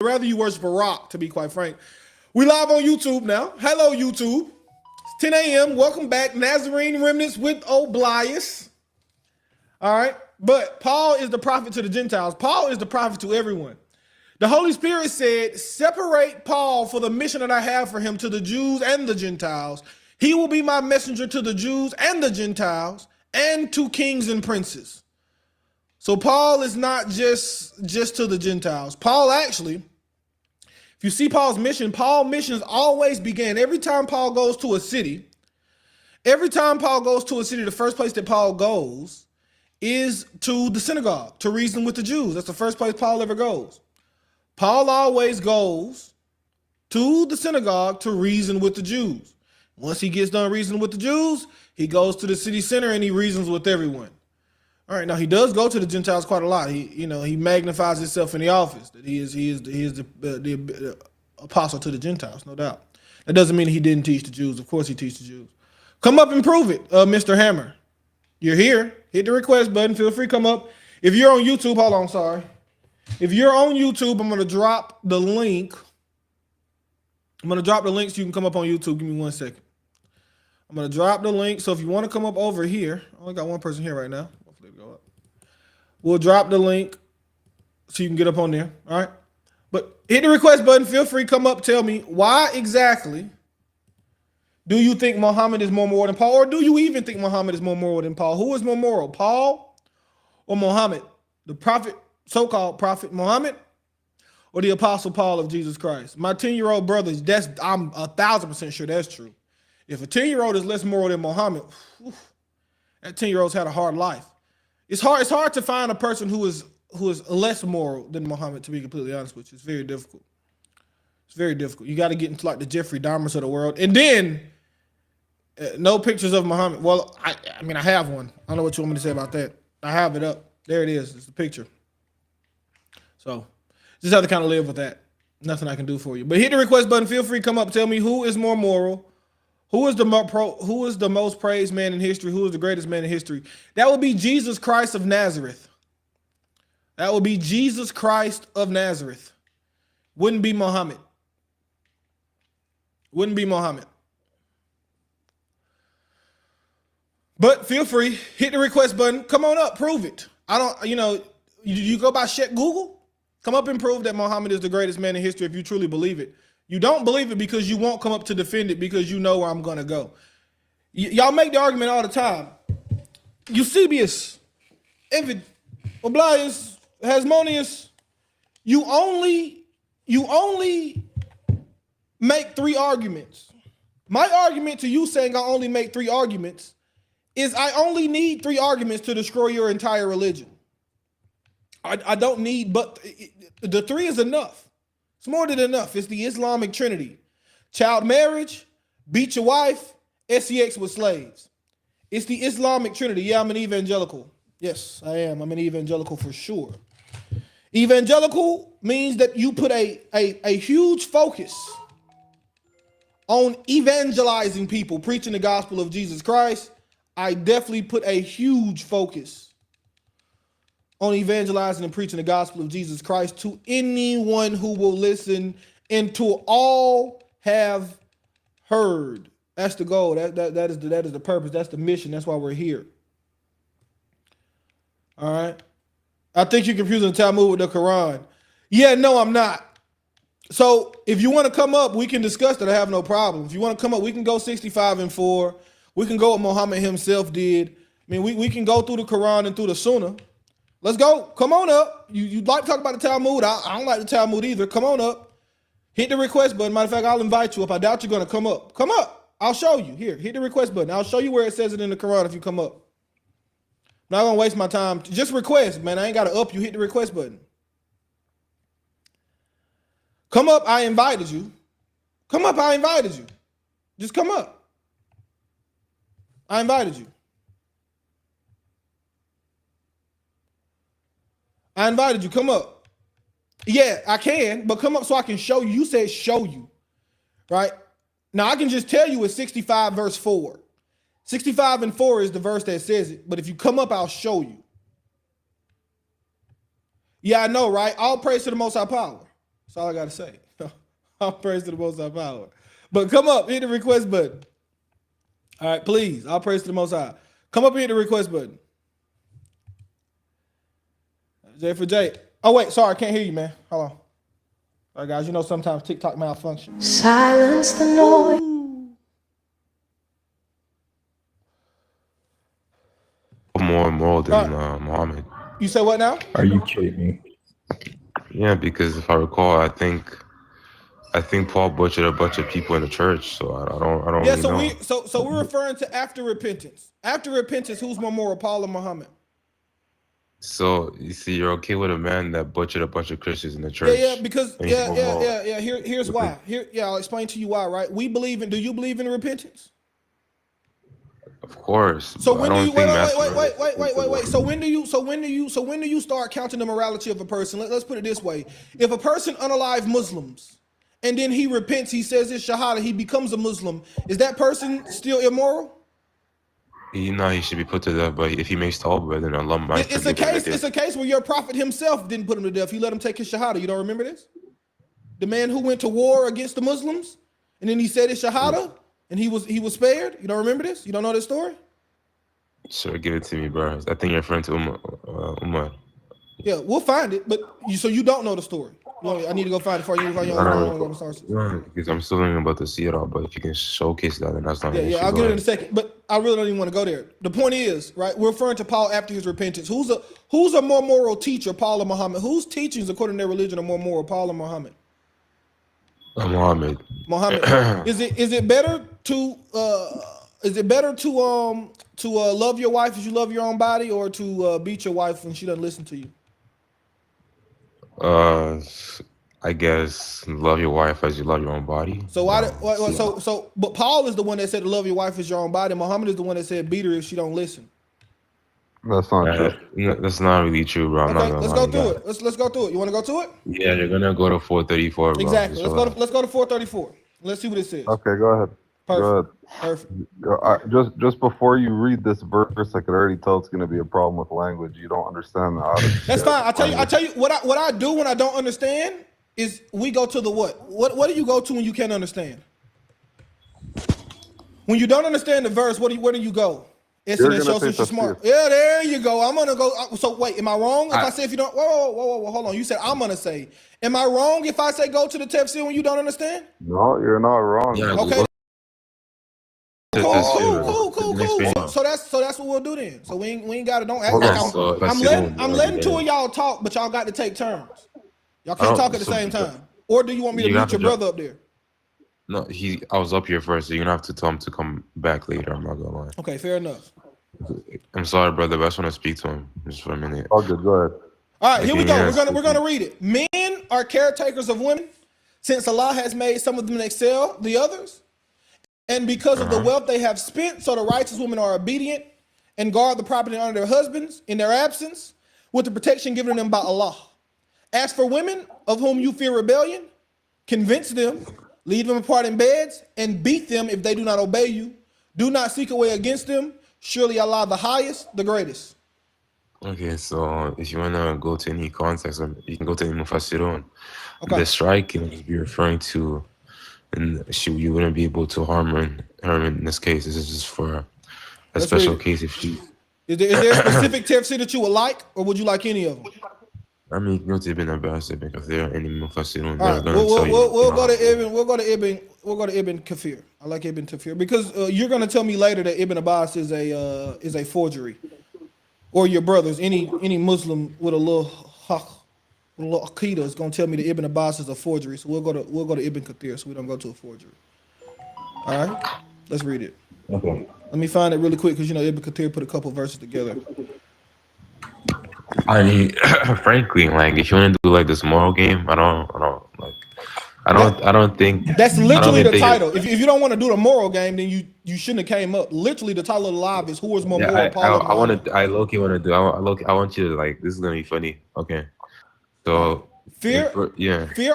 rather you worship a rock, to be quite frank. We live on YouTube now. Hello, YouTube. It's 10 a.m. Welcome back. Nazarene Remnants with Oblias. All right. But Paul is the prophet to the Gentiles. Paul is the prophet to everyone. The Holy Spirit said, separate Paul for the mission that I have for him to the Jews and the Gentiles. He will be my messenger to the Jews and the Gentiles and to kings and princes. So Paul is not just to the Gentiles. Paul actually, if you see Paul's missions always began. Every time Paul goes to a city, the first place that Paul goes is to the synagogue to reason with the Jews. That's the first place Paul ever goes. Paul always goes to the synagogue to reason with the Jews. Once he gets done reasoning with the Jews, he goes to the city center and he reasons with everyone. All right, now he does go to the Gentiles quite a lot. He magnifies himself in the office that he is the apostle to the Gentiles, no doubt. That doesn't mean he didn't teach the Jews. Of course he teaches the Jews. Come up and prove it, Mr. Hammer. You're here. Hit the request button. Feel free to come up. If you're on YouTube, hold on, sorry. If you're on YouTube, I'm going to drop the link. I'm going to drop the link so you can come up on YouTube. Give me 1 second. I'm going to drop the link. So if you want to come up over here, I only got one person here right now. Hopefully it'll go up. We'll drop the link so you can get up on there. All right. But hit the request button. Feel free to come up. Tell me why exactly do you think Muhammad is more moral than Paul? Or do you even think Muhammad is more moral than Paul? Who is more moral, Paul or Muhammad? The prophet, so-called prophet Muhammad, or the apostle Paul of Jesus Christ? My 10-year-old brother, I'm 1,000% sure that's true. If a 10-year-old is less moral than Muhammad, that 10-year-old's had a hard life. It's hard to find a person who is less moral than Muhammad, to be completely honest with you. It's very difficult. It's very difficult. You got to get into like the Jeffrey Dahmers of the world. And then no pictures of Muhammad. Well, I have one. I don't know what you want me to say about that. I have it up. There it is. It's the picture. So just have to kind of live with that. Nothing I can do for you. But hit the request button. Feel free to come up. Tell me who is more moral. Who is the most praised man in history? Who is the greatest man in history? That would be Jesus Christ of Nazareth. That would be Jesus Christ of Nazareth. Wouldn't be Muhammad. Wouldn't be Muhammad. But feel free, hit the request button. Come on up, prove it. You go by check Google. Come up and prove that Muhammad is the greatest man in history if you truly believe it. You don't believe it because you won't come up to defend it because you know where I'm going to go. Y'all make the argument all the time. Eusebius, Evid, Oblias, Hasmonius, you only make 3 arguments. My argument to you saying I only make 3 arguments is I only need 3 arguments to destroy your entire religion. I don't need, but the 3 is enough. It's more than enough. It's the Islamic Trinity. Child marriage, beat your wife, sex with slaves. It's the Islamic Trinity. Yeah, I'm an evangelical. Yes, I am. I'm an evangelical for sure. Evangelical means that you put a huge focus on evangelizing people, preaching the gospel of Jesus Christ. I definitely put a huge focus on evangelizing and preaching the gospel of Jesus Christ to anyone who will listen and to all have heard. That's the goal. That is the purpose. That's the mission. That's why we're here. All right. I think you're confusing the Talmud with the Quran. Yeah, no, I'm not. So if you want to come up, we can discuss that. I have no problem. If you want to come up, we can go 65-4. We can go what Muhammad himself did. I mean, we can go through the Quran and through the Sunnah. Let's go. Come on up. You'd like to talk about the Talmud. I don't like the Talmud either. Come on up. Hit the request button. Matter of fact, I'll invite you up. I doubt you're going to come up. Come up. I'll show you. Here, hit the request button. I'll show you where it says it in the Quran if you come up. I'm not going to waste my time. Just request, man. I ain't got to up you. Hit the request button. Come up. I invited you. Come up. I invited you. Just come up. I invited you. I invited you. Come up. Yeah, I can, but come up so I can show you. You said show you, right? Now, I can just tell you it's 65 verse 4. 65-4 is the verse that says it, but if you come up, I'll show you. Yeah, I know, right? All praise to the Most High Power. That's all I gotta say. All praise to the Most High power. But come up, hit the request button. All right, please. All praise to the Most High. Come up and hit the request button. J for J. Oh wait, sorry, I can't hear you, man. Hold on. All right, guys, you know sometimes TikTok malfunction. Silence the noise. More moral than Muhammad. You say what now? Are you kidding me? Yeah, because if I recall, I think Paul butchered a bunch of people in the church. So I don't Yeah, really know. so we're referring to after repentance. After repentance, who's more moral, Paul or Muhammad? So you see, you're okay with a man that butchered a bunch of Christians in the church. Yeah, because and he's more moral. Here's why. I'll explain to you why. Right? We believe in. Do you believe in repentance? Of course. So but when I do don't you think wait? So when do you start counting the morality of a person? Let's put it this way: if a person unalive Muslims and then he repents, he says his shahada, he becomes a Muslim. Is that person still immoral? You know he should be put to death, but if he makes tawbah, then Allah might It's a case where your prophet himself didn't put him to death. He let him take his shahada. You don't remember this? The man who went to war against the Muslims and then he said his shahada and he was spared. You don't remember this? You don't know this story? Sure, give it to me, bro. I think you're referring to Umar. Yeah, we'll find it, but you don't know the story. I need to go find it for you. Because I'm still learning about the Sirah, but if you can showcase that, then that's not an issue. Yeah, I'll get it in a second. But I really don't even want to go there. The point is, right? We're referring to Paul after his repentance. Who's a more moral teacher, Paul or Muhammad? Whose teachings, according to their religion, are more moral, Paul or Muhammad? Muhammad. Is it better to love your wife as you love your own body, or to beat your wife when she doesn't listen to you? I guess love your wife as you love your own body. So but Paul is the one that said to love your wife as your own body. Muhammad is the one that said beat her if she don't listen. That's not true. That's not really true, bro. Okay, let's go through it. Let's go through it. You want to go to it? Yeah, you're gonna go to 434, bro. Exactly. Let's go to 434. Let's see what it says. Okay, go ahead. Perfect. Go ahead. Perfect. Just before you read this verse, I could already tell it's going to be a problem with language. You don't understand the audience. That's fine. I tell you what I do when I don't understand is we go to the what? What do you go to when you can't understand? When you don't understand the verse, where do you go? It's an show since you're smart. Yeah, there you go. I'm gonna go. So wait, am I wrong if I say if you don't? Whoa, hold on. You said I'm gonna say. Am I wrong if I say go to the tafsir when you don't understand? No, you're not wrong. Yeah, okay. Cool. So that's what we'll do then. So we ain't got to don't act like I'm letting two of y'all talk, but y'all got to take turns. Y'all can't talk at the same time. Or do you want me to meet your brother up there? No, I was up here first, so you're gonna have to tell him to come back later. I'm not gonna lie. Okay, fair enough. I'm sorry, brother, but I just want to speak to him just for a minute. Oh, good, go ahead. All right, here we go. We're gonna read it. Men are caretakers of women, since Allah has made some of them excel the others, and because of the wealth they have spent, so the righteous women are obedient and guard the property and honor their husbands in their absence, with the protection given them by Allah. As for women of whom you fear rebellion, convince them, lead them apart in beds, and beat them if they do not obey you. Do not seek a way against them. Surely Allah the highest, the greatest. Okay, so if you want to go to any context, you can go to the Mufassirun. Okay. The strike can be referring to, and you wouldn't be able to harm her in this case. This is just for a special case if she... Is there a specific tafsir that you would like, or would you like any of them? I mean, you know, Ibn Abbas, Ibn Kathir, any Mufassirun, they're going to tell you. We'll go to Ibn Kathir. I like Ibn Kathir because you're going to tell me later that Ibn Abbas is a forgery, or your brothers, any Muslim with a little aqidah is going to tell me that Ibn Abbas is a forgery. So we'll go to Ibn Kathir, so we don't go to a forgery. All right, let's read it. Okay. Let me find it really quick because Ibn Kathir put a couple verses together. I mean, frankly, like if you want to do like this moral game, I don't think that's literally the title. If you don't want to do the moral game, then you shouldn't have came up. Literally, the title of the live is "Who is more moral?" I low-key want to do. I want you to like. This is gonna be funny. Okay, so fear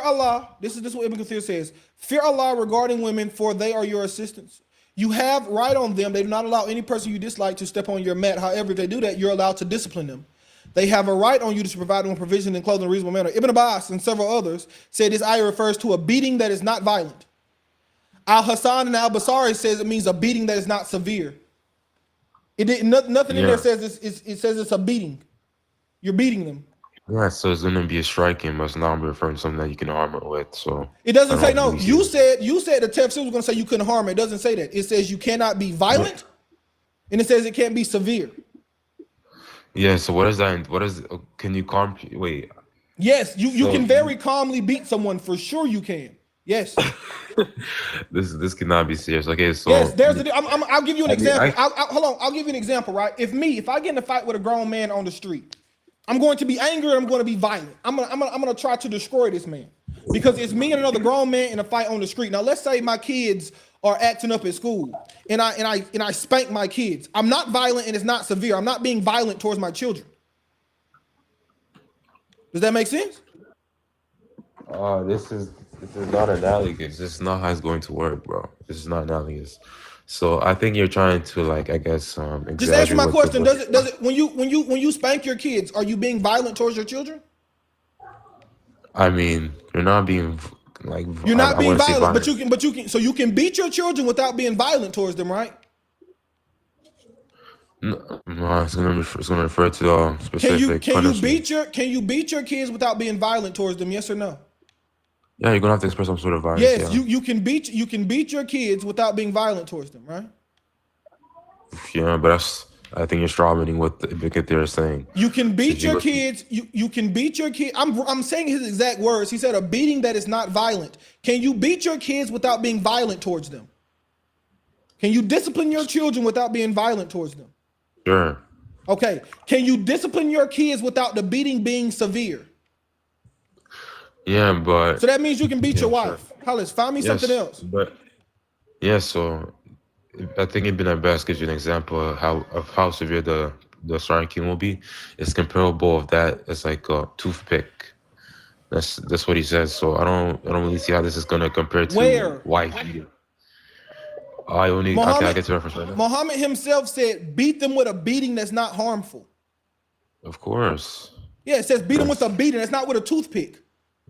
Allah. This is what Ibn Kathir says. Fear Allah regarding women, for they are your assistants. You have right on them. They do not allow any person you dislike to step on your mat. However, if they do that, you're allowed to discipline them. They have a right on you to provide them with provision and clothing in a reasonable manner. Ibn Abbas and several others said this ayah refers to a beating that is not violent. Al-Hassan and Al-Basari says it means a beating that is not severe. It didn't, nothing in there says it says it's a beating. You're beating them. Yeah, so it's gonna be a striking, but it's not referring to something that you can harm it with. So it doesn't say no. You said the tafsir was gonna say you couldn't harm it. It doesn't say that. It says you cannot be violent, and it says it can't be severe. Yeah. So what is that? What is? Can you calm? Wait. Yes, you can very calmly beat someone for sure. You can. Yes. This cannot be serious. Okay, so yes, there's I'll give you an example. Hold on. I'll give you an example. Right? If I get in a fight with a grown man on the street, I'm going to be angry and I'm going to be violent. I'm gonna try to destroy this man because it's me and another grown man in a fight on the street. Now let's say my kids are acting up at school and I spank my kids. I'm not violent and it's not severe. I'm not being violent towards my children. Does that make sense? This is not analogous. This is not how it's going to work, bro. This is not analogous. So I think you're trying to, like, I guess, just answer my question. Does it when you spank your kids, are you being violent towards your children? I mean, you're not being like you're not being violent, but you can so you can beat your children without being violent towards them, right? No, it's gonna refer to specific. Can you beat your kids without being violent towards them? Yes or no? Yeah, you're gonna have to express some sort of violence. Yes, you can beat your kids without being violent towards them, right? Yeah, but I think you're strawmanning what the Ibn Kathir is saying. You can beat your kids. You can beat your kids. I'm saying his exact words. He said a beating that is not violent. Can you beat your kids without being violent towards them? Can you discipline your children without being violent towards them? Sure. Okay. Can you discipline your kids without the beating being severe? Yeah, but so that means you can beat your wife. Sure. Hollis, find me something else. But yeah, so I think Ibn Abbas gives you an example of how severe the striking will be. It's comparable of that. It's like a toothpick. That's what he says. So I don't really see how this is gonna compare to wife beating. I get to reference right now. Muhammad himself said, "Beat them with a beating that's not harmful." Of course. Yeah, it says beat them with a beating. It's not with a toothpick.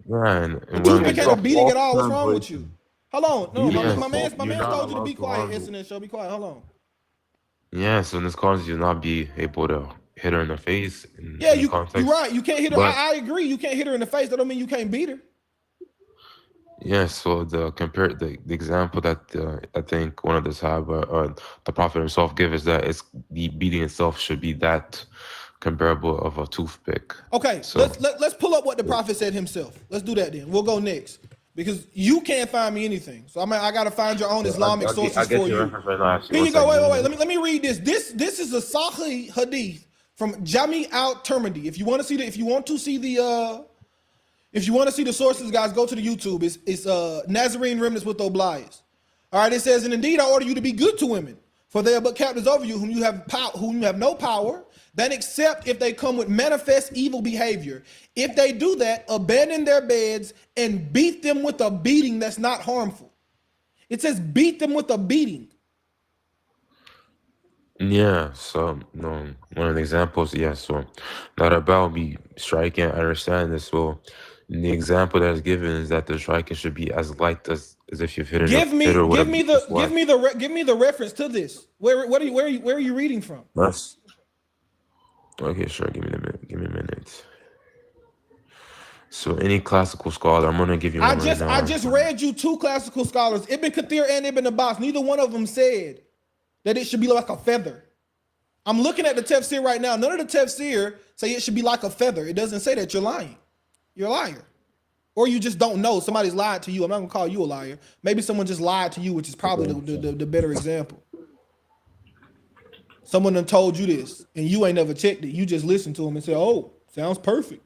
Right. The toothpick ain't a beating at all. What's wrong with you? Hold on. No, my man told you to be quiet. Incident show. Be quiet. Hold on. Yeah, so in this causes you not be able to hit her in the face. You're right. You can't hit her. I agree. You can't hit her in the face. That don't mean you can't beat her. Yeah, so the example that I think one of the Sahaba or the Prophet himself give is that it's the beating itself should be that comparable of a toothpick. Okay, so let's pull up what the Prophet said himself. Let's do that then. We'll go next because you can't find me anything. So I gotta find your own Islamic sources for you. Here you go. Wait. Let me read this. This is a Sahih hadith from Jami al-Tirmidhi. If you want to see the sources, guys, go to the YouTube. It's Nazarene Remnants with Obligers. All right, it says, and indeed I order you to be good to women, for they are but captives over you, whom you have no power, than except if they come with manifest evil behavior. If they do that, abandon their beds and beat them with a beating that's not harmful. It says beat them with a beating. Yeah, so one of the examples, so not about me striking. I understand this. So the example that is given is that the striking should be as light as if you've hit it. Give me the reference to this. Where are you reading from? Okay, sure. Give me a minute. So any classical scholar, I'm gonna give you one right now. I just read you two classical scholars, Ibn Kathir and Ibn Abbas. Neither one of them said that it should be like a feather. I'm looking at the tafsir right now. None of the tafsir say it should be like a feather. It doesn't say that. You're lying. You're a liar. Or you just don't know. Somebody's lied to you. I'm not gonna call you a liar. Maybe someone just lied to you, which is probably the better example. Someone done told you this, and you ain't never checked it. You just listened to them and said, "Oh, sounds perfect."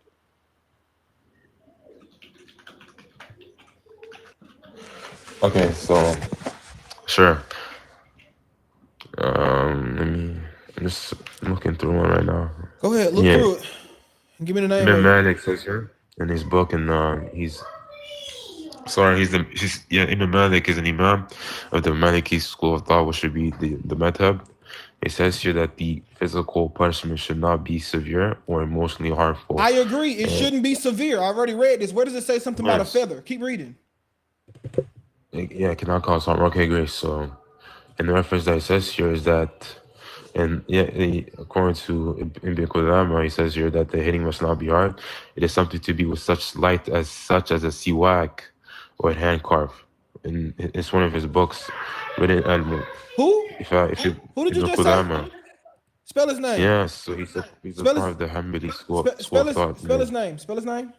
Okay, so sure. I'm just looking through one right now. Go ahead, look through it. Give me the name. Imam Malik says here in his book, and Imam Malik is an imam of the Maliki school of thought, which should be the madhab. It says here that the physical punishment should not be severe or emotionally harmful. I agree. It shouldn't be severe. I already read this. Where does it say something about a Yes. feather? Keep reading. Yeah, it cannot cause harm. Okay, great. So, and the reference that it says here is that, and yeah, according to Ibn Qudama, he says here that the hitting must not be hard. It is something to be with such light as such as a siwak or a hand carve. And it's one of his books written. Who? If you Who did you Ibn just say? Qudama, Spell his name. yeah. So he's a Spell part his of the Hanbali school spell of his thought. spell Yeah. his name. Spell his name.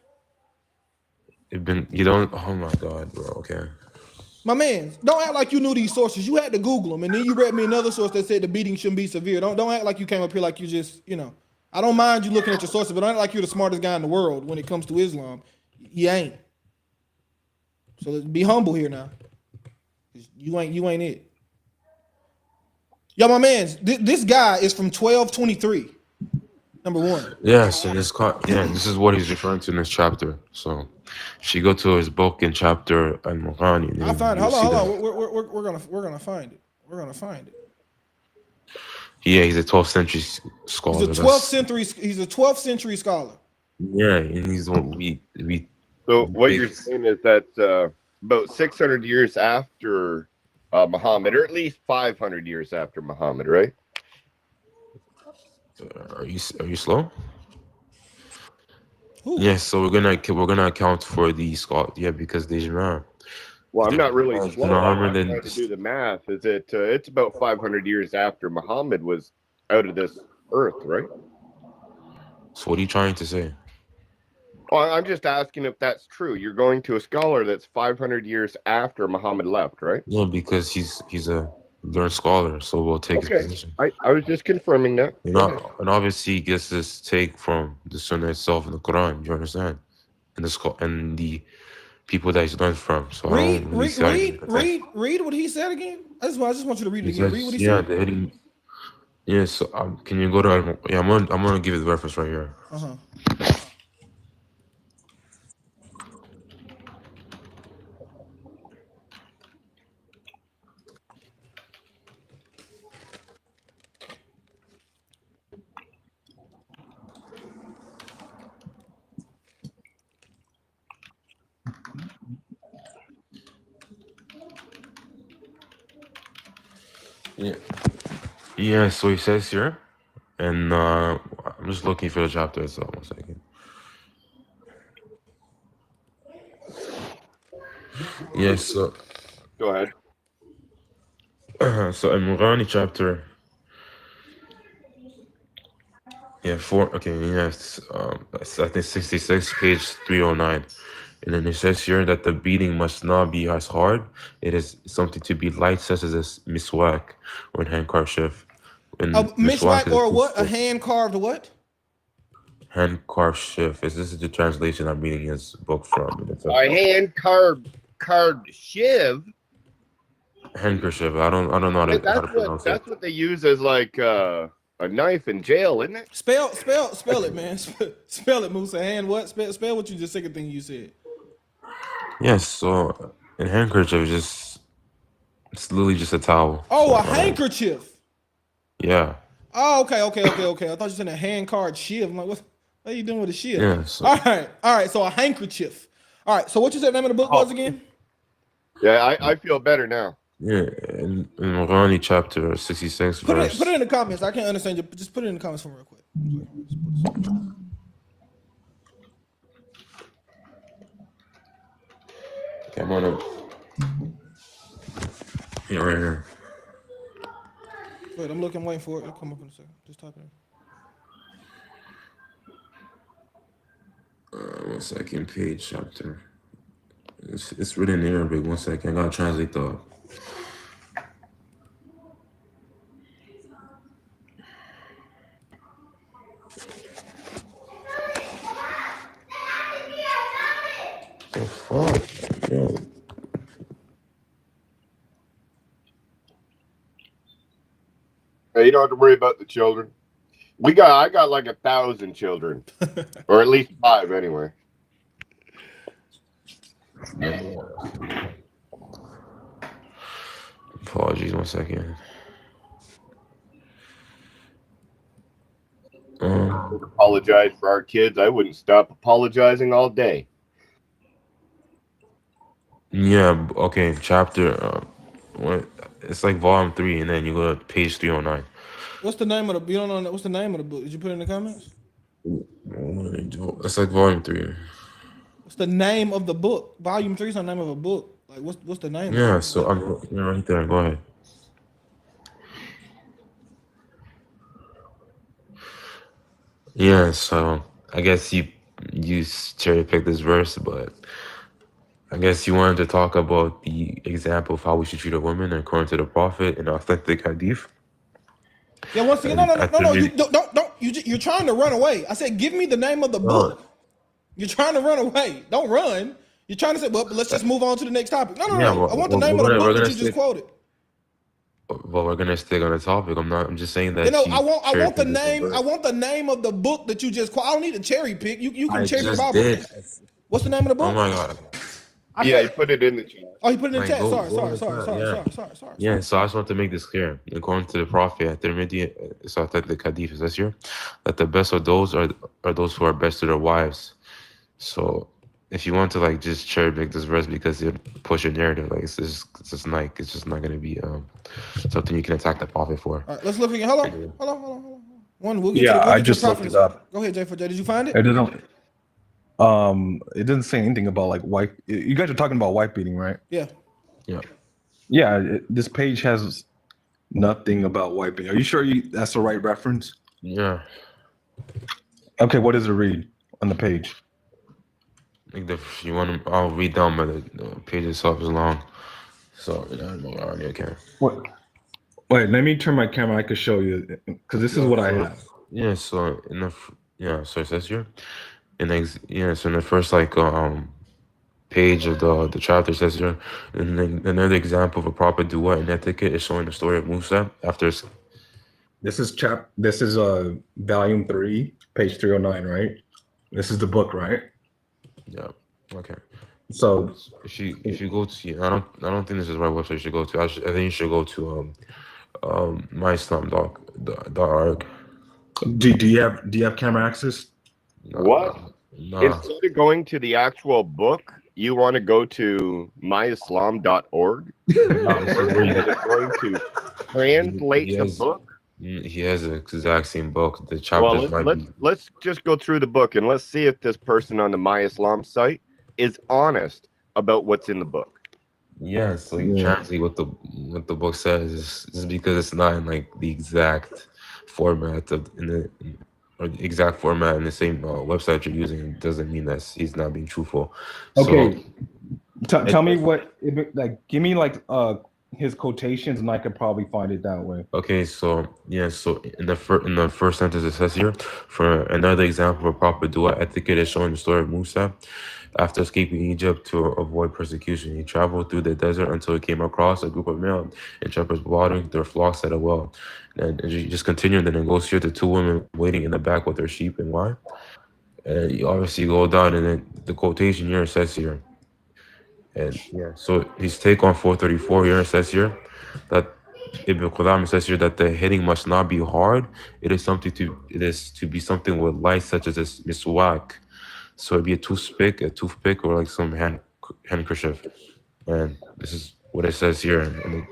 You don't. Oh my God, bro. Okay. My man, don't act like you knew these sources. You had to Google them, and then you read me another source that said the beating shouldn't be severe. Don't act like you came up here like you just, I don't mind you looking at your sources, but don't act like you're the smartest guy in the world when it comes to Islam. You ain't. So let's be humble here now. You ain't it. Yo, my man, this guy is from 1223. Number one. Yes, and this is what he's referring to in this chapter. So, if you go to his book in chapter Al-Mughani, I find it. Hold on. We're gonna find it. We're gonna find it. Yeah, he's a 12th century scholar. He's a 12th century. He's a 12th century scholar. Yeah, and he's the one we. So what you're saying is that about 600 years after Muhammad, or at least 500 years after Muhammad, right? Are you slow? Who? Yes, so we're gonna account for the scholar. Yeah, because Dejma. Well, I'm not really No, slow. I'm Muhammad trying to do the math. Is it? It's about 500 years after Muhammad was out of this earth, right? So what are you trying to say? Well, I'm just asking if that's true. You're going to a scholar that's 500 years after Muhammad left, right? Yeah, because he's a learned scholar, so we'll take his position. I was just confirming that. And obviously he gets this take from the Sunnah itself in the Quran. You understand? And the people that he's learned from. So read what he said again. I just want you to read it again. Read what he said. The hitting. Yeah. So can you go to? Yeah, I'm gonna give you the reference right here. Yeah. Yeah. So he says here, and I'm just looking for the chapter itself. 1 second. Yes. So. Go ahead. So in Mughani chapter. Yeah, yes, I think 66, page 309. And then it says here that the beating must not be as hard. It is something to be light, such as a miswak or a hand carved. And A miswak or what? A hand hand carved what? carved shift. This is the translation I'm reading his book from. A hand carved shiv. Handkerchief. I don't know how to pronounce it. That's what they use as like a knife in jail, isn't it? Spell it, man. Spell it, Musa. Hand what? Spell what you just second thing you said. Yes, so a handkerchief is it's literally just a towel. Oh, so, a handkerchief. Yeah. Oh, okay. I thought you said a hand carved shiv. I'm like, what are you doing with a shiv? Yeah. So, all right. So a handkerchief. All right. So what you said the name of the book was again? Yeah, I feel better now. yeah, in Quranic chapter 66, Put verse. it in the comments. I can't understand you. Just put it in the comments for me real quick. Okay, I'm gonna. Yeah, right here. Wait, I'm looking, waiting for it. It'll come up in a second. Just type it in. 1 second, page chapter. It's written in Arabic. 1 second, I gotta translate the. The fuck, yo. Hey, you don't have to worry about the children. I got like 1,000 children, or at least 5 anyway. Apologies, 1 second. apologize for our kids, I wouldn't stop apologizing all day. Yeah. Okay. Chapter. What? It's like volume 3, and then you go to page 309. What's the name of the? You don't know what's the name of the book? Did you put it in the comments? It's like volume 3. What's the name of the book? Volume 3 is the name of a book. Like what's the name? Yeah. Of it? So I'm right there. Go ahead. Yeah. So I guess you cherry picked this verse, but I guess you wanted to talk about the example of how we should treat a woman according to the Prophet in authentic hadith. Yeah, once again, And no. You don't. You're trying to run away. I said, give me the name of the book. You're trying to run away. Don't run. You're trying to say, well, let's just move on to the next topic. No. I want the name of the book that you just quoted. Well, we're gonna stick on the topic. I'm just saying that. I want the name. I want the name of the book that you just quoted. I don't need a cherry pick. You can cherry pick. Did. What's the name of the book? Oh my god. Yeah, he put it in the chat. Oh, he put it in the chat. Sorry. Yeah, so I just want to make this clear. According to the Prophet, at the authentic hadith says here that the best of those are those who are best to their wives. So if you want to like just cherry pick this verse because you push your narrative, like it's just not gonna be something you can attack the Prophet for. All right, let's look again. Hold on. We'll get I just looked it up. Go ahead, J4J. Did you find it? It doesn't. It doesn't say anything about like wife. You guys are talking about wife beating, right? Yeah. This page has nothing about wife beating. Are you sure that's the right reference? Yeah. Okay, what does it read on the page? I'll read down, but the page itself is long. So okay. What? Wait, let me turn my camera. I could show you because this is what I have. Yeah. So so it says here, so in the first page of the chapter says here, and then another example of a proper dua and etiquette is showing the story of Musa after. This is volume 3, page 309, right? This is the book, right? Yeah. Okay. So if you go to, I don't think this is the right website you should go to. I think you should go to myislam.org. Do you have camera access? What? No. Instead of going to the actual book, you want to go to myislam.org? Where you're going to translate the book? He has the exact same book. The chapters let's just go through the book and let's see if this person on the My Islam site is honest about what's in the book. Yeah, so you translate what the book says just because it's not in like the exact format or the exact format in the same website you're using doesn't mean that he's not being truthful. Okay, so, tell me give me his quotations and I could probably find it that way. Okay, so in the first sentence it says here, for another example of proper dua etiquette is showing the story of Musa. After escaping Egypt to avoid persecution, he traveled through the desert until he came across a group of male interpreters watering their flocks at a well. And he just continued, and then goes here to 2 women waiting in the back with their sheep and wine. And you obviously go down, and then the quotation here says here, and so his take on 434 here says here that Ibn Qudam says here that the hitting must not be hard. It is to be something with light, such as this miswak. So it'd be a toothpick, or like some handkerchief. And this is what it says here in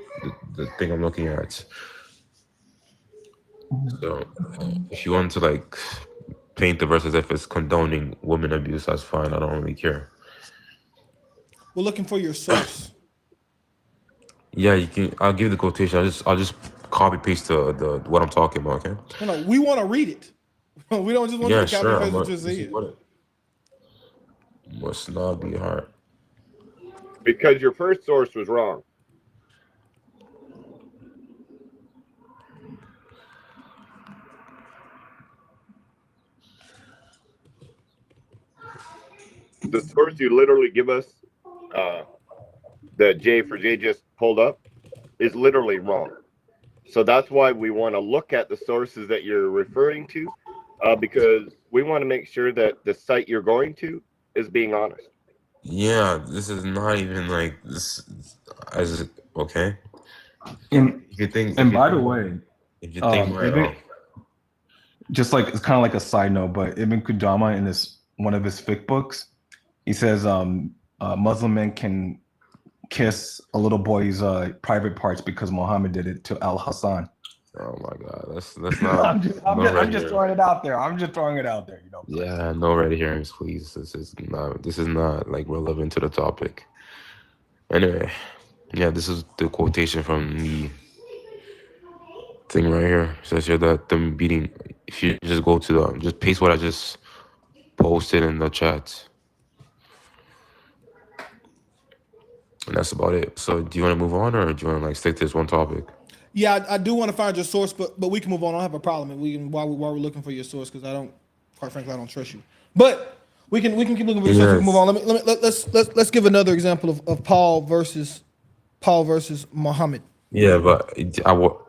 the thing I'm looking at. So if you want to paint the verse as if it's condoning woman abuse, that's fine. I don't really care. We're looking for your source. Yeah, you can. I'll give the quotation. I'll just copy paste the what I'm talking about. Okay. No, we want to read it. We don't just want to copy paste what you see. Must not be hard. Because your first source was wrong. The source you literally give us, that J4J just pulled up, is literally wrong. So that's why we want to look at the sources that you're referring to, because we want to make sure that the site you're going to is being honest. Yeah, this is not even like this. Okay. By the way, if you think just like it's kind of like a side note, but Ibn Qudama in this one of his fiqh books, he says Muslim men can kiss a little boy's private parts because Muhammad did it to Al Hassan. Oh my God, that's not. I'm just throwing it out there. I'm just throwing it out there. You know. Yeah, no red herrings, please. This is not like relevant to the topic. Anyway, yeah, this is the quotation from the thing right here. It says here that the beating. If you just go to the, just paste what I just posted in the chat, and that's about it. So, do you want to move on, or do you want to like stick to this one topic? Yeah, I do want to find your source, but we can move on. I don't have a problem. We can while we're looking for your source, because I don't, quite frankly, I don't trust you. But we can keep looking for your source. We can move on. Let's give another example of Paul versus Muhammad. Yeah, but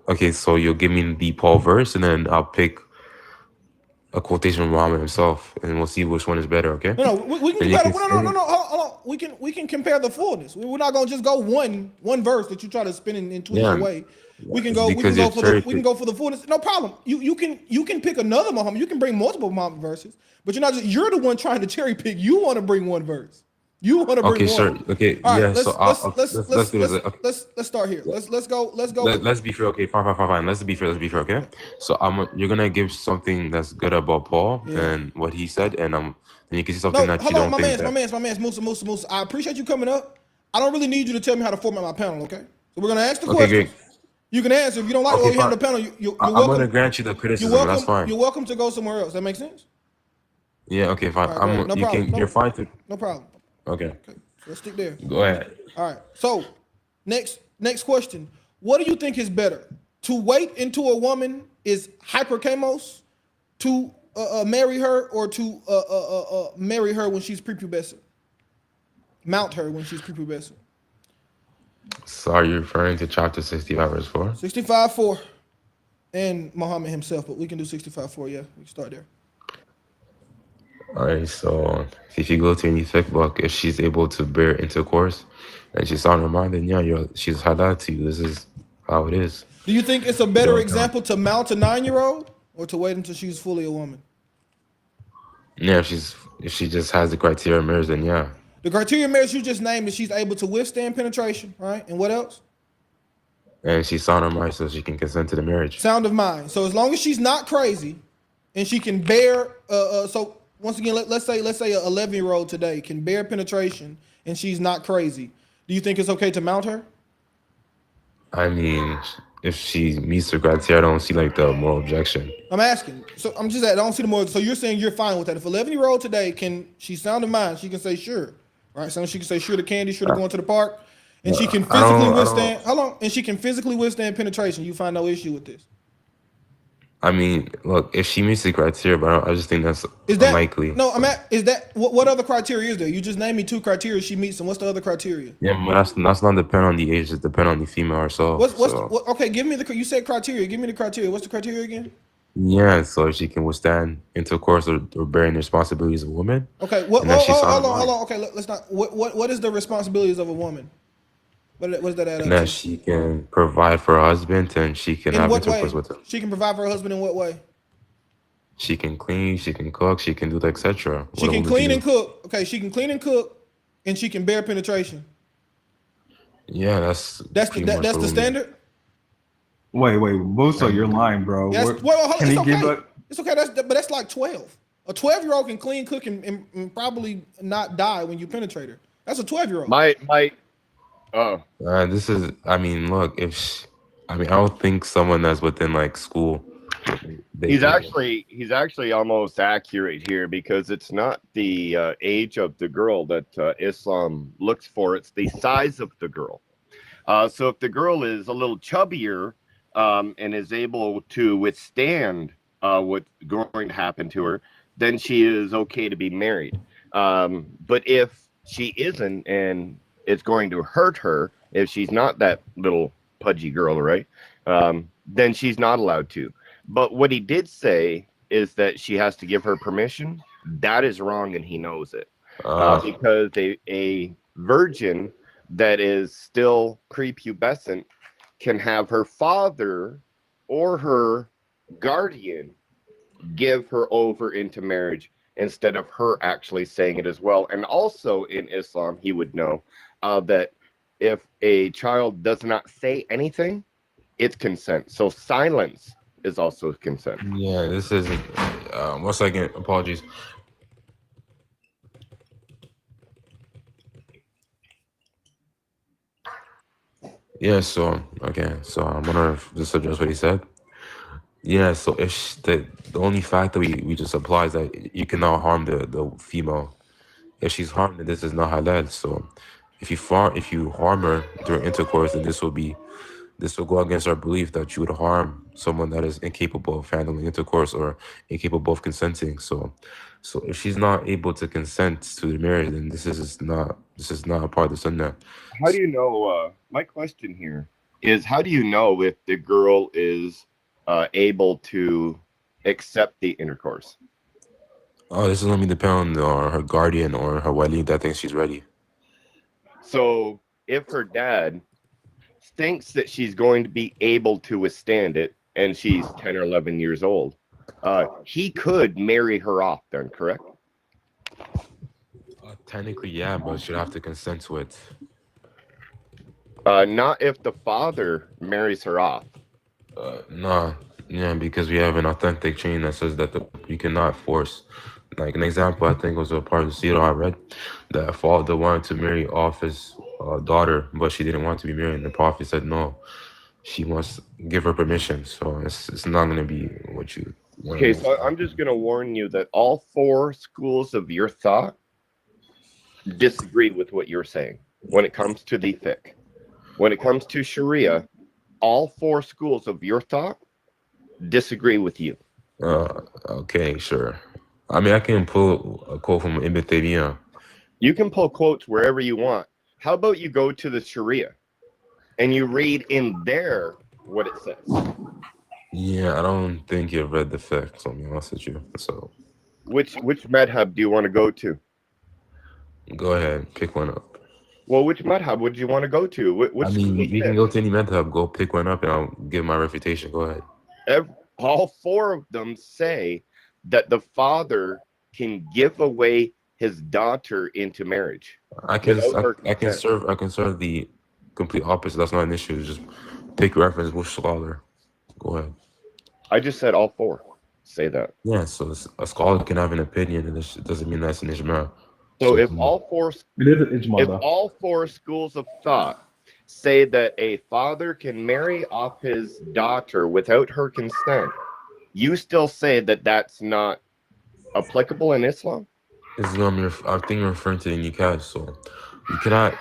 okay. So you'll give me the Paul verse, and then I'll pick a quotation from Muhammad himself, and we'll see which one is better. Okay? No, we can compare. No. Hold on. We can compare the fullness. We're not gonna just go one verse that you try to spin in twisted way. We can go for the fullness. No problem. You can pick another Muhammad. You can bring multiple Muhammad verses, but you're the one trying to cherry pick. You want to bring one verse. You want to bring one. Sure. Okay. All right, yeah. Let's start here. Let's go. Let's be fair. Okay. Fine. Let's be fair. Okay. So you're gonna give something that's good about Paul and what he said, and you can see something that you don't think. My man's Musa. I appreciate you coming up. I don't really need you to tell me how to format my panel. Okay. So we're gonna ask the question. Great. You can answer. If you don't like what we have on the panel, you're welcome. I'm going to grant you the criticism. That's fine. You're welcome to go somewhere else. That makes sense? Yeah, okay, fine. Right, you're fine to... No problem. Okay. So let's stick there. Go ahead. All right. So, next question. What do you think is better? To wait until a woman is hyperchemos to marry her, or to marry her when she's prepubescent? Mount her when she's prepubescent. So are you referring to chapter 65 verse 4? 65:4, and Muhammad himself, but we can do 65:4. Yeah, we can start there. All right, so if you go to any fiqh book, if she's able to bear intercourse and she's on her mind, then yeah, she's halal to you. This is how it is. Do you think it's a better example to mount a 9-year-old or to wait until she's fully a woman? Yeah, if she just has the criteria mirrors, then yeah. The criteria marriage you just named is she's able to withstand penetration, right? And what else? And she's sound of mind, so she can consent to the marriage. Sound of mind. So as long as she's not crazy, and she can bear. So once again, let's say an 11-year-old today can bear penetration, and she's not crazy. Do you think it's okay to mount her? I mean, if she meets the criteria, I don't see like the moral objection. I'm asking. So I'm just I don't see the moral. So you're saying you're fine with that? If 11-year-old today she's sound of mind, she can say sure. Right, so she can say sure to candy, sure to going to the park, and she can physically withstand. How long? And she can physically withstand penetration. You find no issue with this? I mean, look, if she meets the criteria, but I just think that's unlikely. No, is that what other criteria is there? You just named me 2 criteria she meets, and what's the other criteria? Yeah, but that's not depend on the age. It's depend on the female herself. Okay, give me you said criteria. Give me the criteria. What's the criteria again? Yeah, so if she can withstand intercourse or bearing the responsibilities of a woman. Okay, hold on. Okay, let's not. What is the responsibilities of a woman? What does that add up to? That she can provide for her husband and she can have intercourse with him. She can provide for her husband in what way? She can clean, she can cook, she can do the etc. She can clean and cook. Okay, she can clean and cook, and she can bear penetration. Yeah, that's the standard. Wait, Musa, you're lying, bro. It's okay. That's like 12. A 12-year-old can clean, cook, and probably not die when you penetrate her. That's a 12-year-old. This is. I mean, look. I don't think someone that's within like school. He's actually almost accurate here, because it's not the age of the girl that Islam looks for. It's the size of the girl. So if the girl is a little chubbier, and is able to withstand what's going to happen to her, then she is okay to be married. But if she isn't, and it's going to hurt her, if she's not that little pudgy girl, right, then she's not allowed to. But what he did say is that she has to give her permission. That is wrong, and he knows it. Because a virgin that is still prepubescent can have her father or her guardian give her over into marriage instead of her actually saying it as well. And also in Islam, he would know that if a child does not say anything, it's consent. So silence is also consent. Yeah, this is 1 second. Apologies. Yeah, so okay, so I'm gonna just address what he said. Yeah, so if the only fact that we just apply is that you cannot harm the female. If she's harmed, then this is not halal. So if you harm her during intercourse, then this will go against our belief that you would harm someone that is incapable of handling intercourse or incapable of consenting. So if she's not able to consent to the marriage, then this is not a part of the sunnah. How do you know? My question here is, how do you know if the girl is able to accept the intercourse? Oh, this is going to depend on her guardian or her wali that thinks she's ready. So if her dad thinks that she's going to be able to withstand it, and she's 10 or 11 years old, he could marry her off then, correct? Technically, yeah, but she'd have to consent to it. Not if the father marries her off. Nah, yeah, because we have an authentic chain that says that you cannot force. Like an example, I think was a part of the Sira I read that a father wanted to marry off his daughter, but she didn't want to be married. And the Prophet said no, she must give her permission. So it's not going to be what you want. Okay, so I'm just going to warn you that all four schools of your thought disagree with what you're saying when it comes to the fiqh. When it comes to Sharia, all four schools of your thought disagree with you. Okay, sure. I mean, I can pull a quote from Ibn Taymiyyah. You can pull quotes wherever you want. How about you go to the Sharia and you read in there what it says? Yeah, I don't think you've read the fiqh, so I'll be honest with you. So, which madhab do you want to go to? Go ahead, pick one up. Well, which madhab would you want to go to? I mean, we can go to any madhab. Go pick one up, and I'll give my refutation. Go ahead. All four of them say that the father can give away his daughter into marriage. I can serve the complete opposite. That's not an issue. Just pick reference. Which scholar? Go ahead. I just said all four say that. Yeah, so a scholar can have an opinion, and it doesn't mean that's an ijma. So if all four schools of thought say that a father can marry off his daughter without her consent, you still say that that's not applicable in Islam? Islam, I think you're referring to the nikah. So you cannot.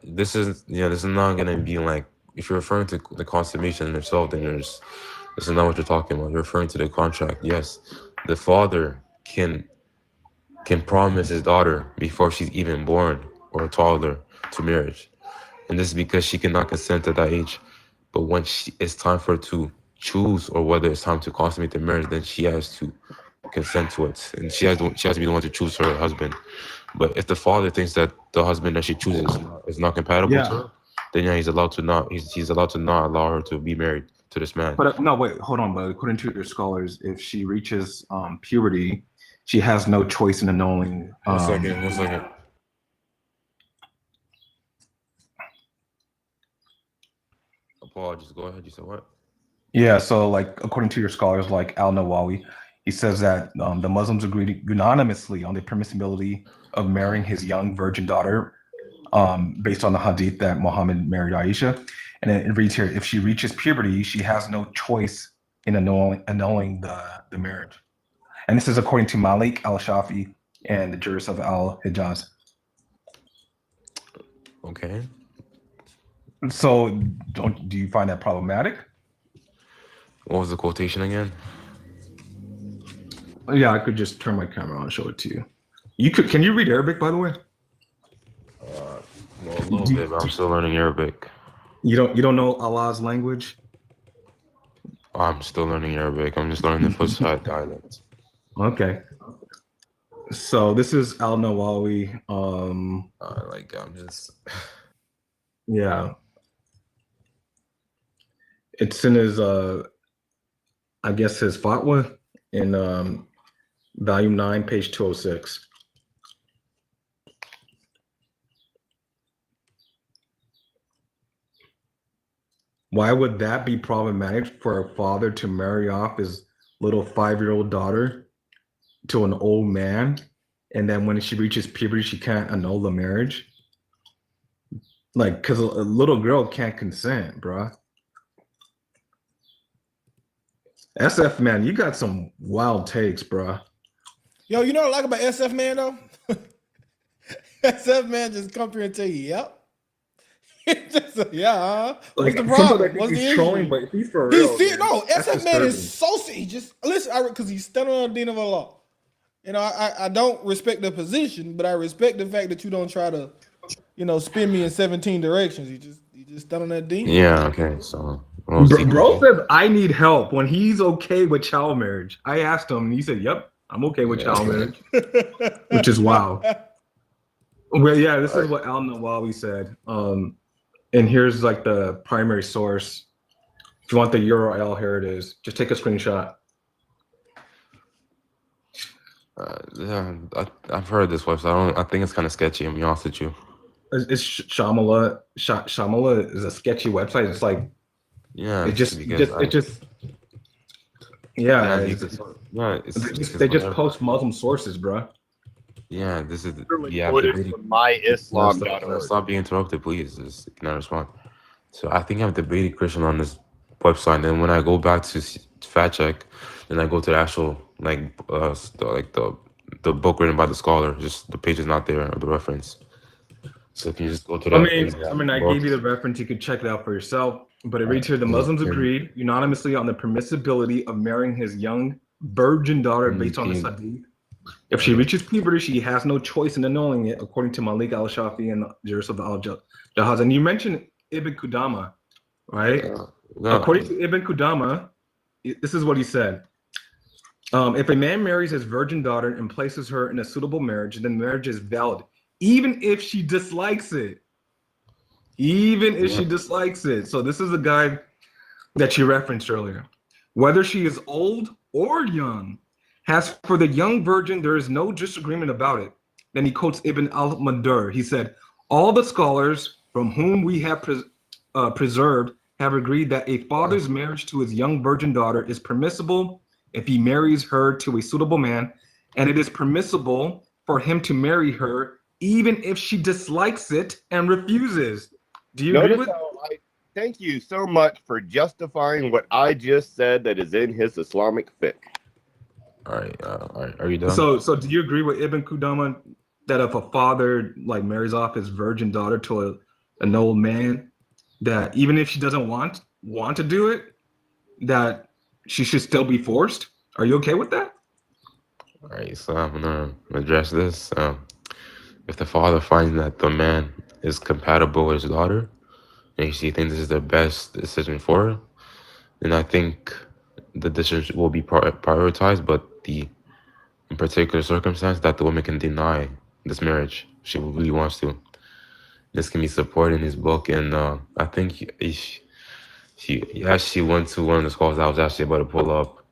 This is not gonna be like, if you're referring to the consummation in itself, then this is not what you're talking about. You're referring to the contract. Yes, the father can promise his daughter before she's even born or a toddler to marriage, and this is because she cannot consent at that age. But when it's time for her to choose, or whether it's time to consummate the marriage, then she has to consent to it, and she has to be the one to choose her husband. But if the father thinks that the husband that she chooses is not compatible to her, then yeah, he's allowed to not allow her to be married to this man. But no, wait, hold on. But according to your scholars, if she reaches puberty, she has no choice in annulling. One second. Apologies. Go ahead. You said what? Yeah. So, like, according to your scholars, like Al-Nawawi, he says that the Muslims agreed unanimously on the permissibility of marrying his young virgin daughter, based on the hadith that Muhammad married Aisha. And it reads here, if she reaches puberty, she has no choice in annulling the marriage. And this is according to Malik al-Shafi and the jurists of al-Hijaz. Okay. So do you find that problematic? What was the quotation again? Yeah, I could just turn my camera on and show it to you. Can you read Arabic, by the way? Well, a little bit, but I'm still learning Arabic. You don't know Allah's language? I'm still learning Arabic. I'm just learning the Fushat dialect. Okay. So this is Al-Nawawi. I'm just. Yeah. It's in his, I guess his fatwa. in volume 9, page 206. Why would that be problematic for a father to marry off his little 5-year-old daughter to an old man, and then when she reaches puberty, she can't annul the marriage? Like, because a little girl can't consent, bro. SF man, you got some wild takes, bro. Yo, you know what I like about SF man though? SF man just come through and tell you, yep. Yeah. What's Like, the sometimes I problem? think What's the he's issue? trolling, but he's for real. No, That's SF man is disturbing. so he just listen, because he's standing on the deen of Allah. You know, I don't respect the position, but I respect the fact that you don't try to, spin me in 17 directions. You just stand on that deen. Yeah. Okay. So, Bro says I need help when he's okay with child marriage. I asked him, and he said, "Yep, I'm okay with child marriage," which is wow. Well, yeah, this is what Al Nawawi said. And here's like the primary source. If you want the URL, here it is. Just take a screenshot. Yeah, I've heard this website. I think it's kind of sketchy. I'm be honest with you. It's Shamala. Shamala is a sketchy website. It's like, Yeah, they just post Muslim sources, bro. Yeah, this is from myislam.org. Stop being interrupted, please. Can I respond? So I think I'm debating Christian on this website, and then when I go back to fact check, then I go to the actual the book written by the scholar. Just the page is not there or the reference. So can you just go to that? I gave you the reference. You could check it out for yourself. But it reads here: the Muslims agreed unanimously on the permissibility of marrying his young virgin daughter based on the Hadith. If she reaches puberty, she has no choice in annulling it, according to Malik al-Shafi and Jerusalem al-Jahaz. And you mentioned Ibn Qudama, right? According to Ibn Qudama, this is what he said. If a man marries his virgin daughter and places her in a suitable marriage, then marriage is valid, even if she dislikes it. Even if she dislikes it. So this is the guy that you referenced earlier. Whether she is old or young, as for the young virgin, there is no disagreement about it. Then he quotes Ibn al-Madur. He said, all the scholars from whom we have preserved have agreed that a father's marriage to his young virgin daughter is permissible if he marries her to a suitable man, and it is permissible for him to marry her even if she dislikes it and refuses. Do you agree with? Thank you so much for justifying what I just said that is in his Islamic fiqh. All right, are you done? So do you agree with Ibn Qudama that if a father like marries off his virgin daughter to an old man, that even if she doesn't want to do it, that she should still be forced? Are you okay with that? All right, so I'm gonna address this. If the father finds that the man is compatible with his daughter, and she thinks this is the best decision for her, then I think the decision will be prioritized, but in particular circumstance that the woman can deny this marriage, she really wants to. This can be supported in his book, and I think she actually went to one of the scholars I was actually about to pull up,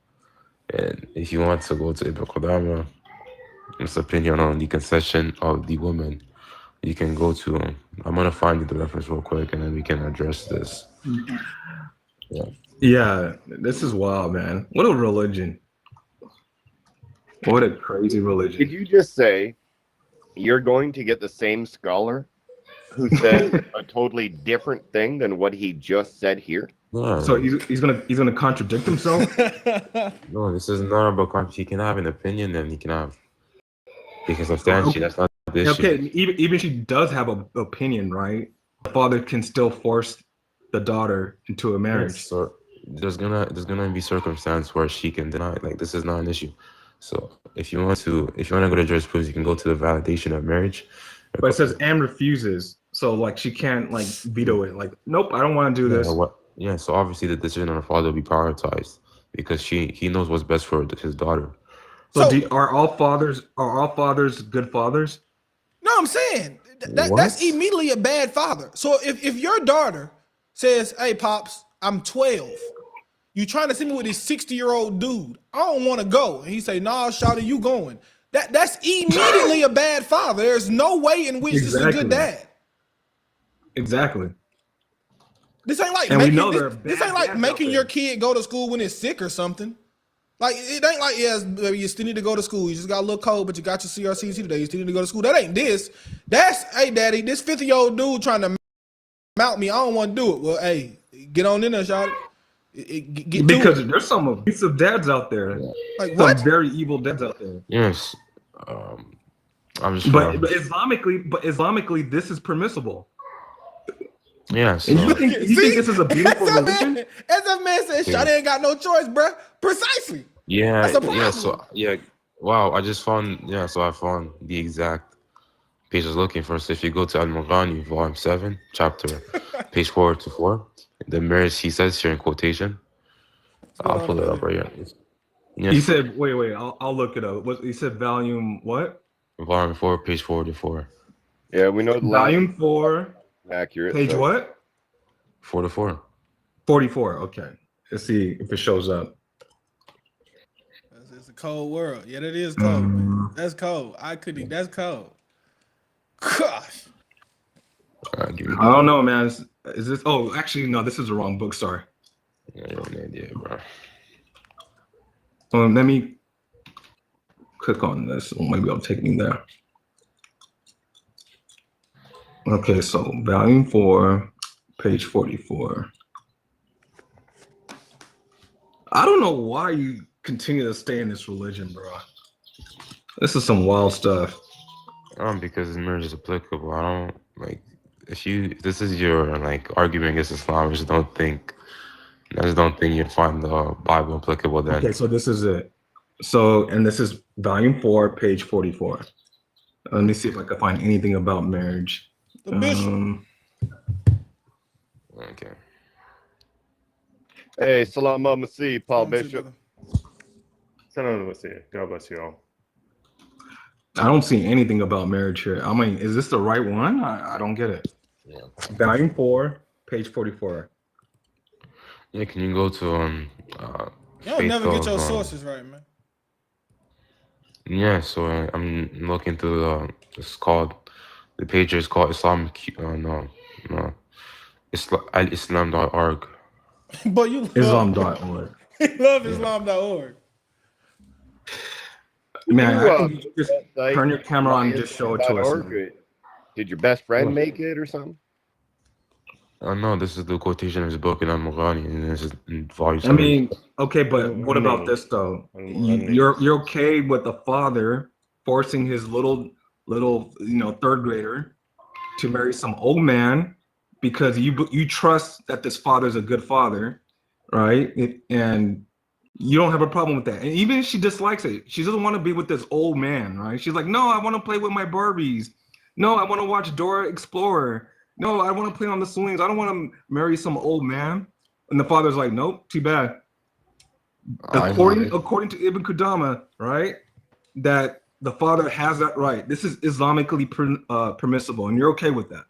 and if you want to go to Ibn Qudama, his opinion on the concession of the woman, you can go to him. I'm gonna find the reference real quick, and then we can address this. Yeah, this is wild, man. What a religion. What a crazy religion. Did you just say you're going to get the same scholar who said a totally different thing than what he just said here? Yeah. So he's gonna contradict himself? No, this is not about contradiction. He can have an opinion, and he can have, because substantially, that's not the issue. Okay, even she does have an opinion, right? The father can still force the daughter into a marriage. Yes, so there's gonna be circumstance where she can deny it. Like, this is not an issue. So if you want to go to jurisprudence, you can go to the validation of marriage. But it says and refuses, so like she can't like veto it. Like, nope, I don't want to do this. Yeah. So obviously the decision on the father will be prioritized because he knows what's best for his daughter. So are all fathers good fathers? No, I'm saying that's immediately a bad father. So if your daughter says, "Hey, pops, I'm 12. You trying to see me with this 60-year-old dude. I don't want to go. And he say, nah, shawty, you going. That's immediately a bad father. There's no way in which this is a good dad. Exactly. This ain't like and making, we know this ain't like making your kid go to school when it's sick or something. Like, it ain't like, yes, baby, you still need to go to school. You just got a little cold, but you got your CRCC today. You still need to go to school. That ain't this. That's, hey, daddy, this 50-year-old dude trying to mount me. I don't want to do it. Well, hey, get on in there, shawty. Because there's some abusive dads out there. Like, some what? very evil dads out there. Yes. I'm just. But Islamically, this is permissible. Yes. And you think this is a beautiful religion? As a man said, shawty ain't got no choice, bro. Precisely. Yeah. Yeah. So yeah. Wow. I just found. Yeah. So I found the exact page I was looking for. So if you go to Al-Mughani, volume 7, chapter, page 424, the marriage he says here in quotation. I'll pull it up right here. Yes. He said, wait, I'll look it up. He said volume what? Volume 4, page 44. Yeah, we know volume 4. Accurate. Page so. What? 44. 44. Okay. Let's see if it shows up. It's a cold world. Yeah, that is cold. Man. That's cold. That's cold. Gosh. I don't know, man. Is this? Oh, actually, no. This is the wrong book. Sorry. Yeah, you have no idea, bro. Let me click on this. Maybe it'll take me there. Okay, so volume 4, page 44. I don't know why you continue to stay in this religion, bro. This is some wild stuff. Because marriage is applicable. I don't like if this is your like argument against Islam. I just don't think you find the Bible applicable then. Okay, so this is it. So, and this is volume 4, page 44. Let me see if I can find anything about marriage. The bishop. Okay. Hey, salam alaikum, Paul Bishop. Salam alaikum. God bless you all. I don't see anything about marriage here. I mean, is this the right one? I don't get it. Yeah. Volume 4, page 44. Yeah, can you go to Y'all never get your sources right, man. Yeah, so I'm looking through it's called the page is called Islamic Islam.org. But you love Islam.org. You love Islam.org. Man, I think you should just turn your camera on and just show it to us. Did your best friend make it or something? No, this is the quotation of his book in Al-Mughani, and this is in volume 7. I mean, okay, but what about this though? You're okay with the father forcing his little third grader to marry some old man because you trust that this father's a good father, right? And you don't have a problem with that. And even if she dislikes it, she doesn't want to be with this old man, right? She's like, no, I want to play with my Barbies. No, I want to watch Dora Explorer. No, I want to play on the swings. I don't want to marry some old man. And the father's like, nope, too bad. According to Ibn Qudama, right, that the father has that right. This is Islamically permissible, and you're okay with that.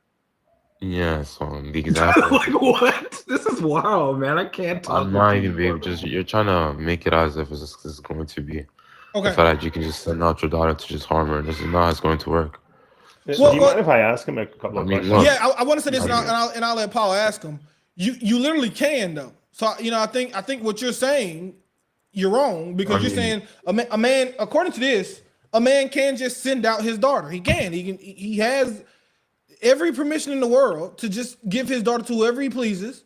Yeah, so the example. Like what? This is wild, man. I can't talk. I'm not even, babe. Just you're trying to make it as if this is going to be. Okay. The fact that you can just send out your daughter to just harm her. This is not how it's going to work. Well, do you mind if I ask him a couple of questions? Yeah, I want to say this, and I'll let Paul ask him. You literally can though. So I think what you're saying, you're wrong because you're saying a man, according to this, a man can just send out his daughter. He has every permission in the world to just give his daughter to whoever he pleases,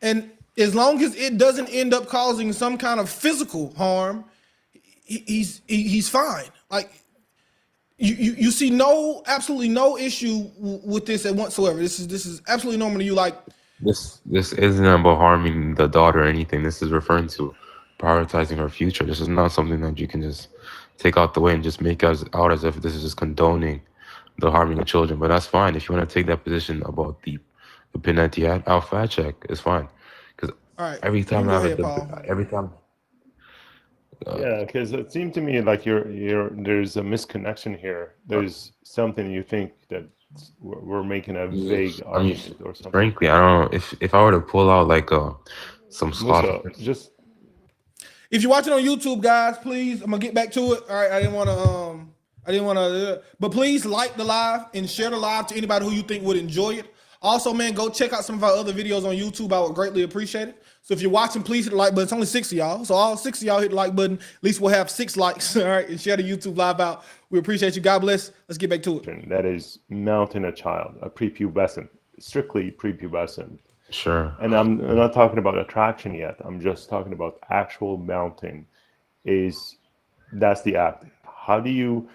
and as long as it doesn't end up causing some kind of physical harm, he's fine. Like. You see absolutely no issue with this whatsoever. This is absolutely normal to you. Like this isn't about harming the daughter or anything. This is referring to prioritizing her future. This is not something that you can just take out the way and just make us out as if this is just condoning the harming of children. But that's fine if you want to take that position about the opinion that you had. I'll fact check. It's fine because every time yeah, because it seemed to me like there's a misconnection here. There's something you think that we're making a vague argument or something. Frankly, I don't know if I were to pull out like some scholar. Just If you're watching on YouTube, guys, please, I'm gonna get back to it. All right, I didn't want to, but please like the live and share the live to anybody who you think would enjoy it. Also, man, go check out some of our other videos on YouTube. I would greatly appreciate it. So if you're watching, please hit the like button. It's only 6 of y'all. So all 6 of y'all hit the like button. At least we'll have 6 likes. All right, and share the YouTube live out. We appreciate you. God bless. Let's get back to it. That is mounting a child, a prepubescent, strictly prepubescent. Sure. And I'm not talking about attraction yet. I'm just talking about actual mounting. That's the act. How do you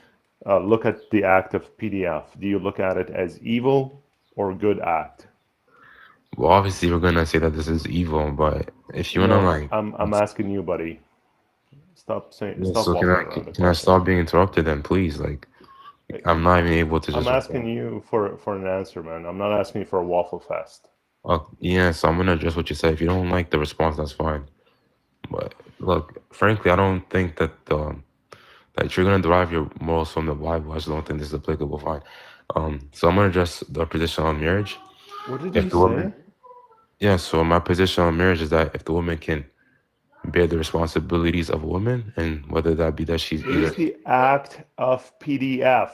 look at the act of PDF? Do you look at it as evil or good act? Well, obviously, we're gonna say that this is evil, but if you wanna like, I'm asking you, buddy. Stop saying. yeah, Stop so can I stop being interrupted then, please? Like, I'm not even able to. I'm asking you for an answer, man. I'm not asking you for a waffle fest. Yeah, so I'm gonna address what you said. If you don't like the response, that's fine. But look, frankly, I don't think that that you're gonna derive your morals from the Bible. I just don't think this is applicable. Fine. So I'm gonna address the position on marriage. What did you say? Yeah, so my position on marriage is that if the woman can bear the responsibilities of a woman, and whether that be that she's is the act of PDF.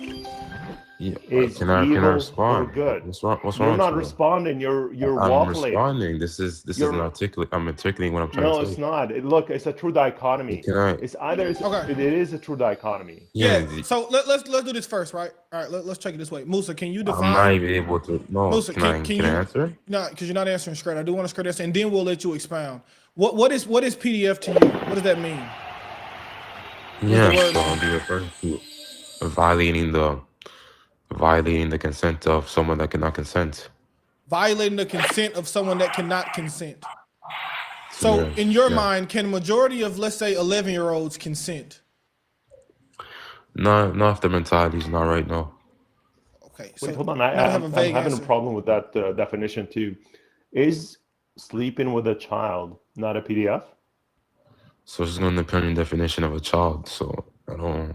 Yeah, is can I respond? Or good? What's wrong? You're not responding. You're waffling. I'm responding. This is an articulate. I'm articulating what I'm trying to say. No, it's not. Look, it's a true dichotomy. It's either. Okay. It is a true dichotomy. Yeah. So let's do this first, right? All right. Let's check it this way. Musa, can you define? I'm not even able to. No. Musa, can I answer? No, because you're not answering straight. I do want to straight answer, and then we'll let you expound. What is PDF to you? What does that mean? Yeah. So I'll be referring to violating the consent of someone that cannot consent. Violating the consent of someone that cannot consent. So in your mind, can a majority of, let's say, 11-year-olds consent? No, if the mentality is not right, no. Okay. So wait, hold on. I'm having a problem with that definition too. Is sleeping with a child not a PDF? So it's going to depend on the definition of a child. So I don't.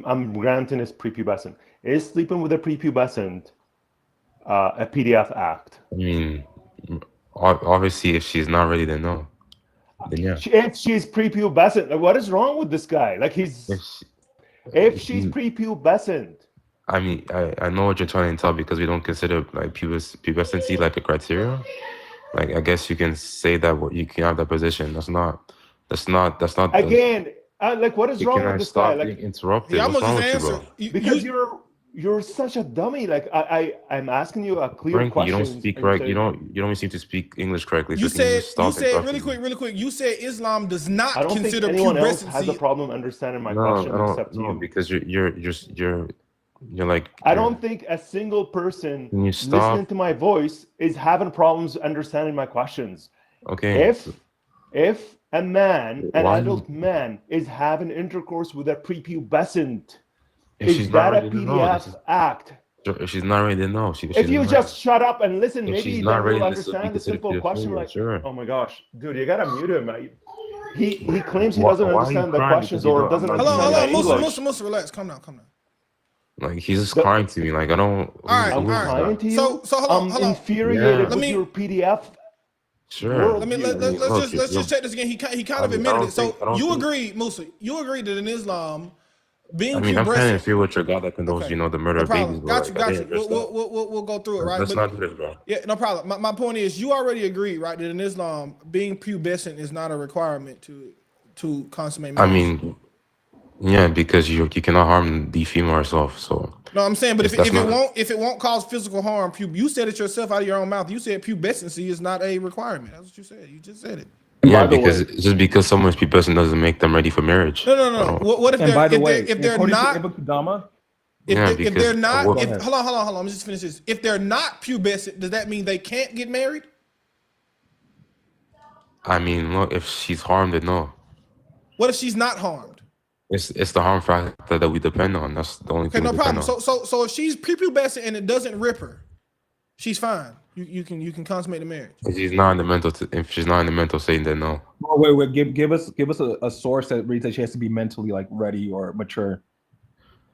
I'm granting it's prepubescent. Is sleeping with a prepubescent a PDF act? I mean, obviously, if she's not ready, then no. Then yeah. If she's prepubescent, what is wrong with this guy? Like if she's prepubescent. I mean, I know what you're trying to tell, because we don't consider like pubescency like a criteria. Like, I guess you can say that you can have that position. That's not. Again, like, what is wrong with this guy? Like, being interrupted. Yeah, What's wrong with you, bro? Because you're such a dummy. Like, I'm asking you a clear Frankie, question. you don't speak correct. You don't seem to speak English correctly. You so said really quick. You said Islam does not I don't consider think anyone else pubescency. has a problem understanding my question except you. Because you're like. I don't think a single person Can you stop? listening to my voice is having problems understanding my questions. Okay. If a man, an adult man, is having intercourse with a prepubescent, is that a PDF act? If she's not ready, then no. If you just shut up and listen, maybe she's then not ready, you'll this will be understand the considered simple question. PDF, Like, sure. oh my gosh, dude, you gotta mute him. He claims he doesn't understand the questions or doesn't understand English. Musa, relax. Calm down. Like, he's just crying to me. Like, I don't. All right. Crying to you. So hold on. Infuriated with your PDF. Sure. Let's just check this again. He kind of admitted it. So you agree, Musa? You agree that in Islam, being I'm kind of inferior with your God that condones, Okay. the murder of babies. Got you. We'll go through it, right? Let's not do this, bro. Yeah, no problem. My point is, you already agree, right, that in Islam, being pubescent is not a requirement to consummate marriage. I mean, yeah, because you cannot harm the female herself. So no, I'm saying, but if it won't cause physical harm, you said it yourself out of your own mouth. You said pubescency is not a requirement. That's what you said. You just said it. Yeah, because someone's pubescent doesn't make them ready for marriage. No. What if they're not? Hold on. Let me just finish this. If they're not pubescent, does that mean they can't get married? I mean, look, if she's harmed, then no. What if she's not harmed? It's the harm factor that we depend on. That's the only thing. Okay, no problem. So if she's prepubescent and it doesn't rip her, she's fine. You can consummate the marriage. If she's not in the mental state, then no. Oh, wait. Give us a source that reads that she has to be mentally like ready or mature.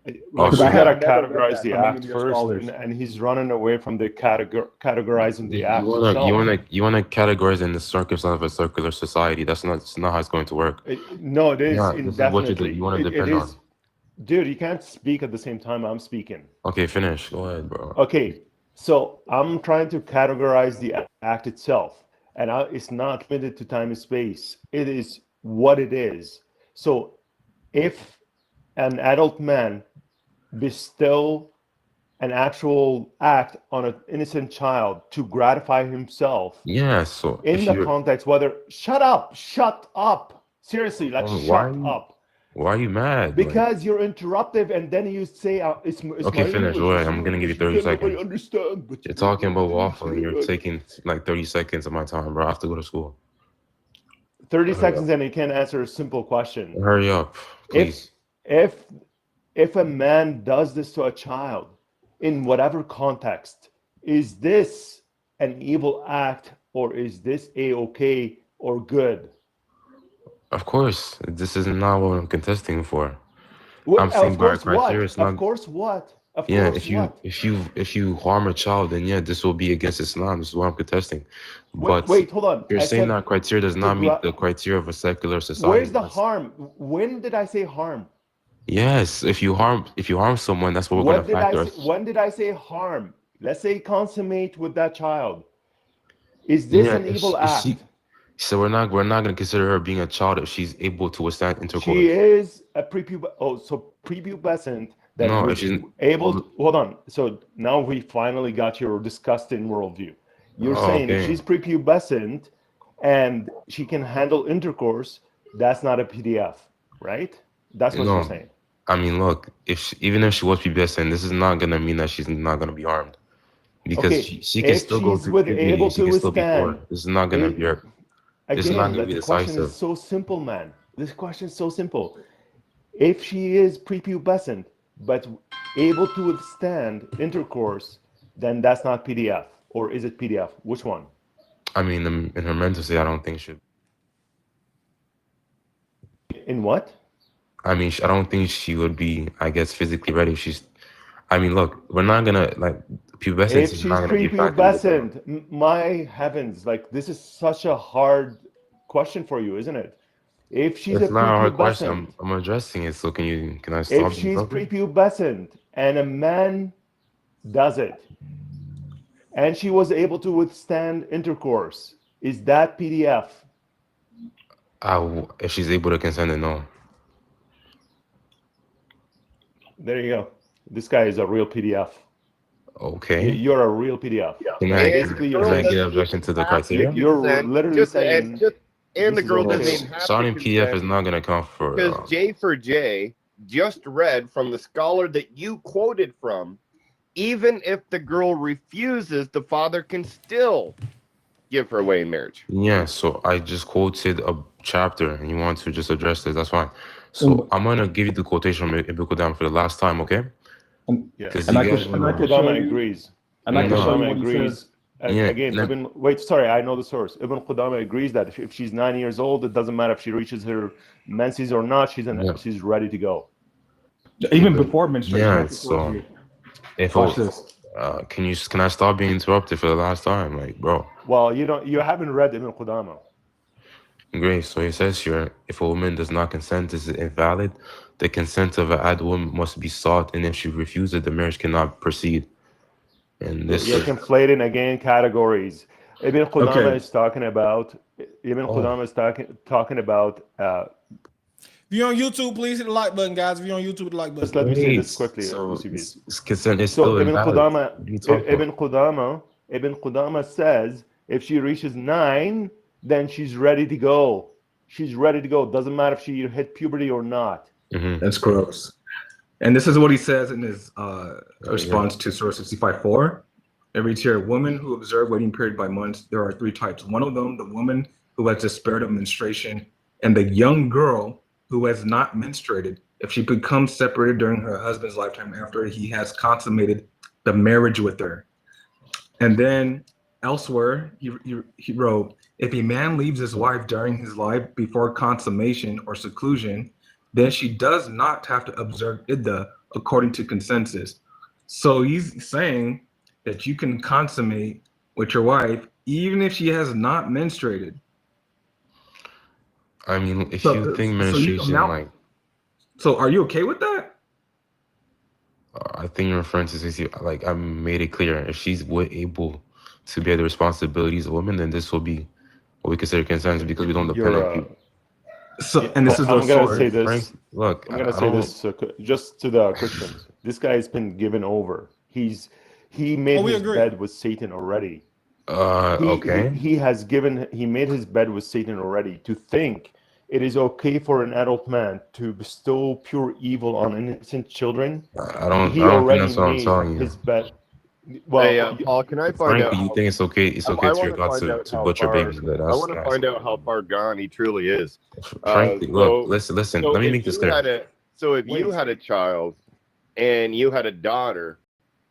Like, Because we I gotta have never read categorize that the from any act of your first, scholars. and he's running away from the categorizing the You act wanna itself. you wanna categorize in the circumstance of a circular society. That's not how it's going to work. No, it is Yeah, this is what indefinitely. you want to It depend on. is, dude. You can't speak at the same time I'm speaking. Okay, finish. Go ahead, bro. Okay, so I'm trying to categorize the act itself, and it's not limited to time and space. It is what it is. So if an adult man bestow an actual act on an innocent child to gratify himself Yeah, so in if the you context, whether shut up, seriously, like shut up, why are you mad? Like, because you're interruptive, and then you say it's okay, my finish. English, Go it's ahead. I'm your gonna give you English, you 30 can nobody seconds. understand, but You're talking about waffling. You're taking like 30 seconds of my time, bro. I have to go to school. 30 Hurry seconds up. and you can't answer a simple question. Hurry up, If please. if a man does this to a child in whatever context, is this an evil act, or is this a-okay or good? Of course, this is not what I'm contesting for. I'm saying Of by course criteria, what? it's Of not. course what? Of Yeah, course what? if you harm a child, then yeah, this will be against Islam. This is what I'm contesting. Wait, But wait, hold on. you're I saying said that criteria does to not meet the criteria of a secular society. where's the harm? When did I say harm? Yes, if you harm someone, that's what we're gonna What did I factor. say? When did I say harm? Let's say consummate with that child. Is this Yeah, an evil if she, act? so we're not gonna consider her being a child if she's able to withstand She intercourse. is a prepubescent that No, if was she's able to, hold on. So now we finally got your disgusting worldview. You're oh, saying if okay. she's prepubescent and she can handle intercourse, that's not a PDF, right? That's what you're No, saying. I mean, look, even if she was pubescent, this is not gonna mean that she's not gonna be harmed because Okay, she can if still go she's through puberty able and she to can still be withstand, forced. This is not gonna be it, her. This is not again, gonna that be the question is decisive. so simple, man. This question is so simple. If she is prepubescent but able to withstand intercourse, then that's not PDF, or is it PDF? Which one? I mean, in her mental state, I don't think she. In what? I mean, I don't think she would be, I guess, physically ready. If she's. I mean, look, we're not gonna like pubescence If is not she's gonna be a factor either, bro. prepubescent, my heavens, like this is such a hard question for you, isn't it? If she's a It's not a hard question. prepubescent, I'm addressing it. So can I if stop being she's interrupted? prepubescent and a man does it, and she was able to withstand intercourse, is that PDF? If she's able to consent, then no. There you go. This guy is a real PDF. Okay. You're a real PDF. Can Like, I, basically, can you're I saying get objection to the criteria? you're literally saying And the this is girl okay. doesn't even have to Starting PDF consent is not gonna count for. because J for J just read from the scholar that you quoted from. Even if the girl refuses, the father can still give her away in marriage. Yeah, so I just quoted a chapter and you want to just address this, that's fine. So I'm gonna give you the quotation from Ibn Qudama for the last time, okay? Yeah. Because And you I guys could, and I know. could show Qudama you, agrees. and I Ibn can show you Qudama what he agrees. says. Yeah, Again, no. wait, sorry, I know the source. Ibn Qudama agrees that if she's 9 years old, it doesn't matter if she reaches her menses or not. Yeah. She's ready to go. Even before menstruation. Yeah, I can show so you. if Watch this. can I stop being interrupted for the last time? Like, bro. Well, you haven't read Ibn Qudama. Great. So he says here, if a woman does not consent, this is invalid. The consent of an adult woman must be sought, and if she refuses, the marriage cannot proceed. And this You're is conflating again categories. Ibn Qudama Okay. is talking about. Ibn Qudama is talking about. If you're on YouTube, please hit the like button, guys. If you're on YouTube, hit the like Just button. let me say great. this quickly, So Eusebius. consent is So still Ibn invalid. Qudama, What are you talking about? Ibn Qudama says if she reaches 9, then she's ready to go. She's ready to go. Doesn't matter if she hit puberty or not. Mhm. That's gross. And this is what he says in his response to Surah 65:4. It reads here, women who observe waiting period by months, there are 3 types. One of them, the woman who has the spirit of menstruation, and the young girl who has not menstruated, if she becomes separated during her husband's lifetime after he has consummated the marriage with her. And then elsewhere, he wrote, if a man leaves his wife during his life before consummation or seclusion, then she does not have to observe iddah according to consensus. So he's saying that you can consummate with your wife even if she has not menstruated. I mean, if you think menstruation, so are you okay with that? I think you're referring to like I made it clear. If she's able to bear the responsibilities of women, then this will be what we consider consent because we don't depend on people. So, and this is I'm going to say this. Frank, look, I'm going to say this just to the Christians. This guy has been given over. He made his bed with Satan already. Okay. He made his bed with Satan already. To think it is okay for an adult man to bestow pure evil on innocent children. I don't think that's what I'm telling you. His bed. Well, hey, Paul, can I find out? You think it's okay? It's okay for your God to butcher babies? I want to find out how far gone he truly is. Frankly, look, listen. Let me make this clear. So if you had a child and you had a daughter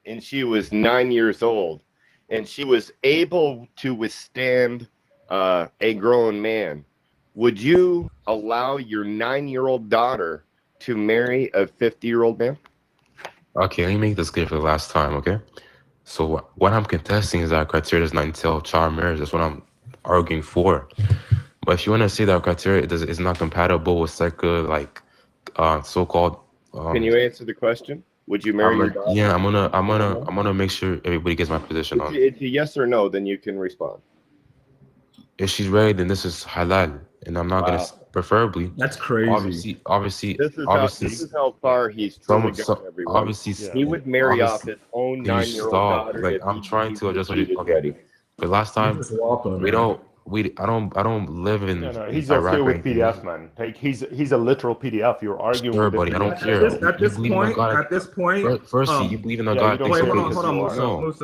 and she was 9 years old and she was able to withstand a grown man, would you allow your 9-year-old daughter to marry a 50-year-old man? Okay, let me make this clear for the last time, okay? So what I'm contesting is that criteria does not entail child marriage. That's what I'm arguing for. But if you want to say that criteria is not compatible with secular, so-called. Can you answer the question? Would you marry your daughter? Yeah, I'm gonna make sure everybody gets my position on. It's a yes or no, then you can respond. If she's ready, then this is halal, and I'm not gonna preferably. That's crazy. Obviously. This is how far he's truly gone, everyone. Obviously, he would marry off his own 9-year-old daughter. Like I'm trying to adjust. Okay, the last time I don't live in. No, he's okay with PDF, man. Like he's a literal PDF. You're arguing. Sure, buddy. I don't care. At this point, firstly, you believe in a God. Wait, hold on,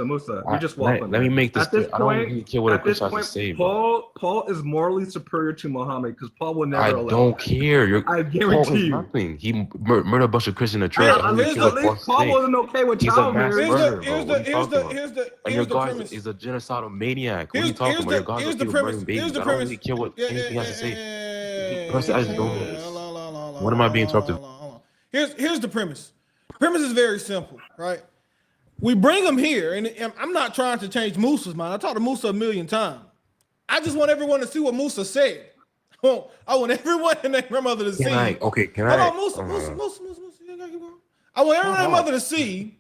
Musa. You're just waffling. Let me make this. At this I don't really care what a Christian has to say. Paul is morally superior to Muhammad because Paul will never. I don't care. I guarantee you. Nothing. He murdered a bunch of Christians in the church. At least Paul wasn't okay with child marriage. Here's the premise. He's a genocidal maniac. What are you talking about? Your God is murdering babies. I don't really care what anything he has to say. Personally, I just don't. What am I being interrupted? Here's the premise. The premise is very simple, right? We bring him here, and I'm not trying to change Musa's mind. I talked to Musa a million times. I just want everyone to see what Musa said. I want everyone and their grandmother to see. Hold on, Musa. I want everyone and their mother to see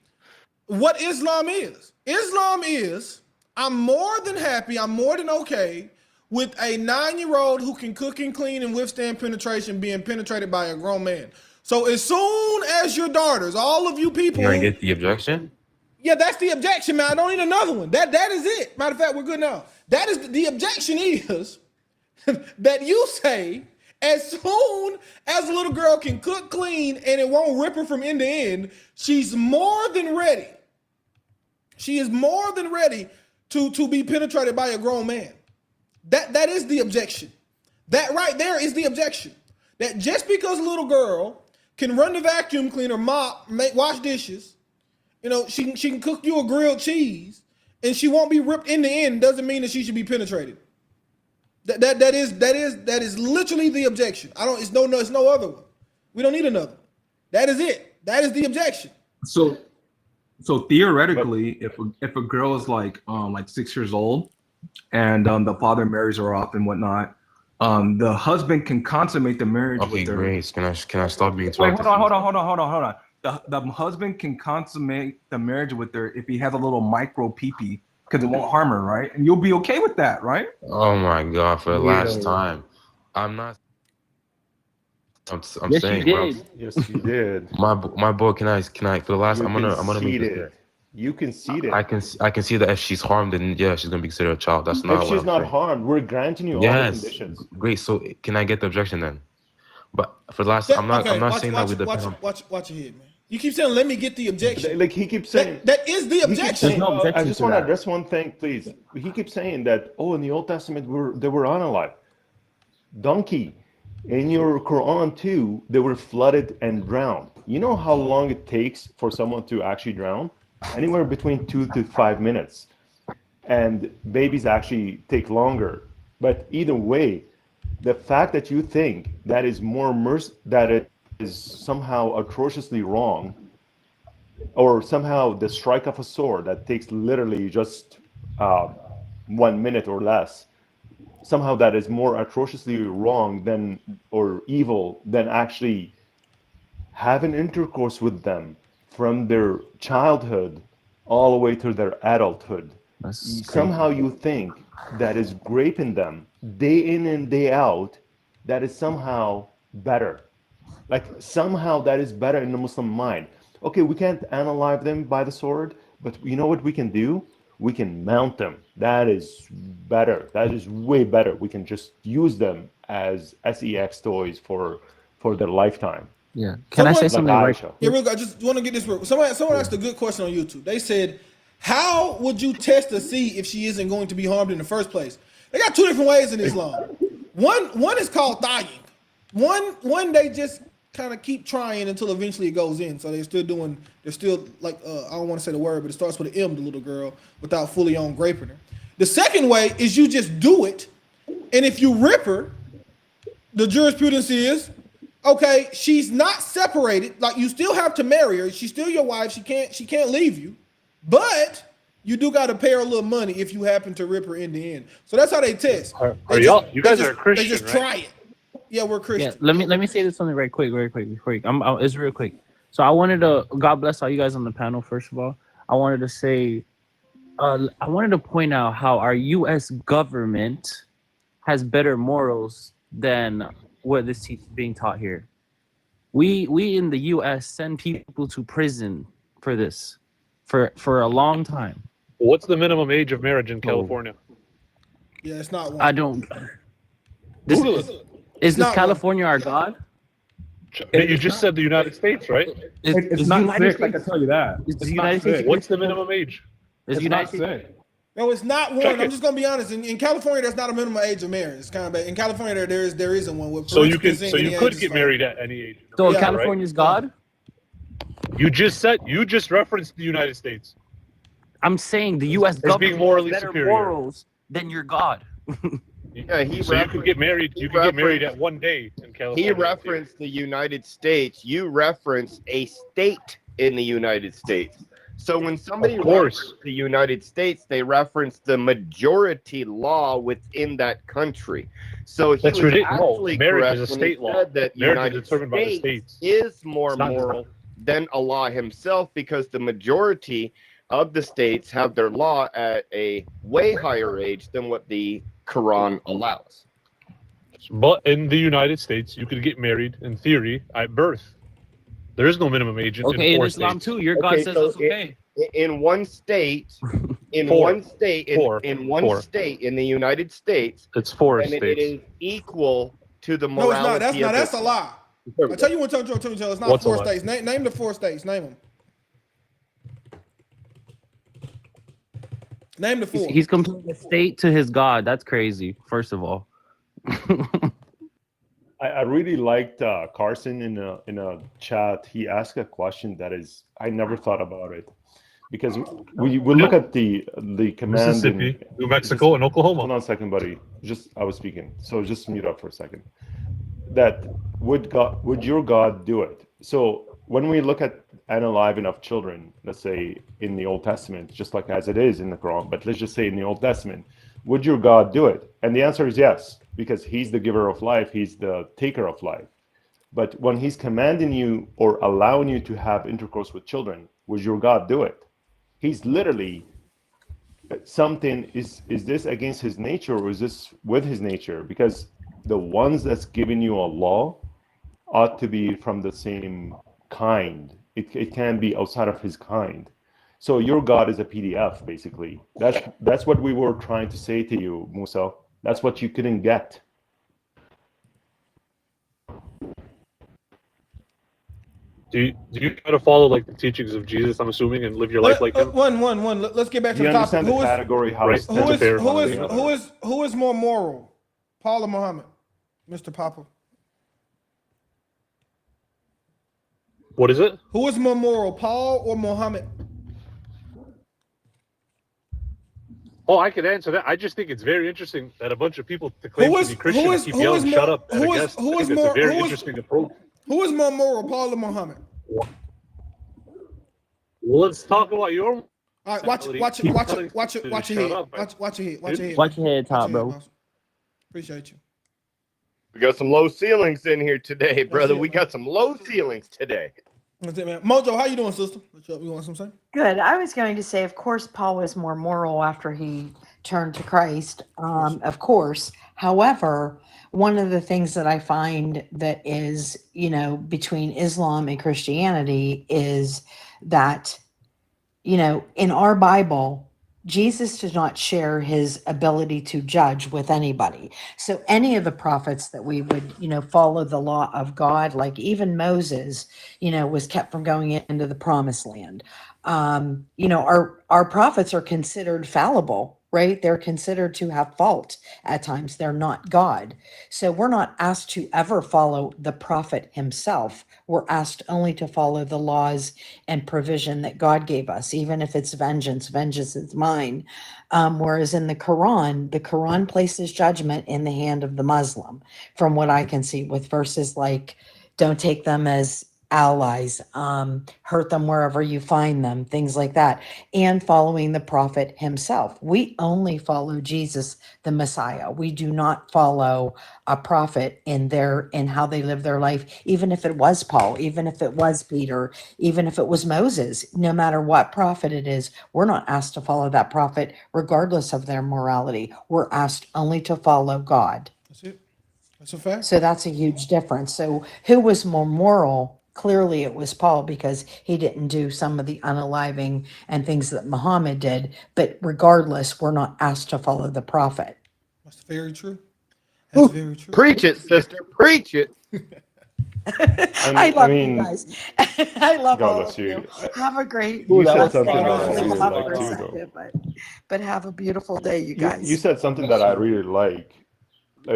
what Islam is. Islam is, I'm more than happy, I'm more than okay with a 9-year-old who can cook and clean and withstand penetration being penetrated by a grown man. So as soon as your daughters, all of you people, you get the objection? Yeah, that's the objection, man. I don't need another one. That is it. Matter of fact, we're good now. That is the objection is that you say as soon as a little girl can cook, clean, and it won't rip her from end to end, she's more than ready. She is more than ready to be penetrated by a grown man. That is the objection. That right there is the objection. That just because a little girl can run the vacuum cleaner, mop, wash dishes, she can cook you a grilled cheese, and she won't be ripped in the end, doesn't mean that she should be penetrated. That is literally the objection. It's no other one. We don't need another. That is it. That is the objection. So theoretically, if a girl is like 6 years old, and the father marries her off and whatnot, the husband can consummate the marriage with her. Grace, can I stop being interrupted? Wait, hold on. The husband can consummate the marriage with her if he has a little micro pee-pee, because it won't harm her, right? And you'll be okay with that, right? Oh my God! For the last time, I'm not. I'm yes, saying, you did. Yes, you did. My boy, can I? For the last, I'm gonna make it. You concede it. I can see that if she's harmed, then yeah, she's gonna be considered a child. That's not. If she's not harmed, we're granting you all the conditions. Great. So can I get the objection then? But for the last, I'm not saying that we depend on. Watch your head, man. You keep saying, "Let me get the objection." Like he keeps saying, that is the objection. I just want to address one thing, please. He keeps saying that, in the Old Testament, they were unalive. Donkey. In your Quran too, they were flooded and drowned. You know how long it takes for someone to actually drown? Anywhere between 2 to 5 minutes. And babies actually take longer. But either way, the fact that you think that is that it is somehow atrociously wrong or somehow the strike of a sword that takes literally just 1 minute or less, somehow that is more atrociously wrong than or evil than actually having intercourse with them from their childhood all the way to their adulthood. Somehow you think that is raping them day in and day out, that is somehow better. Like somehow that is better in the Muslim mind. Okay, we can't analyze them by the sword, but you know what we can do? We can mount them. That is better. That is way better. We can just use them as sex toys for their lifetime. Yeah. Can I say something right? Yeah, real quick. I just want to get this real. Someone asked a good question on YouTube. They said, how would you test to see if she isn't going to be harmed in the first place? They got two different ways in Islam. One is called dying. One they just kind of keep trying until eventually it goes in. So they're still like, I don't want to say the word, but it starts with an M, the little girl, without fully on graping her. The second way is you just do it. And if you rip her, the jurisprudence is, okay, she's not separated. Like, you still have to marry her. She's still your wife. She can't leave you. But you do got to pay her a little money if you happen to rip her in the end. So that's how they test. You guys are Christian, They just try it. Yeah, we're Christian. Yeah, let me say this something very quick before you. It's real quick. So I wanted to, God bless all you guys on the panel. First of all, I wanted to say, I wanted to point out how our U.S. government has better morals than what is being taught here. We in the U.S. send people to prison for this for a long time. What's the minimum age of marriage in California? Yeah, it's not one. I don't. Is this California our God? You just said the United States, right? It's not six. I can tell you that. Is the United States? What's the minimum age? Is the United States? No, it's not one. I'm just gonna be honest. In California, there's not a minimum age of marriage. It's kind of bad. In California, there isn't one. So you could get married at any age. So California's God? You just referenced the United States. I'm saying the U.S. government being morally has better superior. morals than your God. Yeah, you could get married. You could get married at one day in California. He referenced the United States. You referenced a state in the United States. So when somebody references the United States, they reference the majority law within that country. So he was actually correct when he said that the United States is more moral than Allah himself, because the majority of the states have their law at a way higher age than what the Quran allows. But in the United States, you could get married, in theory, at birth. There is no minimum age in Islam too. Your God says that's okay. In one state, in one state in the United States, it's 4 states. And it is equal to the morality. No, it's not. That's a lie. I tell you what, it's not 4 states. Name the 4 states. Name them. Name the 4. He's comparing a state to his God. That's crazy. First of all. I really liked Carson in a chat. He asked a question that is, I never thought about it, because we look at the command Mississippi, New Mexico, and Oklahoma. Hold on a second, buddy. I was speaking, so just mute up for a second. That would your God do it? So when we look at unaliving of children, let's say in the Old Testament, just like as it is in the Quran, but let's just say in the Old Testament, would your God do it? And the answer is yes, because he's the giver of life, he's the taker of life. But when he's commanding you or allowing you to have intercourse with children, would your God do it? He's literally something, is this against his nature, or is this with his nature? Because the ones that's giving you a law ought to be from the same kind. It can be outside of his kind. So your God is a PDF, basically. That's what we were trying to say to you, Musa. That's what you couldn't get. Do you try to follow like the teachings of Jesus, I'm assuming, and live your life like him? One. Let's get back to the topic. Who is more moral, Paul or Muhammad? Mr. Papa. What is it? Who is more moral, Paul or Muhammad? Oh, I could answer that. I just think it's very interesting that a bunch of people claim to be Christian keep yelling, "Shut up!" It's a very interesting approach. Who is more moral, Paul or Muhammad? Well, let's talk about your. All right, watch your head. Watch your head, top, bro. Appreciate you. We got some low ceilings in here today, brother. We got some low ceilings today. That's it, man. Mojo, how you doing, sister? You want something? Good. I was going to say, of course, Paul was more moral after he turned to Christ. Of course. However, one of the things that I find that is, between Islam and Christianity is that, in our Bible, Jesus did not share his ability to judge with anybody. So any of the prophets that we would, follow the law of God, like even Moses, was kept from going into the promised land. Our prophets are considered fallible, right? They're considered to have fault at times. They're not God. So we're not asked to ever follow the prophet himself. We're asked only to follow the laws and provision that God gave us, even if it's vengeance is mine. Whereas in the Quran places judgment in the hand of the Muslim, from what I can see, with verses like, don't take them as allies, hurt them wherever you find them, things like that, and following the prophet himself. We only follow Jesus, the Messiah. We do not follow a prophet in how they live their life, even if it was Paul, even if it was Peter, even if it was Moses. No matter what prophet it is, we're not asked to follow that prophet regardless of their morality. We're asked only to follow God. That's it. That's a fact. So that's a huge difference. So who was more moral? Clearly it was Paul, because he didn't do some of the unaliving and things that Muhammad did. But regardless, we're not asked to follow the prophet. That's very true. That's very true. Preach it, sister. Preach it. I love you guys. I love God all bless of you. Have a great You said blessed something day. that I We'll really stop like for a too, second, but have a beautiful day, you guys. You said something that I really like.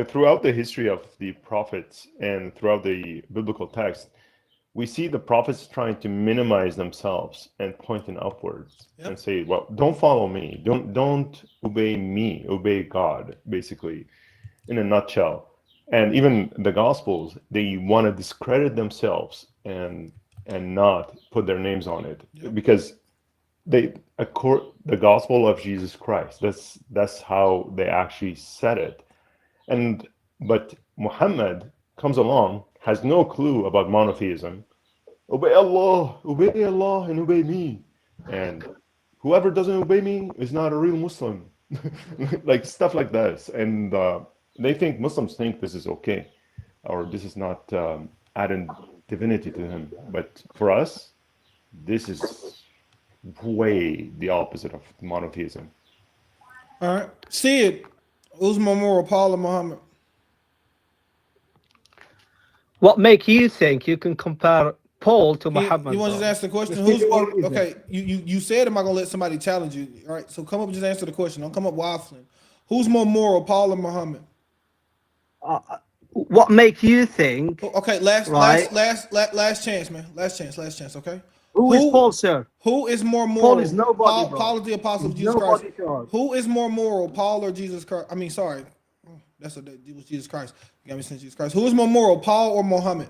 Throughout the history of the prophets and throughout the biblical text, we see the prophets trying to minimize themselves and pointing upwards and say, well, don't follow me. Don't obey me. Obey God, basically, in a nutshell. And even the Gospels, they want to discredit themselves and not put their names on it, because the gospel of Jesus Christ, that's how they actually said it. But Muhammad comes along, has no clue about monotheism. Obey Allah, and obey me. And whoever doesn't obey me is not a real Muslim. Like stuff like this. And Muslims think this is okay, or this is not adding divinity to him. But for us, this is way the opposite of monotheism. All right. Sid, who's more moral, Paul or Muhammad? What make you think you can compare Paul to Muhammad? You want to just answer the question? Who's more, okay? You said, am I gonna let somebody challenge you? All right. So come up and just answer the question. Don't come up waffling. Who's more moral, Paul or Muhammad? What make you think? Okay. Last chance, man. Last chance. Okay. Who is Paul, sir? Who is more moral? Paul is nobody, bro. Paul is the apostle of Jesus Christ. Who is more moral, Paul or Jesus Christ? I mean, sorry. It was Jesus Christ. You got me saying Jesus Christ. Who is more moral, Paul or Muhammad?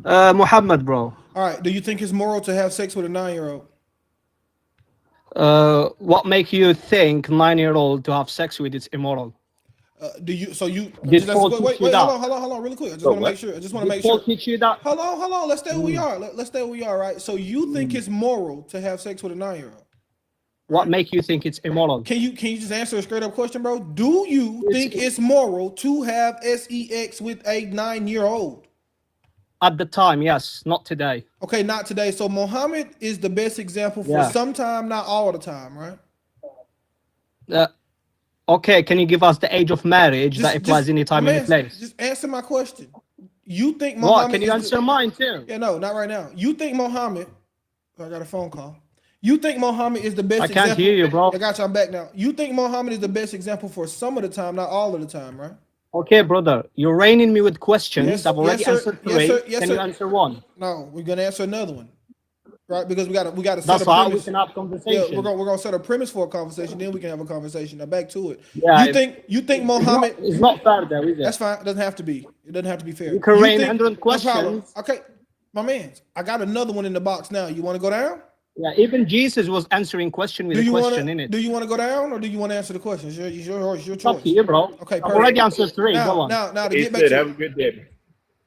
Muhammad, bro. All right. Do you think it's moral to have sex with a 9-year-old? What make you think 9-year-old to have sex with it's immoral? Wait, hold on, really quick. I just want to make sure. Paul teach you that? Hold on. Let's stay where we are. Let's stay where we are, right? So you think it's moral to have sex with a 9-year-old? What make you think it's immoral? Can you just answer a straight up question, bro? Do you think it's moral to have sex with a 9-year-old? At the time, yes. Not today. Okay, not today. So Muhammad is the best example for some time, not all the time, right? Okay, can you give us the age of marriage that applies any time, any place? Just answer my question. You think Muhammad? What? Can you answer mine too? Yeah, no, not right now. You think Muhammad? I got a phone call. You think Muhammad is the best example? I can't hear you, bro. I got you. I'm back now. You think Muhammad is the best example for some of the time, not all of the time, right? Okay, brother. You're raining me with questions. Yes, I've already answered 3. Can you answer 1? No, we're gonna answer another one, right? Because we got to set That's a how premise. we can have conversation. Yeah, we're gonna set a premise for a conversation, then we can have a conversation. Now back to it. Yeah, you think Muhammad? It's not fair, though, is it? That's fine. It doesn't have to be. It doesn't have to be fair. You can rain think, 100 questions. Okay, my man. I got another one in the box now. You want to go down? Yeah, even Jesus was answering question with a question in it. Do you want to go down or do you want to answer the question? It's your It's up choice. to you, bro. Okay, I've perfect. already answered 3. Go on. Now to He get back said, to have a good day.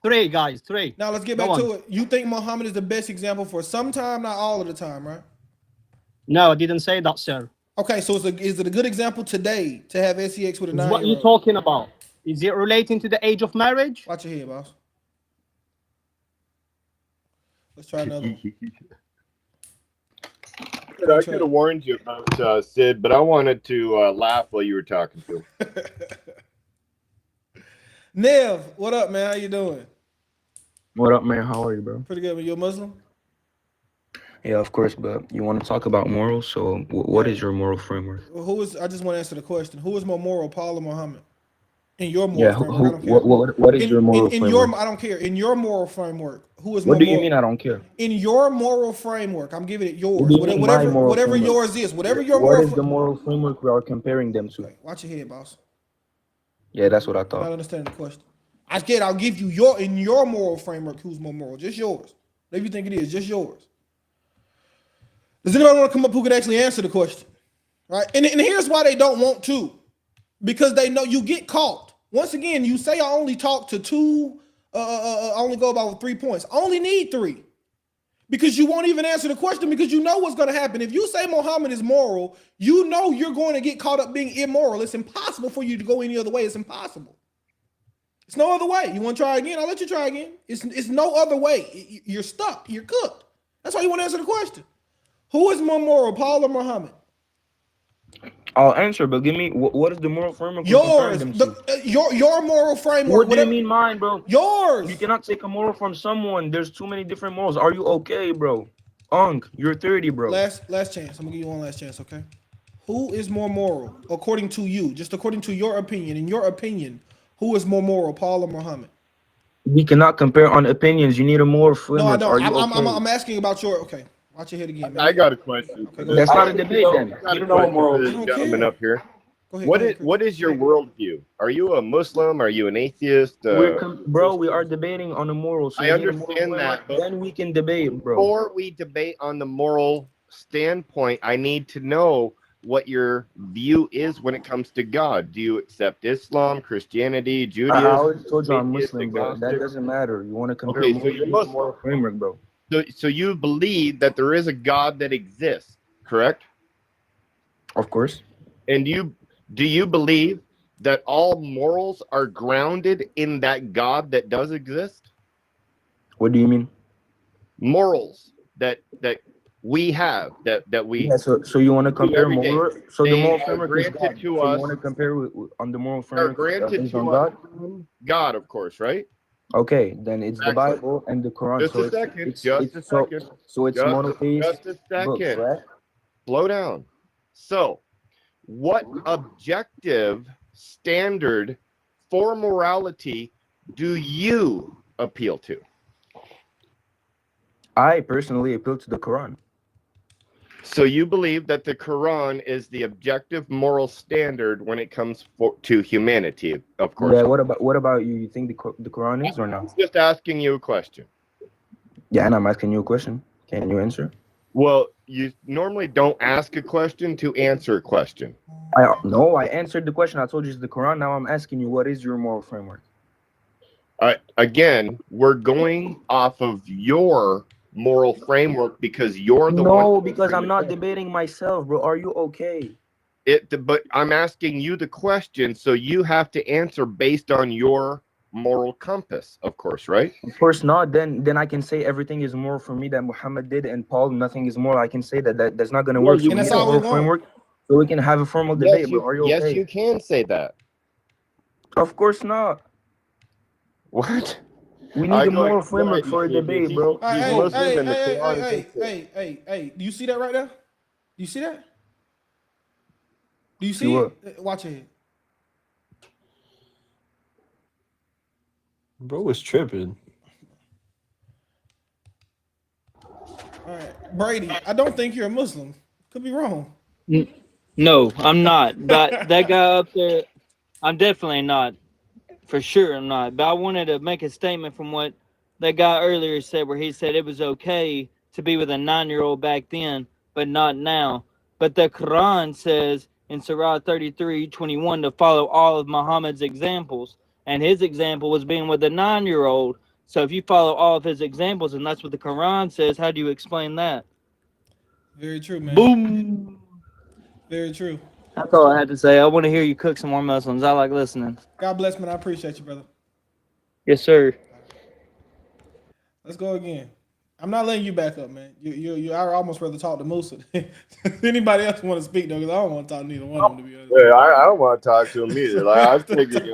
3, guys. 3. Now let's get Go back on. to it. You think Muhammad is the best example for some time, not all of the time, right? No, I didn't say that, sir. Okay, so is it a good example today to have sex with a 9-year-old? What are you talking about? Is it relating to the age of marriage? Watch your head, boss. Let's try another one. I could have warned you about Sid, but I wanted to laugh while you were talking to him. Nev, what up, man? How you doing? What up, man? How are you, bro? Pretty good. You a Muslim? Yeah, of course, but you want to talk about morals, so what is your moral framework? I just want to answer the question. Who is more moral, Paul or Muhammad? In your moral framework, I don't care. What is your moral framework? I don't care. In your moral framework, who is more moral? What do you mean I don't care? In your moral framework, I'm giving it yours. Whatever yours is. Whatever your What moral is the moral framework we are comparing them to? Okay, watch your head, boss. Yeah, that's what I I thought. don't understand the question. I'll give you in your moral framework, who's more moral? Just yours. Whatever you think it is, just yours. Does anybody want to come up who could actually answer the question? Right? And here's why they don't want to. Because they know you get caught. Once again, you say I only talk to 2, only go about 3 points. I only need 3. Because you won't even answer the question because you know what's going to happen. If you say Muhammad is moral, you know you're going to get caught up being immoral. It's impossible for you to go any other way. It's impossible. It's no other way. You want to try again? I'll let you try again. It's no other way. You're stuck. You're cooked. That's why you want to answer the question. Who is more moral, Paul or Muhammad? I'll answer, but give me what is the moral framework? Yours. Your moral framework. What do you mean mine, bro? Yours. You cannot take a moral from someone. There's too many different morals. Are you okay, bro? You're 30, bro. Last chance. I'm gonna give you one last chance, okay? Who is more moral, according to you? Just according to your opinion. In your opinion, who is more moral, Paul or Muhammad? We cannot compare on opinions. You need a moral framework. No, I don't. Are you okay? I'm asking about your. Okay, watch your head again, man. I got a question. Okay, that's not a debate, then. You don't know moral. This gentleman up here. Go ahead, What is your worldview? Are you a Muslim? Are you an atheist? Bro, we are debating on the morals. So I understand that. But then we can debate, bro. Before we debate on the moral standpoint, I need to know what your view is when it comes to God. Do you accept Islam, Christianity, Judaism? I already told you I'm Muslim, bro. That doesn't matter. You want to compare moral framework, bro. So you believe that there is a God that exists, correct? Of course. And do you believe that all morals are grounded in that God that does exist? What do you mean? Morals that we have, that we. Yeah, so you want to compare moral? So the moral framework is granted God. to So us. you want to compare on the moral Are framework granted based to on us God? God, of course, right? Okay, then it's the Bible and the Quran. Just a second. So it's monotheist Just a second. books, right? Slow down. So, what objective standard for morality do you appeal to? I personally appeal to the Quran. So you believe that the Quran is the objective moral standard when it comes to humanity, of course. Yeah. What about you? You think the Quran is or not? I'm just asking you a question. Yeah, and I'm asking you a question. Can you answer? Well, you normally don't ask a question to answer a question. I answered the question. I told you it's the Quran. Now I'm asking you, what is your moral framework? Again, we're going off of your moral framework because you're the one. No, because I'm not debating myself, bro. Are you okay? But I'm asking you the question, so you have to answer based on your moral compass, of course, right? Of course not. Then I can say everything is moral for me that Muhammad did, and Paul, nothing is moral. I can say that's not gonna work. So we need a moral framework, so we can have a formal debate. But are you okay? Yes, you can say that. Of course not. What? We need a moral framework for a debate, bro. Hey, do you see that right there? Do you see that? Do you see it? Watch it. Bro was tripping. All right, Brady, I don't think you're a Muslim. Could be wrong. No, I'm not. But that guy up there, I'm definitely not. For sure I'm not. But I wanted to make a statement from what that guy earlier said, where he said it was okay to be with a 9-year-old back then, but not now. But the Quran says in Surah 33:21 to follow all of Muhammad's examples. And his example was being with a 9-year-old. So if you follow all of his examples, and that's what the Quran says, how do you explain that? Very true, man. Boom. Very true. That's all I had to say. I want to hear you cook some more Muslims. I like listening. God bless, man. I appreciate you, brother. Yes, sir. Let's go again. I'm not letting you back up, man. I almost rather talk to Musa. Anybody else want to speak though? Because I don't want to talk to neither one of them, to be honest. Yeah, I don't want to talk to him either. Like, I figured,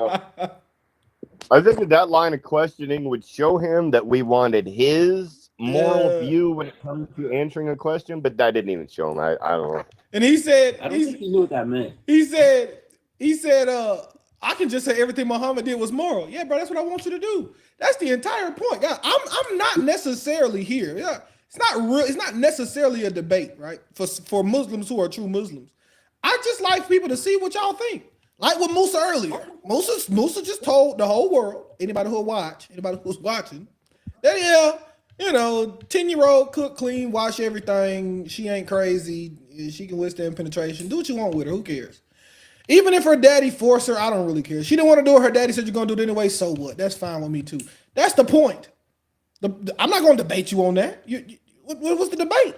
I think that line of questioning would show him that we wanted his moral view when it comes to answering a question, but that didn't even show him. I don't know. And he said, I don't think he knew what that meant. He said, I can just say everything Muhammad did was moral. Yeah, bro, that's what I want you to do. That's the entire point. God, I'm not necessarily here. Yeah, it's not real. It's not necessarily a debate, right? For Muslims who are true Muslims. I just like people to see what y'all think. Like with Musa earlier. Musa just told the whole world, anybody who's watching, that 10-year-old cook clean, wash everything. She ain't crazy. She can withstand penetration. Do what you want with her. Who cares? Even if her daddy forced her, I don't really care. She didn't want to do it. Her daddy said you're going to do it anyway, so what? That's fine with me too. That's the point. I'm not going to debate you on that. What's the debate?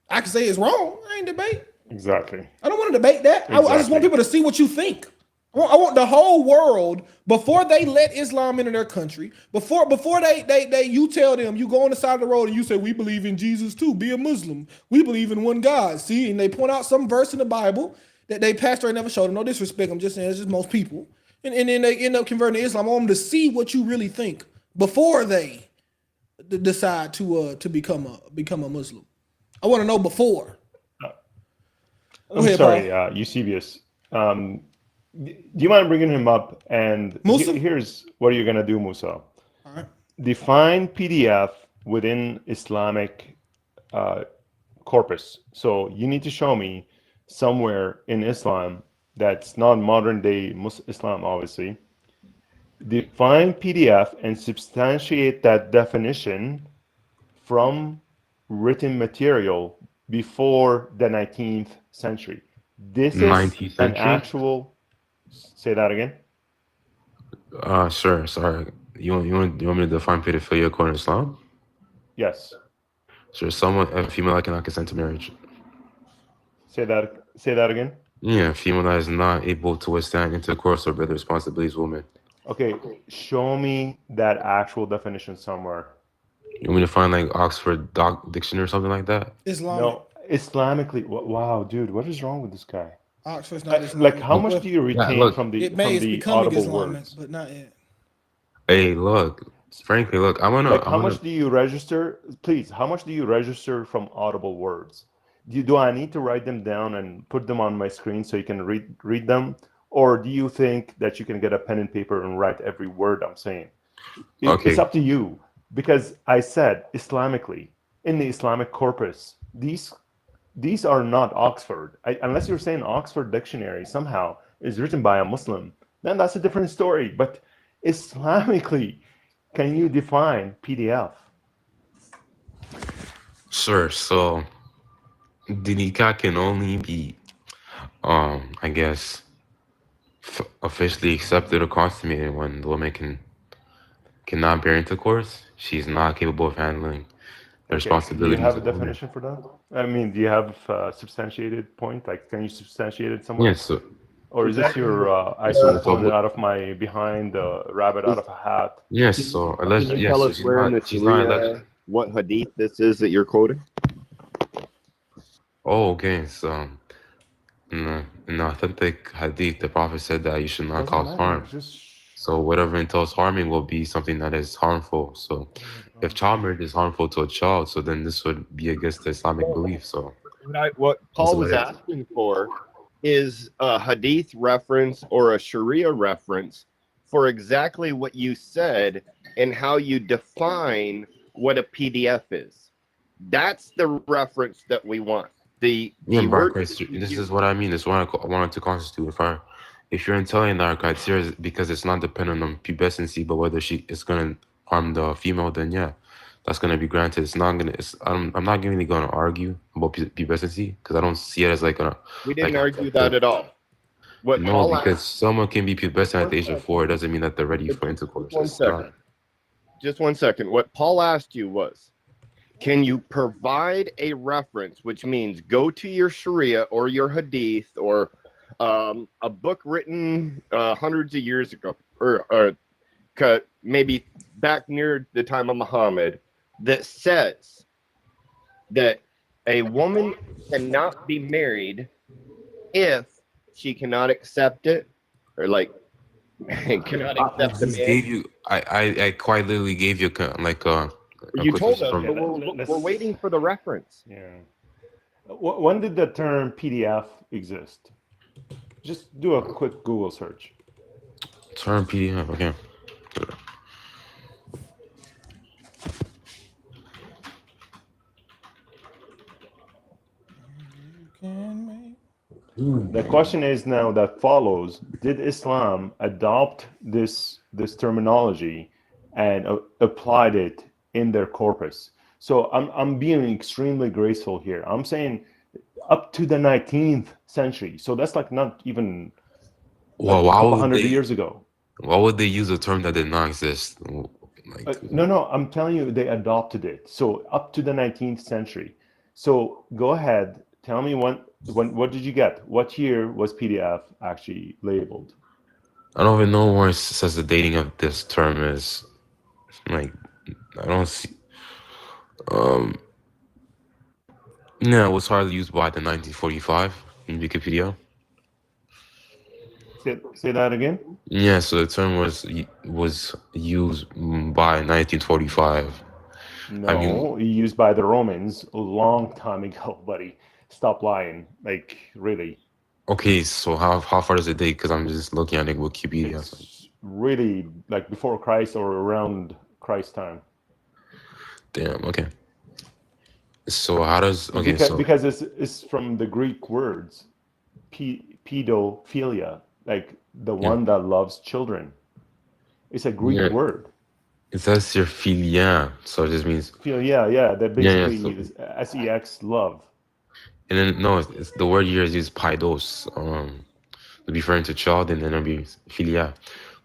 I can say it's wrong. I ain't debate. Exactly. I don't want to debate that. Exactly. I just want people to see what you think. I want the whole world, before they let Islam into their country, before they you tell them, you go on the side of the road and you say, we believe in Jesus too, be a Muslim. We believe in one God. See, and they point out some verse in the Bible that they pastor ain't never showed them. No disrespect, I'm just saying it's just most people. And then they end up converting to Islam. I want them to see what you really think before they decide to become a Muslim. I want to know before. I'm sorry, Eusebius. Do you mind bringing him up? And here's what you're going to do, Musa. All right. Define PDF within Islamic corpus. So you need to show me somewhere in Islam that's not modern day Islam, obviously. Define PDF and substantiate that definition from written material before the 19th century. This is an actual. Say that again. Sure. Sorry. You want me to define pedophilia according to Islam? Yes. So a female that cannot consent to marriage. Say that again. Yeah, a female that is not able to withstand intercourse or bear the responsibilities of women. Okay, show me that actual definition somewhere. You want me to find like Oxford Dictionary or something like that? Islamic. No, Islamically. Wow, dude, what is wrong with this guy? Oxford's not Islamic. Like, how much do you retain from the audible Islamic, words? but not yet. Hey, frankly, I want to. How much do you register? Please, how much do you register from audible words? Do I need to write them down and put them on my screen so you can read them? Or do you think that you can get a pen and paper and write every word I'm saying? It's up to you. Because I said Islamically, in the Islamic corpus, these are not Oxford. Unless you're saying Oxford Dictionary somehow is written by a Muslim, then that's a different story. But Islamically, can you define PDF? Sure. So the nikah can only be, I guess, officially accepted or consummated when the woman cannot bear intercourse. She's not capable of handling the responsibilities. Do you have a definition for that? I mean, do you have a substantiated point? Like, can you substantiate it somewhere? Yes. Or is this your I pulled it out of my behind the rabbit out of a hat? Yes. So Can you tell us where in the Sharia, what hadith this is that you're quoting? Oh, okay. So in the authentic hadith, the Prophet said that you should not cause harm. So whatever entails harming will be something that is harmful. So if child marriage is harmful to a child, so then this would be against the Islamic belief. So what Paul was asking for is a hadith reference or a Sharia reference for exactly what you said and how you define what a PDF is. That's the reference that we want. This is what I mean. This is what I wanted to constitute. If you're telling that our criteria because it's not dependent on pubescency, but whether it's going to harm the female, then yeah. that's gonna be granted. It's not gonna. I'm not really gonna argue about pubescency because I don't see it as like a. We didn't like argue that at all. What no, Paul because asked, someone can be pubescent at the age of 4. It doesn't mean that they're ready for intercourse. one second. Just 1 second. What Paul asked you was, can you provide a reference, which means go to your Sharia or your Hadith or a book written hundreds of years ago, or maybe back near the time of Muhammad, that says that a woman cannot be married if she cannot accept it, or like cannot accept the man. Gave you. I quite literally gave you like you told us, but we're waiting for the reference. Yeah. When did the term PDF exist? Just do a quick Google search. Term PDF. Okay. The question is now that follows: did Islam adopt this terminology and applied it in their corpus? So I'm being extremely graceful here. I'm saying up to the 19th century. So that's like not even Well, a couple hundred years ago. Why would they use a term that did not exist? No, I'm telling you, they adopted it. So up to the 19th century. So go ahead, tell me what did you get? What year was PDF actually labeled? I don't even know where it says the dating of this term is. Like, I don't see. Yeah, it was hardly used by the 1945 in Wikipedia. Say that again? Yeah, so the term was used by 1945. No, used by the Romans a long time ago, buddy. Stop lying. Like, really. Okay, so how far does it date? Because I'm just looking at it Wikipedia. It's really like before Christ or around Christ time. Damn, okay. So how does because it's from the Greek words pedophilia, like the one that loves children. It's a Greek word. It says your philia, so it just means philia. Yeah, that basically means sex, love. And then no, it's the word here is used paidos, referring to child, and then it'll be philia,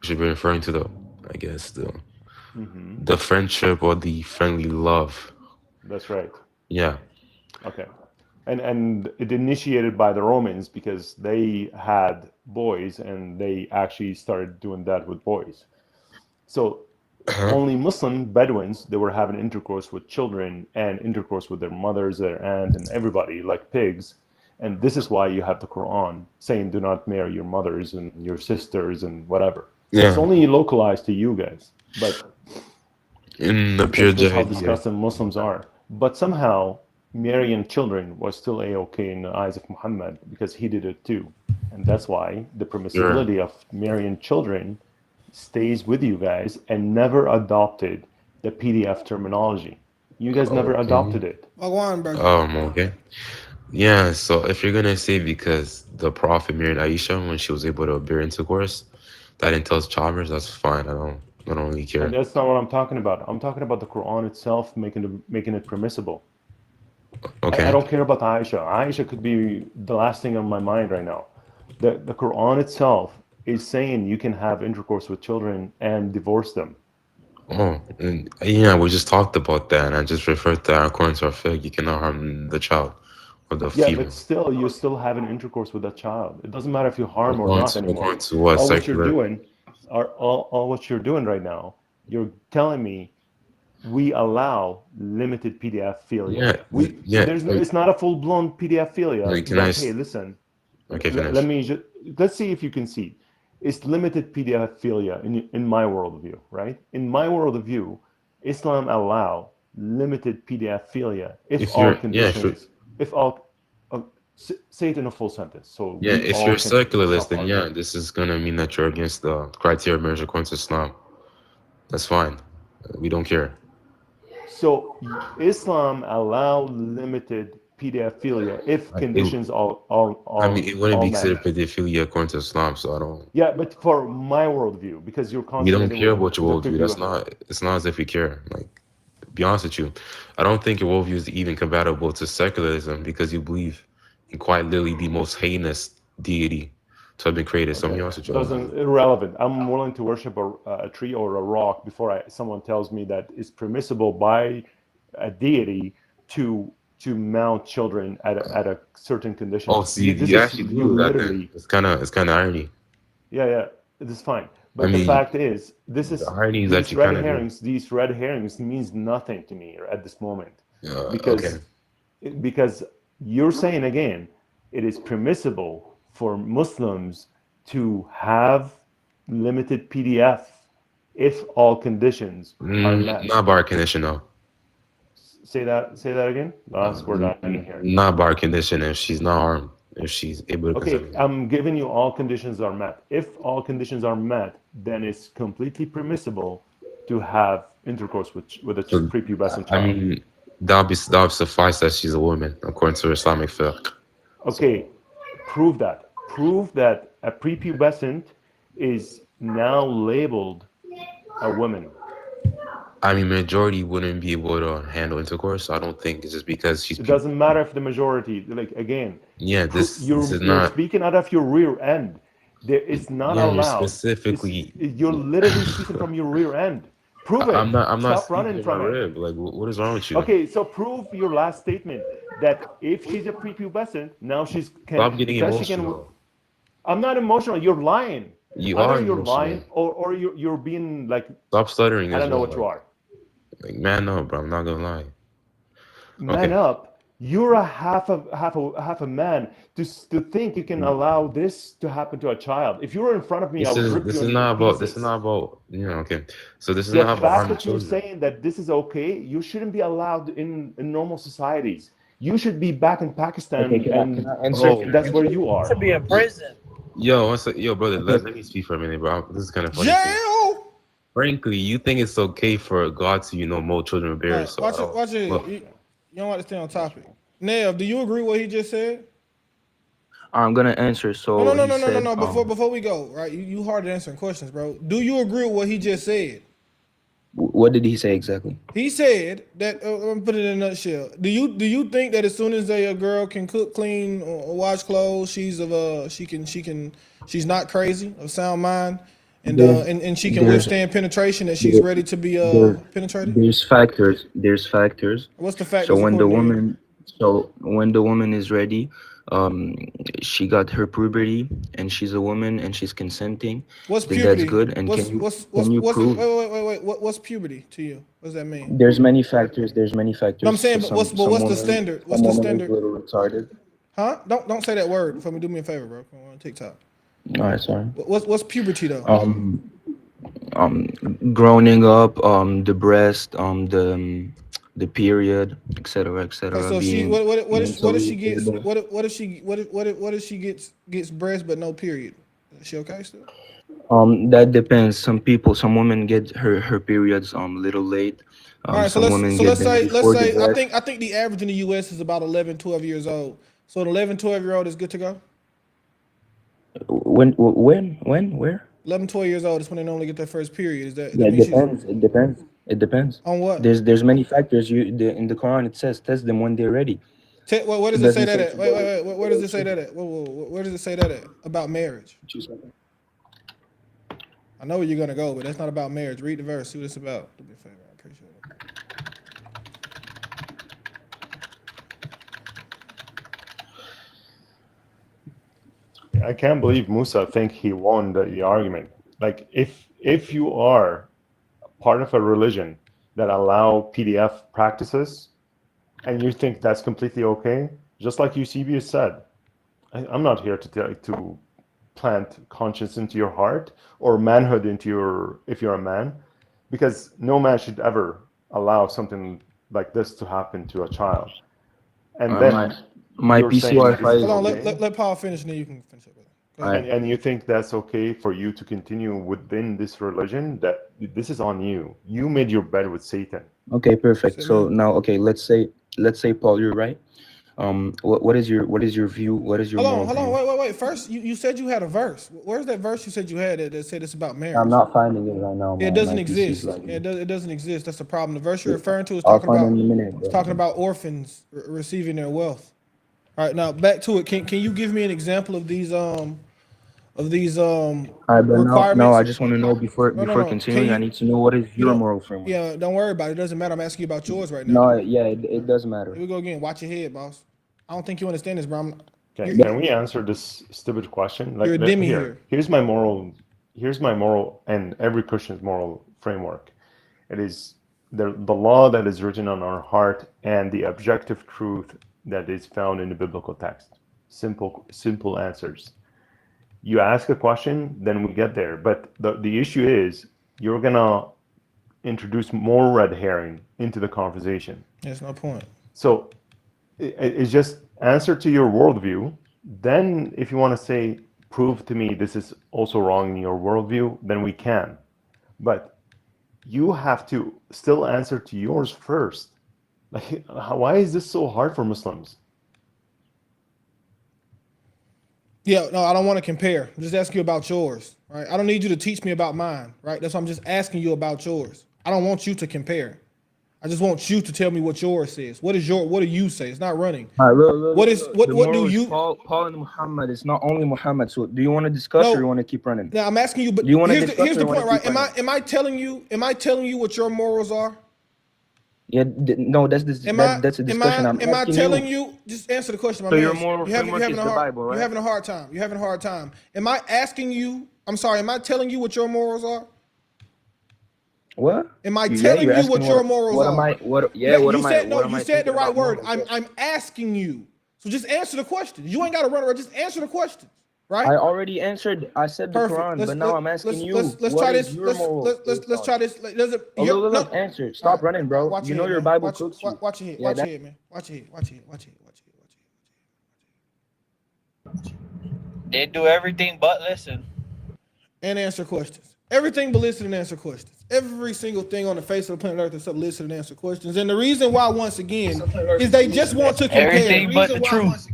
which would be referring to the, I guess the friendship or the friendly love. That's right. Yeah. Okay. And it initiated by the Romans because they had boys and they actually started doing that with boys. So only Muslim Bedouins, they were having intercourse with children and intercourse with their mothers, their aunt, and everybody, like pigs. And this is why you have the Quran saying, do not marry your mothers and your sisters and whatever. Yeah. It's only localized to you guys. But in the pure that's how disgusting Muslims are. But somehow marrying children was still a-okay in the eyes of Muhammad because he did it too. And that's why the permissibility of marrying children stays with you guys and never adopted the PDF terminology. You guys never adopted it. Okay. Yeah, so if you're gonna say because the Prophet married Aisha when she was able to bear intercourse, that entails childbirth, that's fine. I don't really care. And that's not what I'm talking about. I'm talking about the Quran itself making it permissible. Okay. I don't care about Aisha. Aisha could be the last thing on my mind right now. The Quran itself is saying you can have intercourse with children and divorce them. Oh, yeah, we just talked about that, and I just referred to that according to our faith, you cannot harm the child or the female. But still, you still have an intercourse with that child. It doesn't matter if you harm or not anymore. All what you're doing, all what you're doing right now, you're telling me we allow limited PDF philia. It's not a full-blown PDF philia. Hey, listen. Okay, let's see if you can see. It's limited PDF philia in my worldview, right? In my worldview, Islam allow limited PDF philia if all conditions, if all, say it in a full sentence. So if you're a secularist, then this is gonna mean that you're against the criteria of marriage according to Islam. That's fine. We don't care. So Islam allow limited pedophilia if conditions all I mean, it wouldn't be considered pedophilia according to Islam, so I don't. Yeah, but for my worldview, because you're we don't care about your worldview. It's not as if we care. Like, be honest with you, I don't think your worldview is even compatible to secularism because you believe in quite literally the most heinous deity to have been created. So, be honest with you. Doesn't irrelevant. I'm willing to worship a tree or a rock before someone tells me that it's permissible by a deity to mount children at a certain condition. Oh, so you actually do that then. It's kind of irony. Yeah, it is fine. But the fact is, this is these red herrings. These red herrings means nothing to me at this moment, because you're saying again, it is permissible for Muslims to have limited PDF if all conditions are met. Not bar condition, though. Say that again. Last word I didn't hear. Not bar condition if she's not armed. If she's able to. Okay, I'm giving you all conditions are met. If all conditions are met, then it's completely permissible to have intercourse with a prepubescent child. I mean, that would suffice that she's a woman according to Islamic fiqh. Okay, prove that. Prove that a prepubescent is now labeled a woman. I mean, majority wouldn't be able to handle intercourse. So I don't think it's just because she's. It doesn't matter if the majority, like again. Yeah, this is you're not speaking out of your rear end. There is not allowed. Specifically, you're literally speaking from your rear end. Prove it. I'm not. Stop running from it. Rib. Like, what is wrong with you? Okay, so prove your last statement that if she's a prepubescent, now she's can. Stop getting emotional. I'm not emotional. You're lying. You're lying, or you're being like. Stop stuttering. I don't know what you are. Like, man up, bro. I'm not gonna lie. Man up. You're a half a man to think you can allow this to happen to a child. If you were in front of me, this is not about. You know. Okay. So this is not about. The fact that you're saying that this is okay, you shouldn't be allowed in normal societies. You should be back in Pakistan, that's where you are. You should be in prison. Yo, brother. Let me speak for a minute, bro. This is kind of funny. Jail. Frankly, you think it's okay for God to, mold children with bears? So watch it. You don't want to stay on topic. Nev, do you agree with what he just said? I'm gonna answer. So no. Before we go, right? You hard at answering questions, bro. Do you agree with what he just said? What did he say exactly? He said that. Let me put it in a nutshell. Do you think that as soon as a girl can cook, clean, or wash clothes, she's not crazy, of sound mind? And she can withstand penetration, that she's ready to be penetrated? There's factors. What's the factors? So when the woman is ready, she got her puberty and she's a woman and she's consenting. What's puberty? That's good. And can you prove? Wait. What's puberty to you? What does that mean? There's many factors. No, I'm saying, what's the standard? What's the standard? A little retarded. Huh? Don't say that word for me. Do me a favor, bro. I'm on TikTok. All right, sorry. What's puberty though? Growing up, the breast, the period, etc., etc. So what if she gets breast but no period? Is she okay still? That depends. Some women get her periods a little late. All right, so let's say I think the average in the US is about 11, 12 years old. So an 11, 12-year-old is good to go? When, where? 11, 12 years old is when they normally get their first period. Is that? Yeah, it depends. On what? There's many factors. In the Quran it says test them when they're ready. Where does it say that at? Wait. Where does it say that at? Where does it say that at? About marriage? I know where you're gonna go, but that's not about marriage. Read the verse. See what it's about. Do me a favor. I appreciate it. I can't believe Musa think he won the argument. Like if you are part of a religion that allow PDF practices and you think that's completely okay, just like Eusebius said, I'm not here to plant conscience into your heart or manhood into if you're a man, because no man should ever allow something like this to happen to a child. And then my PCOFI. Hold on, let Paul finish, and then you can finish up. And you think that's okay for you to continue within this religion? That this is on you. You made your bed with Satan. Okay, perfect. So now, okay, let's say Paul, you're right. What is your view? What is your Hold moral on, view? wait. First, you said you had a verse. Where's that verse you said you had that said it's about marriage? I'm not finding it right now. It doesn't My PC is exist. lagging. It doesn't exist. That's the problem. The verse you're referring to is I'll talking find it about in a minute, it's bro. talking about orphans receiving their wealth. All right, now back to it. Can you give me an example of these All right, but requirements? no, I just want to know before No. continuing. I need to know what is your moral framework. Yeah, don't worry about it. It doesn't matter. I'm asking you about yours right now. No, yeah, it does matter. Here we go again. Watch your head, boss. I don't think you understand this, bro. Okay, can we answer this stupid question? You're a demi here. Here's my moral, and every Christian's moral framework. It is the law that is written on our heart and the objective truth that is found in the biblical text. Simple answers. You ask a question, then we get there. But the issue is you're gonna introduce more red herring into the conversation. That's no point. So it's just answer to your worldview. Then if you want to say, prove to me this is also wrong in your worldview, then we can. But you have to still answer to yours first. Like, why is this so hard for Muslims? Yeah, no, I don't want to compare. I'm just asking you about yours, right? I don't need you to teach me about mine, right? That's why I'm just asking you about yours. I don't want you to compare. I just want you to tell me what yours says. What do you say? It's not running. All right, what do you? Paul and Muhammad. It's not only Muhammad. So do you want to discuss or you want to keep running? Now I'm asking you, but here's the point, right? Am I telling you what your morals are? Yeah, no, that's a discussion. Am I telling you? Just answer the question. So your moral framework is the Bible, right? You're having a hard time. You're having a hard time. Am I asking you? I'm sorry. Am I telling you what your morals are? What? Am I telling you what your morals are? You said the right word. I'm asking you. So just answer the question. You ain't got to run around. Just answer the question. Right? I already answered. I said the Quran, but now I'm asking you. Let's try this. Let's try this. Look, answer. Stop running, bro. Watch you know your Bible cooks you. Watch your head. Watch your head, man. Watch your head. They do everything but listen. And answer questions. Everything but listen and answer questions. Every single thing on the face of the planet Earth except listen and answer questions. And the reason why, once again, is they just want to compare. Everything but the truth.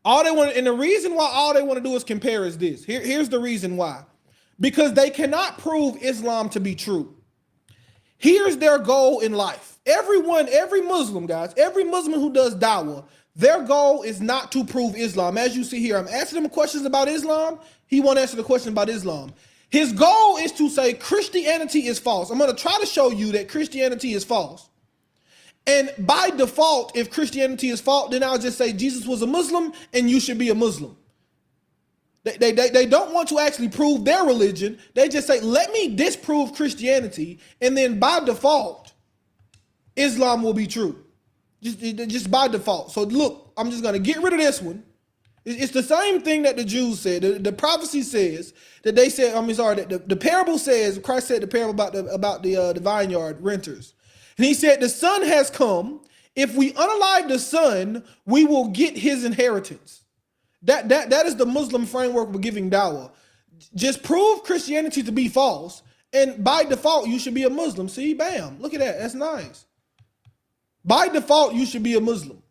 All they want, and the reason why all they want to do is compare is this. Here's the reason why. Because they cannot prove Islam to be true. Here's their goal in life. Every Muslim, guys, every Muslim who does da'wah, their goal is not to prove Islam. As you see here, I'm asking him questions about Islam. He won't answer the question about Islam. His goal is to say Christianity is false. I'm going to try to show you that Christianity is false. And by default, if Christianity is false, then I'll just say Jesus was a Muslim and you should be a Muslim. They don't want to actually prove their religion. They just say, let me disprove Christianity. And then by default, Islam will be true. Just by default. So look, I'm just going to get rid of this one. It's the same thing that the Jews said. The prophecy says that they said, that the parable says, Christ said the parable about the vineyard renters. And he said, the son has come. If we unalive the son, we will get his inheritance. That is the Muslim framework for giving dawah. Just prove Christianity to be false, and by default, you should be a Muslim. See, bam, look at that. That's nice. By default, you should be a Muslim.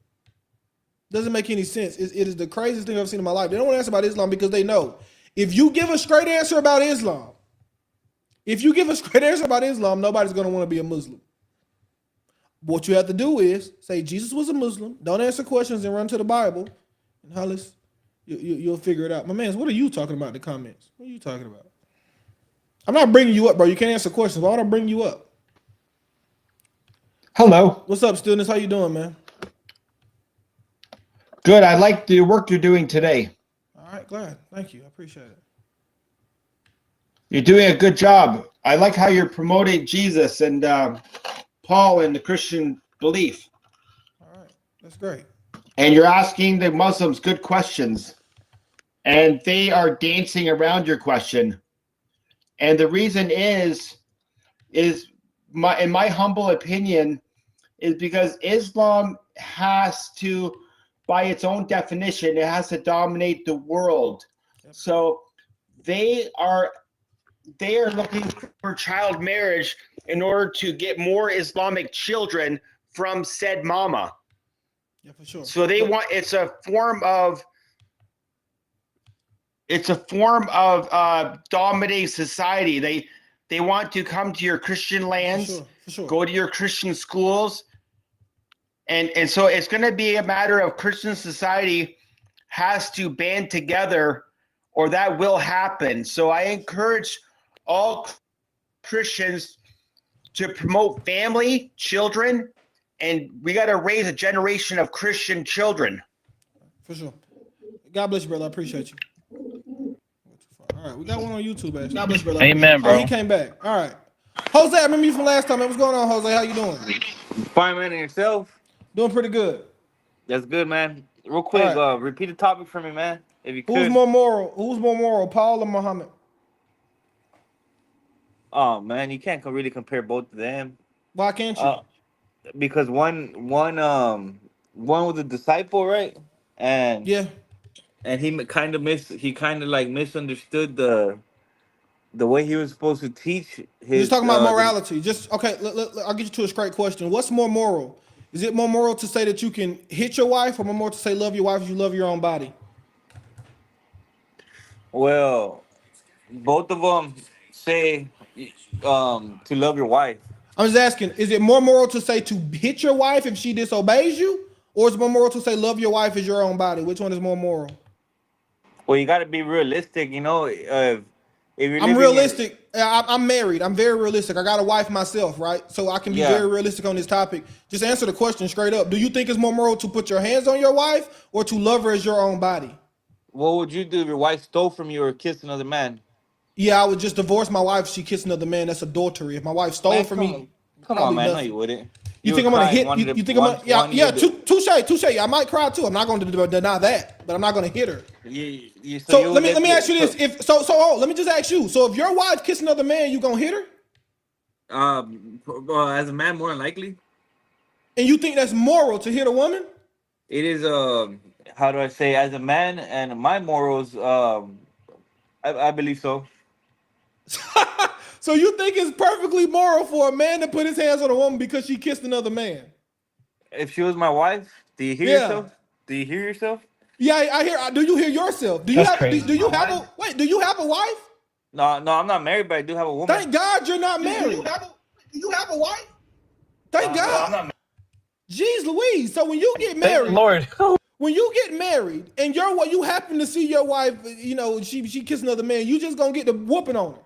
Doesn't make any sense. It is the craziest thing I've seen in my life. They don't want to answer about Islam because they know if you give a straight answer about Islam, nobody's going to want to be a Muslim. What you have to do is say Jesus was a Muslim. Don't answer questions and run to the Bible. And Hollis, you'll figure it out. My man, what are you talking about in the comments? What are you talking about? I'm not bringing you up, bro. You can't answer questions. Why would I bring you up? Hello. What's up, Stillness? How you doing, man? Good. I like the work you're doing today. All right, glad. Thank you. I appreciate it. You're doing a good job. I like how you're promoting Jesus and Paul and the Christian belief. All right, that's great. And you're asking the Muslims good questions, and they are dancing around your question. And the reason is in my humble opinion, is because Islam has to, by its own definition, it has to dominate the world. So they are looking for child marriage in order to get more Islamic children from said mama. Yeah, for sure. So they want it's a form of dominating society. They want to come to your Christian lands, for sure. Go to your Christian schools, and so it's going to be a matter of Christian society has to band together, or that will happen. So I encourage all Christians to promote family, children, and we got to raise a generation of Christian children. For sure. God bless you, brother. I appreciate you. All right, we got one on YouTube, actually. God bless you, brother. Amen, bro. Oh, he came back. All right. Jose, I remember you from last time, man. What's going on, Jose? How you doing? Fine, man. And yourself? Doing pretty good. That's good, man. Real quick, right. Repeat the topic for me, man, if you could. Who's more moral, Paul or Muhammad? Oh, man, you can't really compare both of them. Why can't you? Because one was a disciple, right? And yeah, and he kind of misunderstood the way he was supposed to teach his. Just talking about morality. I'll get you to a straight question. What's more moral? Is it more moral to say that you can hit your wife, or more moral to say love your wife as you love your own body? Well, both of them say to love your wife. I'm just asking, is it more moral to say to hit your wife if she disobeys you? Or is it more moral to say love your wife as your own body? Which one is more moral? Well, you got to be realistic, you know. If you're I'm realistic. I'm married. I'm very realistic. I got a wife myself, right? So I can be very realistic on this topic. Just answer the question straight up. Do you think it's more moral to put your hands on your wife or to love her as your own body? What would you do if your wife stole from you or kissed another man? Yeah, I would just divorce my wife if she kissed another man. That's adultery. If my wife stole from me, come on, man. No, you wouldn't. You think I'm gonna hit? You think I'm gonna? Touche. I might cry too. I'm not going to deny that, but I'm not going to hit her. So let me ask you this. Let me just ask you. So if your wife kissed another man, you gonna hit her? As a man, more than likely. And you think that's moral to hit a woman? It is. How do I say? As a man, and my morals. I believe so. So you think it's perfectly moral for a man to put his hands on a woman because she kissed another man? If she was my wife, do you hear yourself? Do you hear yourself? Yeah, I hear. Do you hear yourself? Do you have a wife? No, I'm not married, but I do have a woman. Thank God you're not married. Do you have a wife? Thank God. No, I'm not married. Jeez Louise. So when you get married, Lord. When you get married and you happen to see your wife, she kissed another man, you just gonna get the whooping on her.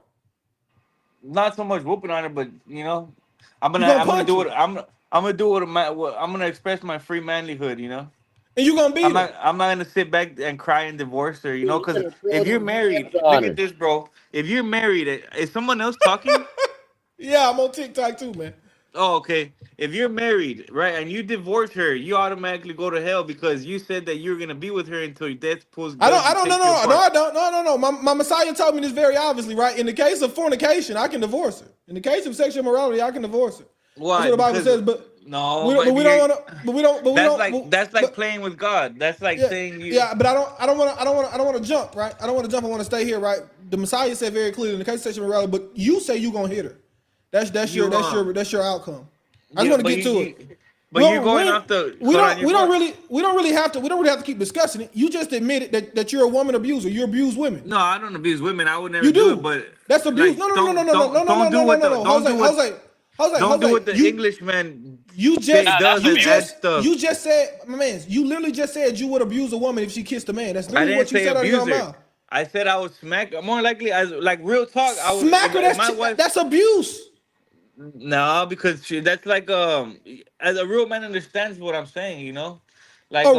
Not so much whooping on her, but I'm gonna do it. I'm gonna express my free manlyhood, And you gonna beat I'm not gonna sit back and cry and divorce her, because if you're married, look at this, bro. If you're married, is someone else talking? Yeah, I'm on TikTok too, man. Oh, okay. If you're married, right, and you divorce her, you automatically go to hell because you said that you're gonna be with her until your death pulls. I don't. No. My Messiah told me this very obviously, right? In the case of fornication, I can divorce her. In the case of sexual immorality, I can divorce her. Why? That's what the Bible says, but no, we don't. That's like playing with God. That's like saying you. Yeah, but I don't want to jump, right? I don't want to jump. I want to stay here, right? The Messiah said very clearly in the case of sexual immorality, but you say you gonna hit her. That's your outcome. I just want to get to it. But you're going off the. We don't really have to keep discussing it. You just admitted that you're a woman abuser. You abuse women. No, I don't abuse women. I would never you do it. But that's abuse. No. Don't do what the Englishman. You just said, my man. You literally just said you would abuse a woman if she kissed a man. That's literally what you said out of your mouth. I said I would smack. More likely, as like real talk, I would smack her. That's abuse. No, because that's like as a real man understands what I'm saying, like a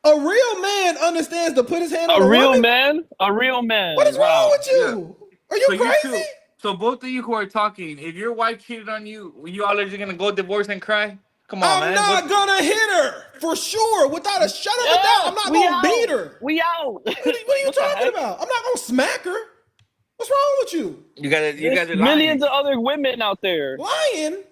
real man understands to put his hand on a real woman? man. A real man. What is wrong with you? Yeah. Are you crazy? So both of you who are talking, if your wife cheated on you, you all are just gonna go divorce and cry? Come on, man. I'm not gonna hit her for sure, without a shadow of a doubt. I'm not gonna beat her. We out. What are you talking about? I'm not gonna smack her. What's wrong with you? You guys are lying. Millions of other women out there. Lying?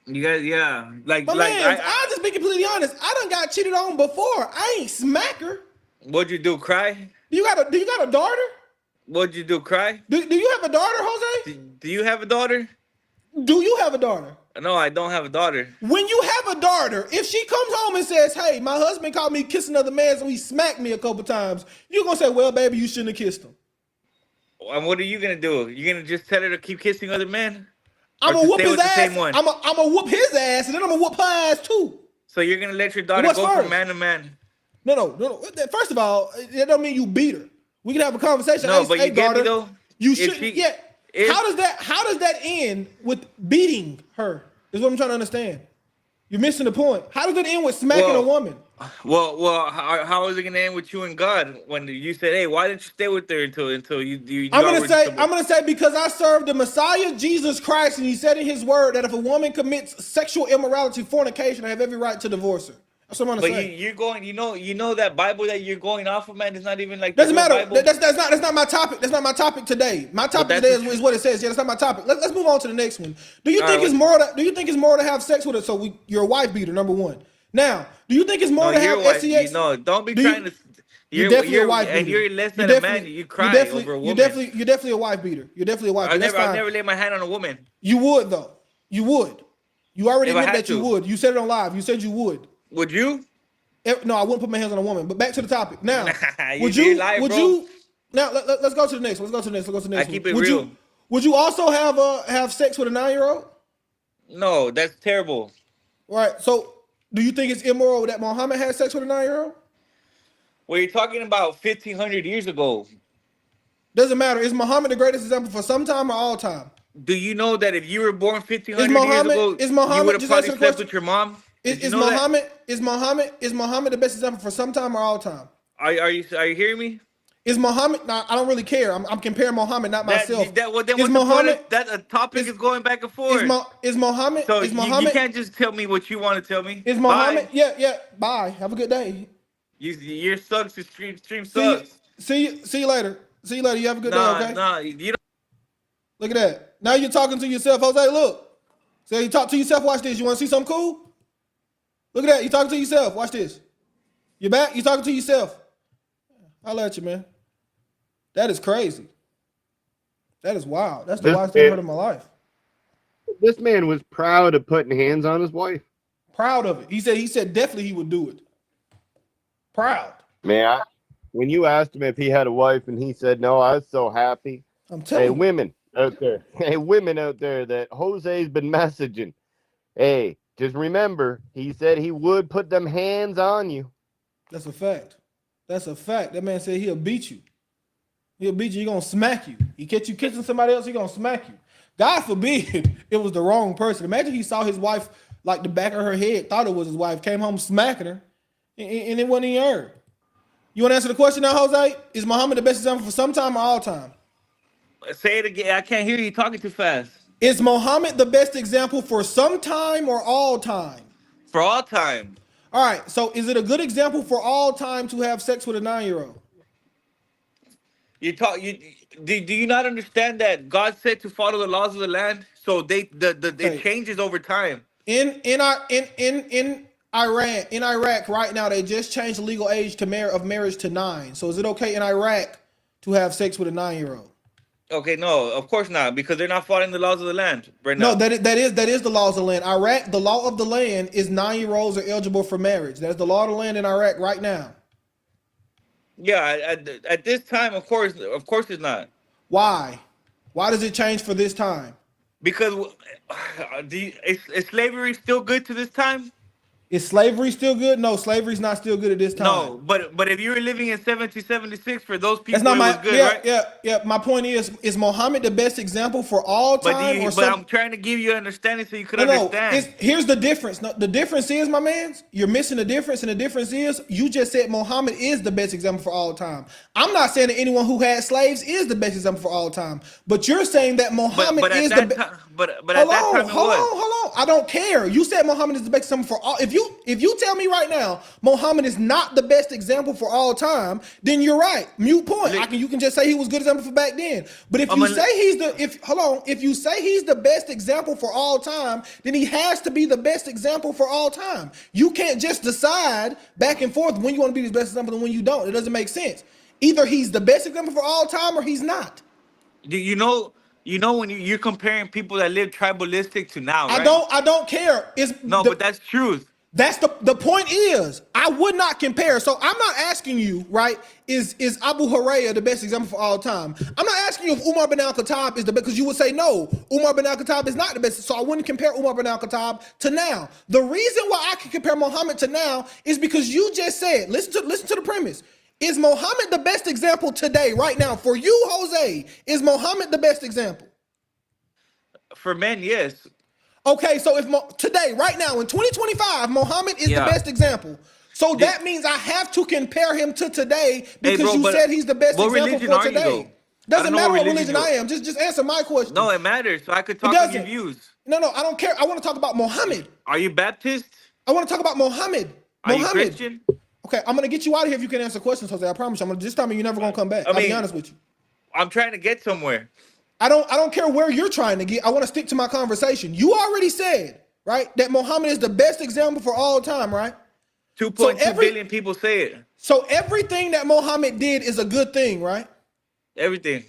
You guys, yeah. I'll just be completely honest. I done got cheated on before. I ain't smack her. What'd you do, cry? Do you got a daughter? What'd you do, cry? Do you have a daughter, Jose? Do you have a daughter? Do you have a daughter? No, I don't have a daughter. When you have a daughter, if she comes home and says, hey, my husband caught me kissing other man, so he smacked me a couple times, you're going to say, well, baby, you shouldn't have kissed him. And what are you going to do? You're going to just tell her to keep kissing other men? I'm going to whoop his ass. I'm going to whoop his ass, and then I'm going to whoop her ass, too. So you're going to let your daughter go from man to man? No. First of all, it don't mean you beat her. We can have a conversation. No, but you get me, though? You shouldn't. How does that end with beating her? Is what I'm trying to understand. You're missing the point. How does it end with smacking a woman? Well, how is it gonna end with you and God when you said, "Hey, why didn't you stay with her until you?" I'm gonna say because I serve the Messiah, Jesus Christ, and He said in His Word that if a woman commits sexual immorality, fornication, I have every right to divorce her. That's what I'm gonna say. But you're going, you know that Bible that you're going off of, man. It's not even like doesn't matter. That's not my topic. That's not my topic today. My topic today is what it says. Yeah, that's not my topic. Let's move on to the next one. Do you think it's more? Do you think it's more to have sex with her? So you're a wife beater, number one. Now, do you think it's more to have sex? No, don't be trying to. You're definitely a wife beater. And you're less than a man. You cry over a woman. You're definitely a wife beater. You're definitely a wife beater. I've never laid my hand on a woman. You would though. You would. You already admitted that you would. You said it on live. You said you would. Would you? No, I wouldn't put my hands on a woman. But back to the topic. Now, would you? Now let's go to the next one. Let's go to the next. I keep it real. Would you also have sex with a 9-year-old? No, that's terrible. Right. So, do you think it's immoral that Muhammad had sex with a 9-year-old? Well, you're talking about 1,500 years ago. Doesn't matter. Is Muhammad the greatest example for some time or all time? Do you know that if you were born 1,500 years ago, you would have probably slept with your mom? Is Muhammad the best example for some time or all time? Are you hearing me? Is Muhammad? Nah, I don't really care. I'm comparing Muhammad, not myself. Is Muhammad? That a topic is going back and forth. Is Muhammad? So is Muhammad? You can't just tell me what you want to tell me. Is Muhammad? Bye. Yeah. Bye. Have a good day. Your sucks. Your stream sucks. See you later. See you later. You have a good day. Okay. Nah, you don't. Look at that. Now you're talking to yourself, Jose. Look. So you talk to yourself. Watch this. You want to see something cool? Look at that. You talking to yourself. Watch this. You back? You talking to yourself. I'll let you, man. That is crazy. That is wild. That's the wildest thing I've heard in my life. This man was proud of putting hands on his wife. Proud of it. He said definitely he would do it. Proud. Man, when you asked him if he had a wife and he said no, I was so happy. I'm telling you. Women out there that Jose's been messaging. Hey, just remember, he said he would put them hands on you. That's a fact. That's a fact. That man said he'll beat you. He'll beat you. He's going to smack you. He catch you kissing somebody else, he's going to smack you. God forbid it was the wrong person. Imagine he saw his wife, like the back of her head, thought it was his wife, came home smacking her, and it wasn't even her. You want to answer the question now, Jose? Is Muhammad the best example for some time or all time? Say it again. I can't hear you talking too fast. Is Muhammad the best example for some time or all time? For all time. All right. So is it a good example for all time to have sex with a 9-year-old? Do you not understand that God said to follow the laws of the land? So it changes over time. In Iraq right now, they just changed the legal age of marriage to 9. So is it okay in Iraq to have sex with a 9-year-old? Okay, no, of course not, because they're not following the laws of the land right now. No, that is the laws of the land. Iraq, the law of the land is 9-year-olds are eligible for marriage. That's the law of the land in Iraq right now. Yeah, at this time, of course it's not. Why? Why does it change for this time? Because is slavery still good to this time? Is slavery still good? No, slavery's not still good at this time. No, but if you were living in 1776, for those people, it was good, right? Yeah. My point is Muhammad the best example for all time? But I'm trying to give you understanding so you could understand. Here's the difference. No, the difference is, my man, you're missing the difference, and the difference is you just said Muhammad is the best example for all time. I'm not saying that anyone who had slaves is the best example for all time, but you're saying that Muhammad is the best. Hold on. I don't care. You said Muhammad is the best example for all. If you tell me right now Muhammad is not the best example for all time, then you're right. Mute point. You can just say he was good example for back then. But if you say he's the best example for all time, then he has to be the best example for all time. You can't just decide back and forth when you want to be the best example and when you don't. It doesn't make sense. Either he's the best example for all time or he's not. Do you know You know, when you're comparing people that live tribalistic to now, right? I don't care. But that's truth. That's the point is, I would not compare. So I'm not asking you, right, is Abu Hurairah the best example for all time? I'm not asking you if Umar bin al-Khattab is the best, because you would say, no, Umar bin al-Khattab is not the best. So I wouldn't compare Umar bin al-Khattab to now. The reason why I can compare Muhammad to now is because you just said, listen to the premise. Is Muhammad the best example today, right now? For you, Jose, is Muhammad the best example? For men, yes. Okay, so if today, right now, in 2025, Muhammad is the best example. So that means I have to compare him to today because you said he's the best example for today. Doesn't matter what religion I am. Just answer my question. No, it matters. So I could talk on your views. No, I don't care. I want to talk about Muhammad. Are you Baptist? I want to talk about Muhammad. Are you Christian? Okay, I'm gonna get you out of here if you can answer questions, Jose. I promise you. I'm gonna just tell me you're never gonna come back. I'll be honest with you. I'm trying to get somewhere. I don't care where you're trying to get. I want to stick to my conversation. You already said, right, that Muhammad is the best example for all time, right? 2.2 billion people say it. So everything that Muhammad did is a good thing, right? Everything.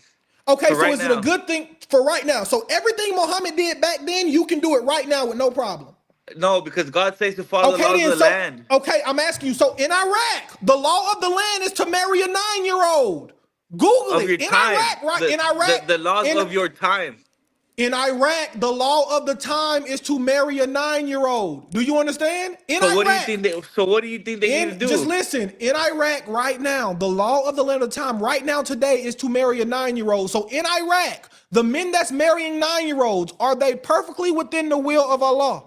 Okay, so is it a good thing for right now? So everything Muhammad did back then, you can do it right now with no problem. No, because God says to follow the laws of the land. Okay, I'm asking you. So in Iraq, the law of the land is to marry a 9-year-old. Google it. In Iraq, right? In Iraq, the laws of your time. In Iraq, the law of the time is to marry a 9-year-old. Do you understand? So what do you think they need to do? Just listen. In Iraq right now, the law of the land of time right now today is to marry a 9-year-old. So in Iraq, the men that's marrying 9-year-olds, are they perfectly within the will of Allah?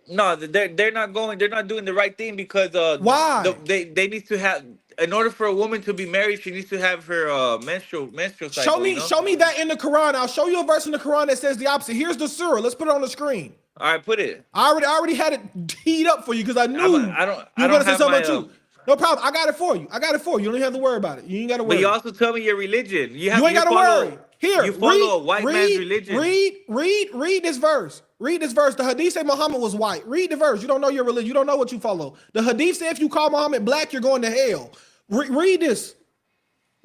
No, they're not going. They're not doing the right thing because why? They need to have. In order for a woman to be married, she needs to have her menstrual cycle. Show me that in the Quran. I'll show you a verse in the Quran that says the opposite. Here's the surah. Let's put it on the screen. All right, put it. I already had it teed up for you because I knew you were gonna say something too. No problem. I got it for you. You don't even have to worry about it. You ain't got to worry. But you also tell me your religion. You ain't got to worry. Here, you follow a white man's religion. Read this verse. Read this verse. The hadith say Muhammad was white. Read the verse. You don't know your religion. You don't know what you follow. The hadith say if you call Muhammad black, you're going to hell. Read this.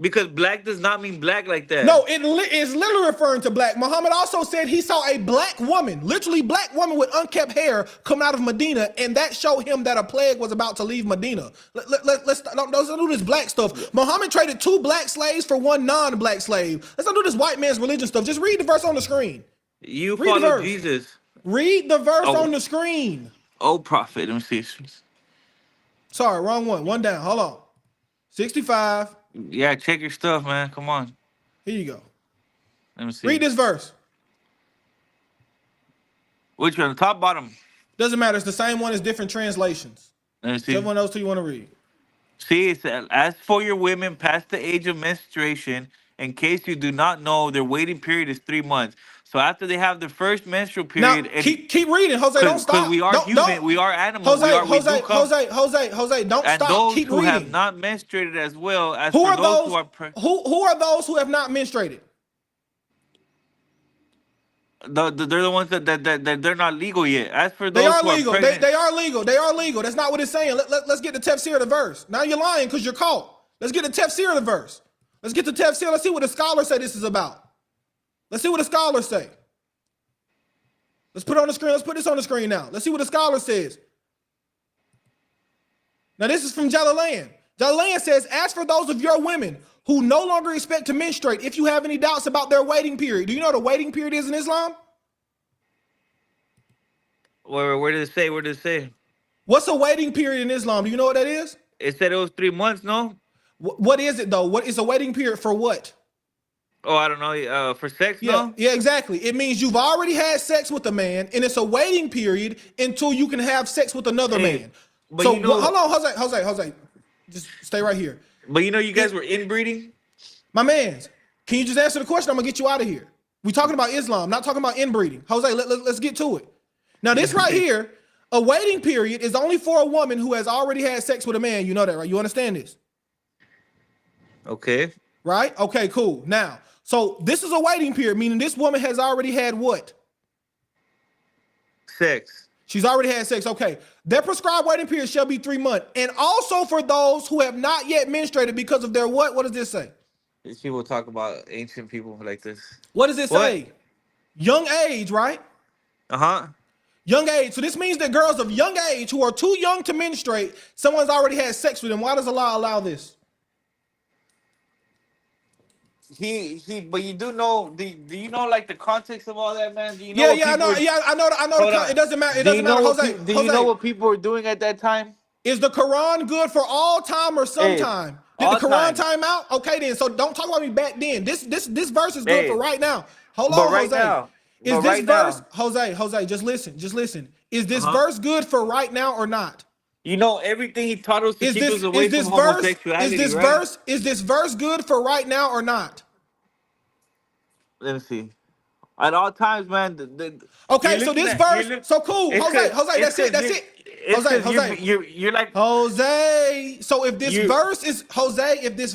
Because black does not mean black like that. No, it is literally referring to black. Muhammad also said he saw a black woman, literally black woman with unkept hair come out of Medina, and that showed him that a plague was about to leave Medina. Let's don't do this black stuff. Muhammad traded 2 black slaves for 1 non-black slave. Let's not do this white man's religion stuff. Just read the verse on the screen. You follow Jesus. Read the verse on the screen. Oh, prophet. Let me see. Sorry, wrong one. One down. Hold on. 65. Yeah, check your stuff, man. Come on. Here you go. Let me see. Read this verse. Which one? Top, bottom? Doesn't matter. It's the same one as different translations. Let me see. Which one else do you want to read? See, it says, as for your women past the age of menstruation, in case you do not know, their waiting period is 3 months. So after they have their first menstrual period, now, keep reading, Jose. Don't stop. We are human. We are animals. Jose, Don't stop. And those keep who reading. have not menstruated as well as who for are those who who are those who have not menstruated? They're the ones that they're not legal yet. As for those they are who legal. are pregnant, they are legal. They are legal. That's not what it's saying. Let's get the tafsir of the verse. Now you're lying because you're caught. Let's get the tafsir of the verse. Let's get the tafsir. Let's see what the scholars say this is about. Let's see what the scholars say. Let's put it on the screen. Let's put this on the screen now. Let's see what the scholar says. Now, this is from Jalalain. Jalalain says, as for those of your women who no longer expect to menstruate, if you have any doubts about their waiting period, do you know what a waiting period is in Islam? Where did it say? Where did it say? What's a waiting period in Islam? Do you know what that is? It said it was 3 months, no? What is it, though? What is a waiting period for what? Oh, I don't know. For sex, no? Yeah, exactly. It means you've already had sex with a man, and it's a waiting period until you can have sex with another man. But so, you know, hold on, Jose. Just stay right here. But you know, you guys were inbreeding? My mans, can you just answer the question? I'm going to get you out of here. We're talking about Islam, not talking about inbreeding. Jose, let's get to it. Now, this right here, a waiting period is only for a woman who has already had sex with a man. You know that, right? You understand this? Okay. Right? Okay, cool. Now, so this is a waiting period, meaning this woman has already had what? Sex. She's already had sex. Okay. Their prescribed waiting period shall be 3 months. And also for those who have not yet menstruated because of their what? What does this say? These people talk about ancient people like this. What does it What? say? Young age, right? Uh-huh. Young age. So this means that girls of young age who are too young to menstruate, someone's already had sex with them. Why does Allah allow this? But you do know do you know like the context of all that, man? Do you know I know. It doesn't matter. It doesn't matter. Jose, do you know what people were doing at that time? Is the Quran good for all time or sometime? Did the Quran time out? Okay, then. So don't talk about me back then. This verse is good for right now. Hold on, right Jose. now. Is this verse, Jose, just listen. Is this verse good for right now or not? You know everything he taught us to keep us away from verse, homosexuality, is this verse good for right now or not? Let me see. At all times, man. Okay, so this verse, so cool. Jose, that's it. Jose. You're like Jose. So if this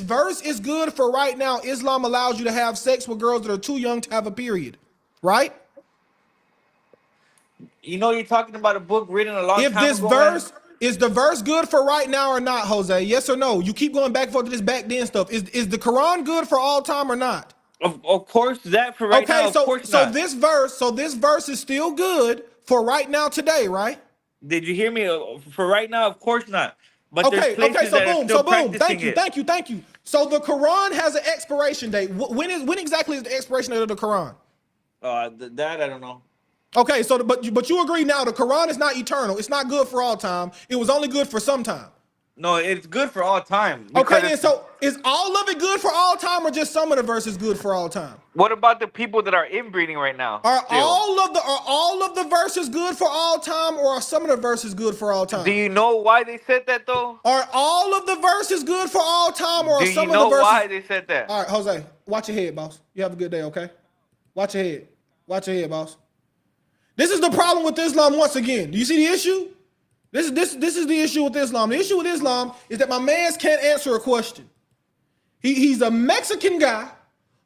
verse is good for right now, Islam allows you to have sex with girls that are too young to have a period, right? You know, you're talking about a book written a long time ago. If this verse is the verse good for right now or not, Jose? Yes or no? You keep going back and forth to this back then stuff. Is the Quran good for all time or not? Of course, that for right now. Of course not. This verse is still good for right now today, right? Did you hear me? For right now, of course not. But okay, so boom. Thank you. So the Quran has an expiration date. When exactly is the expiration date of the Quran? That I don't know. Okay, so but you agree now the Quran is not eternal. It's not good for all time. It was only good for some time. No, it's good for all time. Okay, then so is all of it good for all time or just some of the verses good for all time? What about the people that are inbreeding right now? Are all of the verses good for all time or are some of the verses good for all time? Do you know why they said that though? Are all of the verses good for all time or are some of the verses? Do you know why they said that? All right, Jose, watch your head, boss. You have a good day, okay? Watch your head. Watch your head, boss. This is the problem with Islam once again. Do you see the issue? This is the issue with Islam. The issue with Islam is that my man's can't answer a question. He's a Mexican guy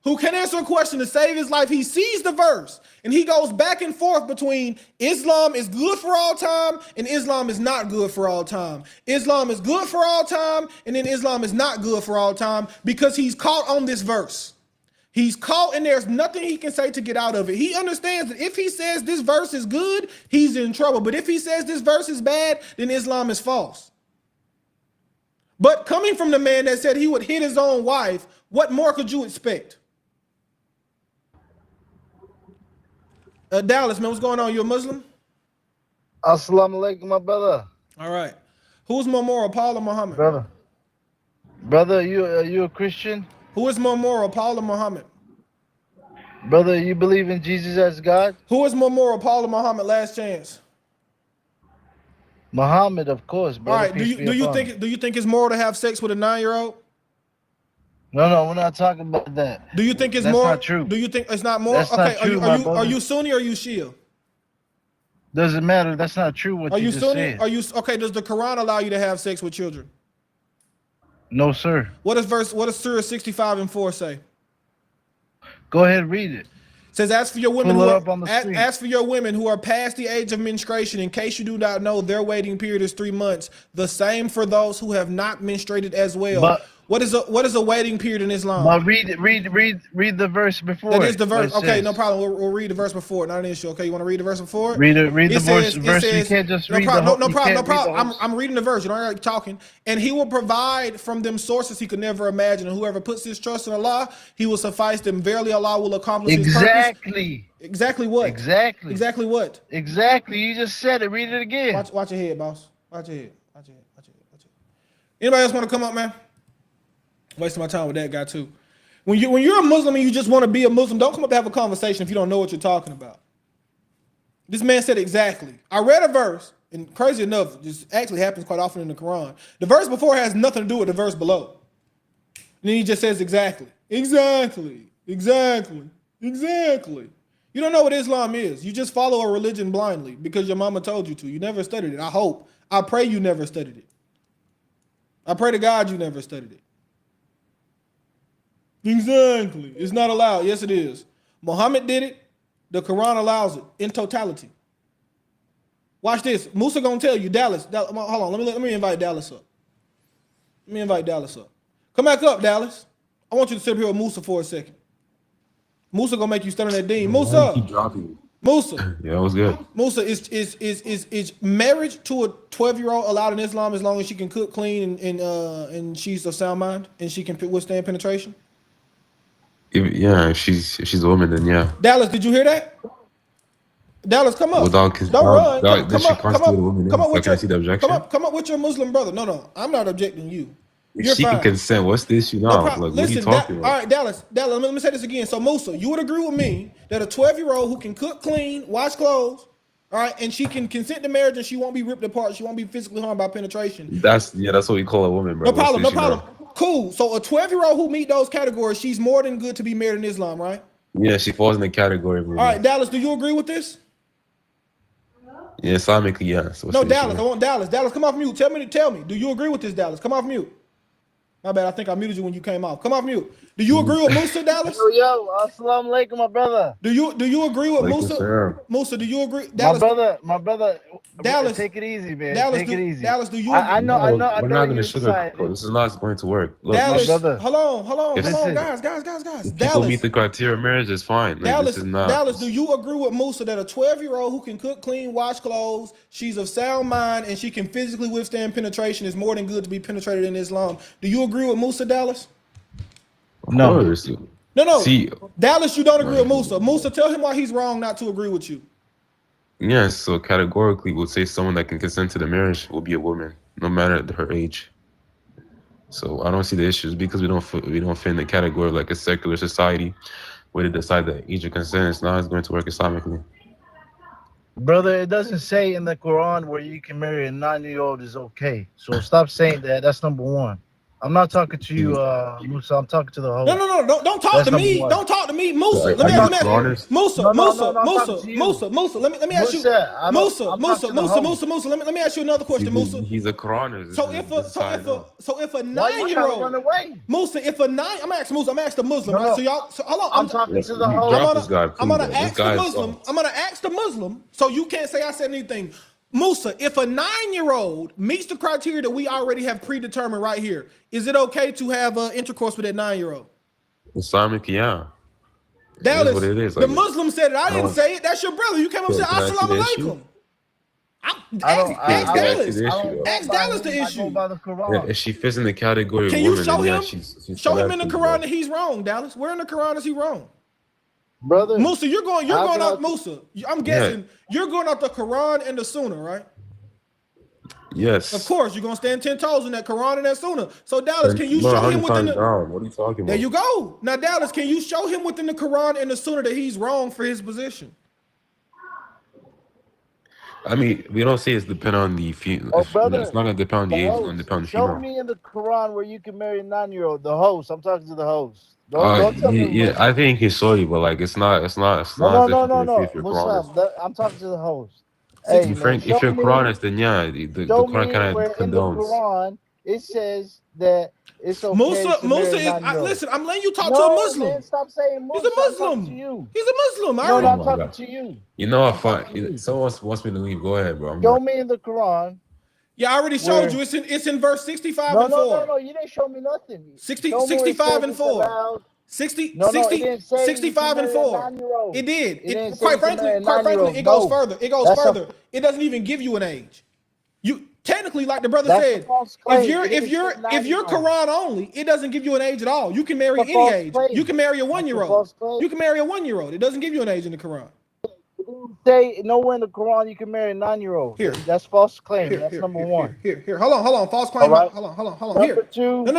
who can answer a question to save his life. He sees the verse and he goes back and forth between Islam is good for all time and Islam is not good for all time. Islam is good for all time and then Islam is not good for all time because he's caught on this verse. He's caught and there's nothing he can say to get out of it. He understands that if he says this verse is good, he's in trouble. But if he says this verse is bad, then Islam is false. But coming from the man that said he would hit his own wife, what more could you expect? Dallas, man, what's going on? You a Muslim? Assalamu alaikum, my brother. All right. Who's more moral, Paul or Muhammad? Brother, you a Christian? Who is more moral, Paul or Muhammad? Brother, you believe in Jesus as God? Who is more moral, Paul or Muhammad? Last chance. Muhammad, of course, brother. All right. Do you think it's moral to have sex with a 9-year-old? No, we're not talking about that. Do you think it's That's more? not true. Do you think it's not moral? That's not true, are you Sunni or are you Shia? Doesn't matter. That's not true. What you just Sunni? said. Are you okay? Does the Quran allow you to have sex with children? No, sir. What does Surah 65:4 say? Go ahead, read it. It says, as for your women who are past the age of menstruation, in case you do not know, their waiting period is 3 months. The same for those who have not menstruated as well. But, what is a waiting period in Islam? But read the verse before. That is the verse. Okay, no problem. We'll read the verse before. Not an issue. Okay, you want to read the verse before? Read the verse. You can't just read the whole. No problem. I'm reading the verse. You don't like talking. And he will provide from them sources he could never imagine. And whoever puts his trust in Allah, he will suffice them. Verily, Allah will accomplish his purpose. Exactly what? Exactly what? Exactly. You just said it. Read it again. Watch your head, boss. Watch your head. Anybody else want to come up, man? Wasting my time with that guy too. When you're a Muslim and you just want to be a Muslim, don't come up to have a conversation if you don't know what you're talking about. This man said exactly. I read a verse, and crazy enough, this actually happens quite often in the Quran. The verse before has nothing to do with the verse below. And then he just says exactly. Exactly. You don't know what Islam is. You just follow a religion blindly because your mama told you to. You never studied it. I pray you never studied it. I pray to God you never studied it. Exactly. It's not allowed. Yes, it is. Muhammad did it. The Quran allows it in totality. Watch this. Musa gonna tell you, Dallas. Hold on. Let me invite Dallas up. Come back up, Dallas. I want you to sit up here with Musa for a second. Musa gonna make you stand on that dean. Why do you Musa. keep dropping? Musa. Yeah, it was good. Musa, is marriage to a 12-year-old allowed in Islam as long as she can cook, clean, and she's of sound mind and she can withstand penetration? Yeah, if she's a woman, then yeah. Dallas, did you hear that? Dallas, come up. Don't run. Come up. Come up with Can I see the objection? Come up with your Muslim brother. No, I'm not objecting you. If she can consent, what's the issue now? Like, what are you talking about? All right, Dallas, let me say this again. So, Musa, you would agree with me that a 12-year-old who can cook, clean, wash clothes, all right, and she can consent to marriage and she won't be ripped apart, she won't be physically harmed by penetration. That's what we call a woman, bro. No problem. Cool. So, a 12-year-old who meet those categories, she's more than good to be married in Islam, right? Yeah, she falls in the category. Bro. All right, Dallas, do you agree with this? Yeah, Islamically, yeah. So no, Dallas, I want Dallas. Dallas, come off mute. Tell me. Do you agree with this, Dallas? Come off mute. My bad. I think I muted you when you came off. Come off mute. Do you agree with Musa, Dallas? Yo, assalamu alaikum, my brother. Do you agree with Musa? Musa, do you agree? Dallas, my brother. Dallas, take it easy, man. Dallas, take it easy. Dallas, do you? I know. We're not gonna sugarcoat. This is not going to work. Look, Dallas, my brother. Hold on, guys. People Dallas, meet the criteria of marriage is fine. Like, Dallas, this is not. Dallas, do you agree with Musa that a 12-year-old who can cook, clean, wash clothes, she's of sound mind, and she can physically withstand penetration is more than good to be penetrated in Islam? Do you agree with Musa, Dallas? No. No. See, Dallas, you don't agree with Musa. Musa, tell him why he's wrong not to agree with you. yes. So categorically, we'll say someone that can consent to the marriage will be a woman, no matter her age. So I don't see the issues because we don't fit in the category of like a secular society where they decide that age of consent is not going to work Islamically. Brother, it doesn't say in the Quran where you can marry a 9-year-old is okay. So stop saying that. That's number one. I'm not talking to you, Musa. I'm talking to the host. No. Don't talk to me. Don't talk to me, Musa. Let me ask you. Musa. Let me ask you. Musa. Let me ask you another question, Musa. He's a Quranist. So if a 9-year-old, Musa, I'm asking the Muslim, right? So y'all, hold on. I'm talking to the host. I'm gonna ask the Muslim. So you can't say I said anything. Musa, if a 9-year-old meets the criteria that we already have predetermined right here, is it okay to have intercourse with that 9-year-old? Islamic, yeah. Dallas, what it is. The Muslim said it. I didn't say it. That's your brother. You came up and said, Assalamu alaikum. Ask Dallas the issue. Yeah, if she fits in the category of woman, you show him? Show him in the Quran that he's wrong, Dallas. Where in the Quran is he wrong? Brother, Musa, you're going out, Musa. I'm guessing you're going out the Quran and the Sunnah, right? Yes. Of course, you're gonna stand 10 toes in that Quran and that Sunnah. So Dallas, can you show him within the? What are you talking about? There you go. Now, Dallas, can you show him within the Quran and the Sunnah that he's wrong for his position? I mean, we don't say it's dependent on the female. Brother, it's not gonna depend on the age. It's gonna depend on the female. Show me in the Quran where you can marry a 9-year-old. The host. I'm talking to the host. Yeah, I think he's sorry, but like it's not. No. Muslim, I'm talking to the host. Hey, if you're Quranist, then yeah, the Quran kind of condones. In the Quran, it says that it's okay. Musa listen. I'm letting you talk to a Muslim. Man, stop saying Muslim. He's a Muslim. He's a Muslim. I'm talking to you. You know, if someone wants me to leave, go ahead, bro. Show me in the Quran. Yeah, I already showed you. It's in verse 65 and 4. No, you didn't show me nothing. 65 and 4. 65 and 4. It did. Quite frankly, it goes further. It doesn't even give you an age. You technically, like the brother said, if you're Quran only, it doesn't give you an age at all. You can marry any age. You can marry a 1-year-old. You can marry a 1-year-old. It doesn't give you an age in the Quran. Say nowhere in the Quran you can marry a 9-year-old. Here, that's false claim. That's number one. Here. Hold on. False claim. Right. Hold on. Number Here. two. No.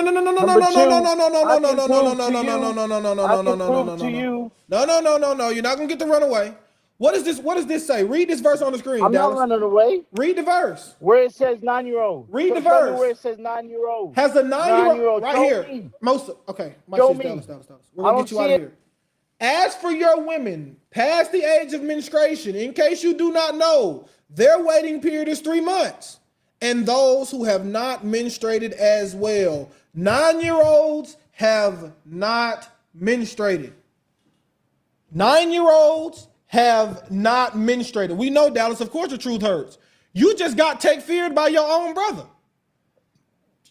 You're not gonna get to run away. What is this? What does this say? Read this verse on the screen. I'm not running away. Read the verse. Where it says 9-year-old. Read the verse. Where it says 9-year-old. Has a 9-year-old right here? Okay. Show me. We're gonna get you out of here. As for your women past the age of menstruation, in case you do not know, their waiting period is 3 months. And those who have not menstruated as well. 9-year-olds have not menstruated. 9-year-olds have not menstruated. We know, Dallas, of course the truth hurts. You just got take-feared by your own brother.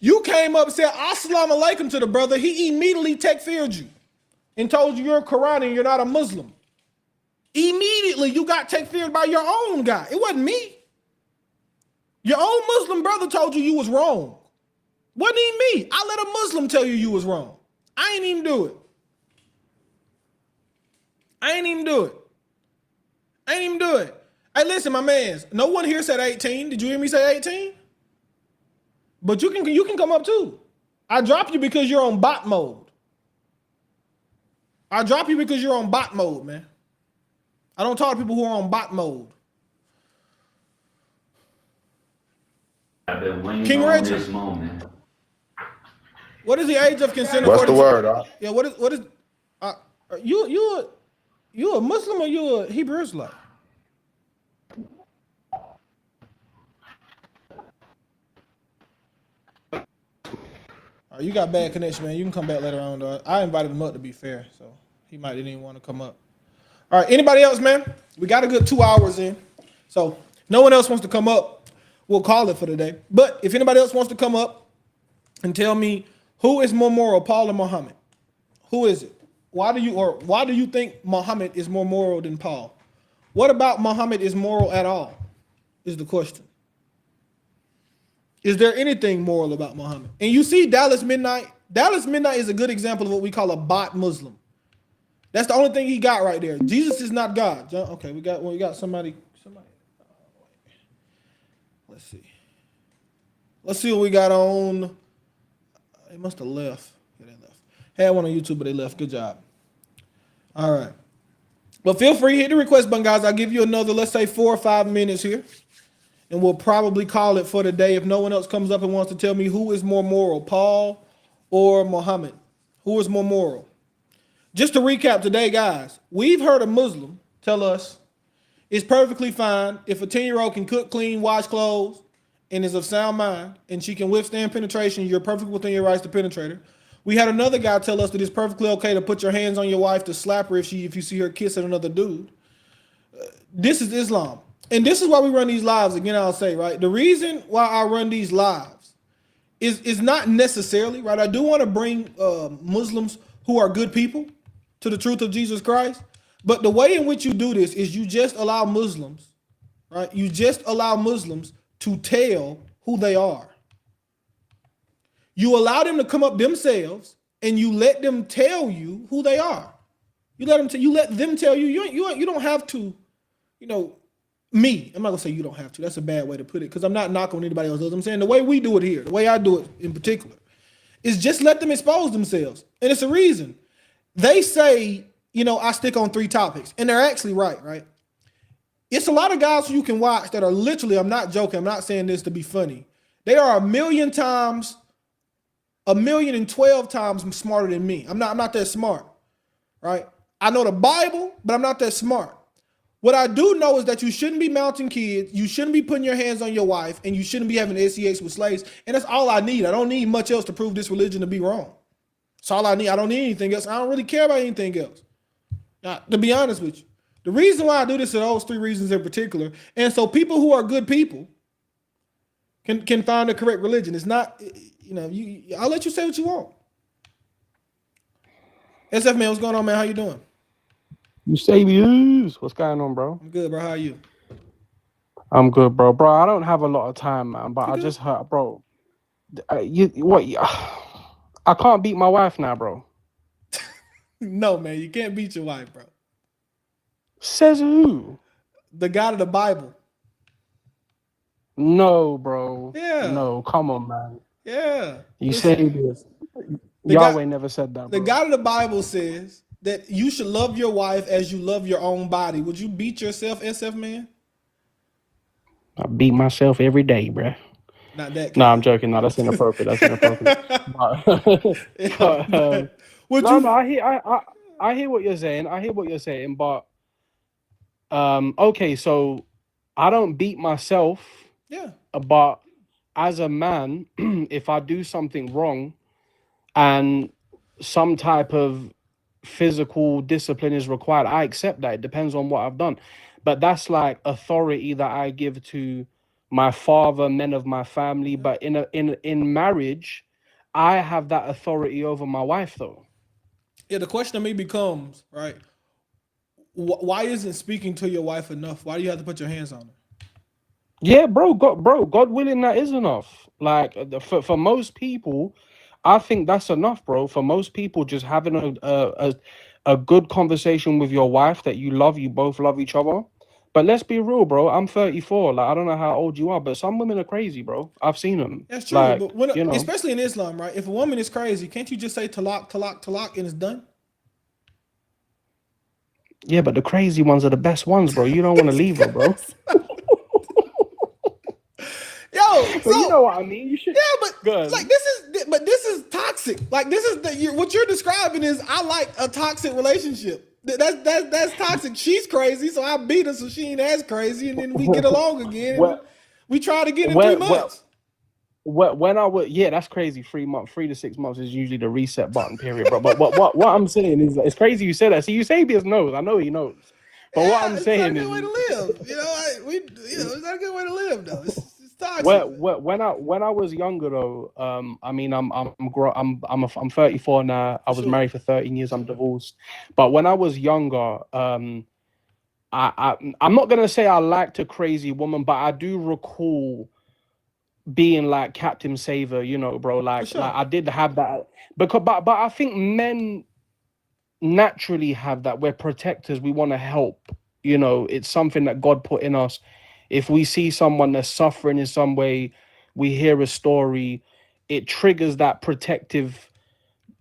You came up and said assalamu alaikum to the brother. He immediately takfired you and told you you're a Quranic and you're not a Muslim. Immediately you got takfired by your own guy. It wasn't me. Your own Muslim brother told you was wrong. Wasn't even me. I let a Muslim tell you was wrong. I ain't even do it. I ain't even do it. Hey, listen, my mans. No one here said 18. Did you hear me say 18? But you can come up too. I drop you because you're on bot mode. Man. I don't talk to people who are on bot mode. I've been waiting King on Reggie. this moment. What is the age of consent? What's the word? Yeah, what is you a Muslim or you a Hebrew Israelite? You got bad connection, man. You can come back later on, though. I invited him up to be fair, so he might didn't even want to come up. All right, anybody else, man? We got a good 2 hours in, so no one else wants to come up. We'll call it for today. But if anybody else wants to come up and tell me who is more moral, Paul or Muhammad? Who is it? Why do you think Muhammad is more moral than Paul? What about Muhammad is moral at all? Is the question. Is there anything moral about Muhammad? And you see Dallas Midnight. Dallas Midnight is a good example of what we call a bot Muslim. That's the only thing he got right there. Jesus is not God. Okay, we got somebody. Let's see. Let's see what we got on. They must have left. Yeah, they left. Had one on YouTube, but they left. Good job. All right. But feel free, hit the request button, guys. I'll give you another, let's say 4 or 5 minutes here. And we'll probably call it for the day if no one else comes up and wants to tell me who is more moral, Paul or Muhammad. Who is more moral? Just to recap today, guys, we've heard a Muslim tell us it's perfectly fine if a 10-year-old can cook, clean, wash clothes, and is of sound mind, and she can withstand penetration, you're perfectly within your rights to penetrate her. We had another guy tell us that it's perfectly okay to put your hands on your wife to slap her if you see her kissing another dude. This is Islam. And this is why we run these lives. Again, I'll say, right? The reason why I run these lives is not necessarily, right? I do want to bring Muslims who are good people to the truth of Jesus Christ. But the way in which you do this is you just allow Muslims, right? You just allow Muslims to tell who they are. You allow them to come up themselves and you let them tell you who they are. You let them tell you. You don't have to, me. I'm not gonna say you don't have to. That's a bad way to put it because I'm not knocking on anybody else. I'm saying the way we do it here, the way I do it in particular, is just let them expose themselves. And it's a reason. They say, I stick on 3 topics, and they're actually right? It's a lot of guys who you can watch that are literally, I'm not joking, I'm not saying this to be funny. They are 1,012 times smarter than me. I'm not that smart, right? I know the Bible, but I'm not that smart. What I do know is that you shouldn't be mounting kids, you shouldn't be putting your hands on your wife, and you shouldn't be having SEX with slaves. And that's all I need. I don't need much else to prove this religion to be wrong. That's all I need. I don't need anything else. I don't really care about anything else. Now, to be honest with you, the reason why I do this are those 3 reasons in particular. And so people who are good people can find the correct religion. It's not, I'll let you say what you want. SF man, what's going on, man? How you doing? You say views. What's going on, bro? I'm good, bro. How are you? I'm good, bro. Bro, I don't have a lot of time, man, but I just heard, bro. I can't beat my wife now, bro. No, man, you can't beat your wife, bro. Says who? The God of the Bible. No, bro. Yeah. No, come on, man. Yeah. You say this. Yahweh never said that, bro. The God of the Bible says that you should love your wife as you love your own body. Would you beat yourself, SF man? I beat myself every day, bro. Not that. No, I'm joking. No, that's inappropriate. That's inappropriate. I hear what you're saying. But okay, so I don't beat myself. Yeah. But as a man, if I do something wrong, and some type of physical discipline is required, I accept that. It depends on what I've done. But that's like authority that I give to my father, men of my family. But in marriage, I have that authority over my wife, though. Yeah, the question to me becomes, right? Why isn't speaking to your wife enough? Why do you have to put your hands on her? Yeah, God willing, that is enough. Like for most people, I think that's enough, bro. For most people, just having a good conversation with your wife that you love, you both love each other. But let's be real, bro. I'm 34. Like, I don't know how old you are, but some women are crazy, bro. I've seen them. That's true. Like, but when, you know, especially in Islam, right? If a woman is crazy, can't you just say talak, talak, talak, and it's done? yeah, but the crazy ones are the best ones, bro. You don't want to leave her, bro. Yo, but you know what I mean. You should. Yeah, but like this is toxic. Like this is what you're describing is I like a toxic relationship. That's toxic. She's crazy, so I beat her so she ain't as crazy, and then we get along again. And we try to get in 3 months. When I would, yeah, that's crazy. 3 to 6 months is usually the reset button period, bro. But what I'm saying is, it's crazy you said that. See, Eusebius knows. I know he knows. But what I'm saying is, it's not a good way to live. You know, it's not a good way to live though. It's toxic. When I was younger though, I mean, I'm 34 now. I was married for 13 years. I'm divorced. But when I was younger, I'm not gonna say I liked a crazy woman, but I do recall being like Captain Saver, you know, bro. Like I did have that, but I think men naturally have that. We're protectors. We want to help. You know, it's something that God put in us. If we see someone that's suffering in some way, we hear a story, it triggers that protective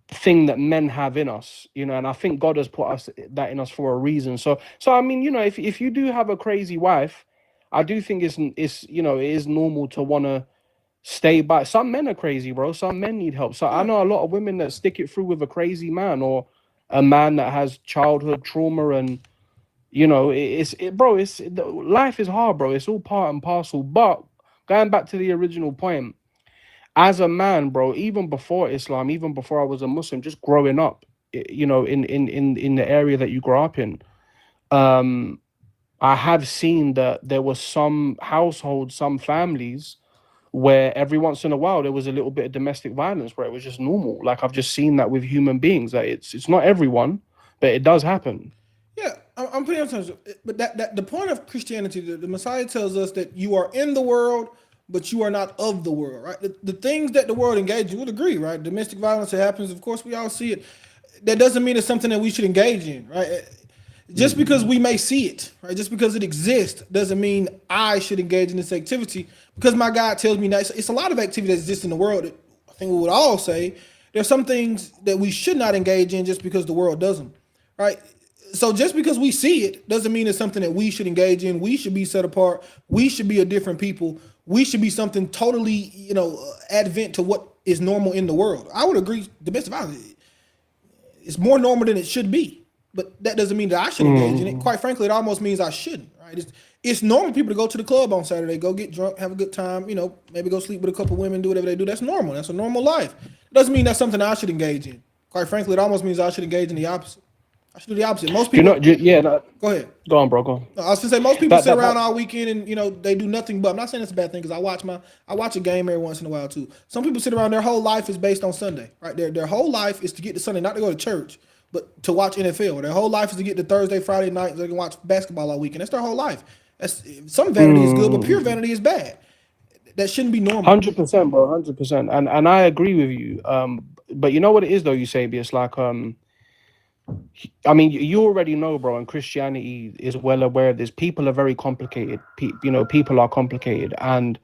thing that men have in us, you know. And I think God has put that in us for a reason. So I mean, you know, if you do have a crazy wife, I do think it's you know, it is normal to want to stay by. Some men are crazy, bro. Some men need help. So I know a lot of women that stick it through with a crazy man or a man that has childhood trauma, and you know, life is hard, bro. It's all part and parcel. But going back to the original point, as a man, bro, even before Islam, even before I was a Muslim, just growing up, you know, in the area that you grow up in, I have seen that there was some households, some families where every once in a while there was a little bit of domestic violence where it was just normal. Like I've just seen that with human beings. That it's not everyone, but it does happen. Yeah, I'm putting on but that the point of Christianity, the Messiah tells us that you are in the world, but you are not of the world, right? The things that the world engages, you would agree, right? Domestic violence, it happens. Of course, we all see it. That doesn't mean it's something that we should engage in, right? Just because we may see it, right? Just because it exists doesn't mean I should engage in this activity. Because my God tells me that it's a lot of activity that exists in the world that I think we would all say there's some things that we should not engage in just because the world doesn't, right? So just because we see it doesn't mean it's something that we should engage in. We should be set apart. We should be a different people. We should be something totally, you know, advent to what is normal in the world. I would agree. Domestic violence is more normal than it should be, but that doesn't mean that I should engage in it. Quite frankly, it almost means I shouldn't. Right? It's normal people to go to the club on Saturday, go get drunk, have a good time. You know, maybe go sleep with a couple women, do whatever they do. That's normal. That's a normal life. It doesn't mean that's something I should engage in. Quite frankly, it almost means I should engage in the opposite. I should do the opposite. Most people, go ahead. Go on, bro. Go on. I was gonna say most people sit around all weekend and you know they do nothing but. I'm not saying it's a bad thing because I watch a game every once in a while too. Some people sit around, their whole life is based on Sunday, right? Their whole life is to get to Sunday, not to go to church, but to watch NFL. Their whole life is to get to Thursday, Friday night, so they can watch basketball all weekend. That's their whole life. That's some vanity is good, but pure vanity is bad. That shouldn't be normal. 100%, bro. 100%, and I agree with you. But you know what it is though, Eusebius, like I mean, you already know, bro, and Christianity is well aware of this. People are very complicated. You know, people are complicated. And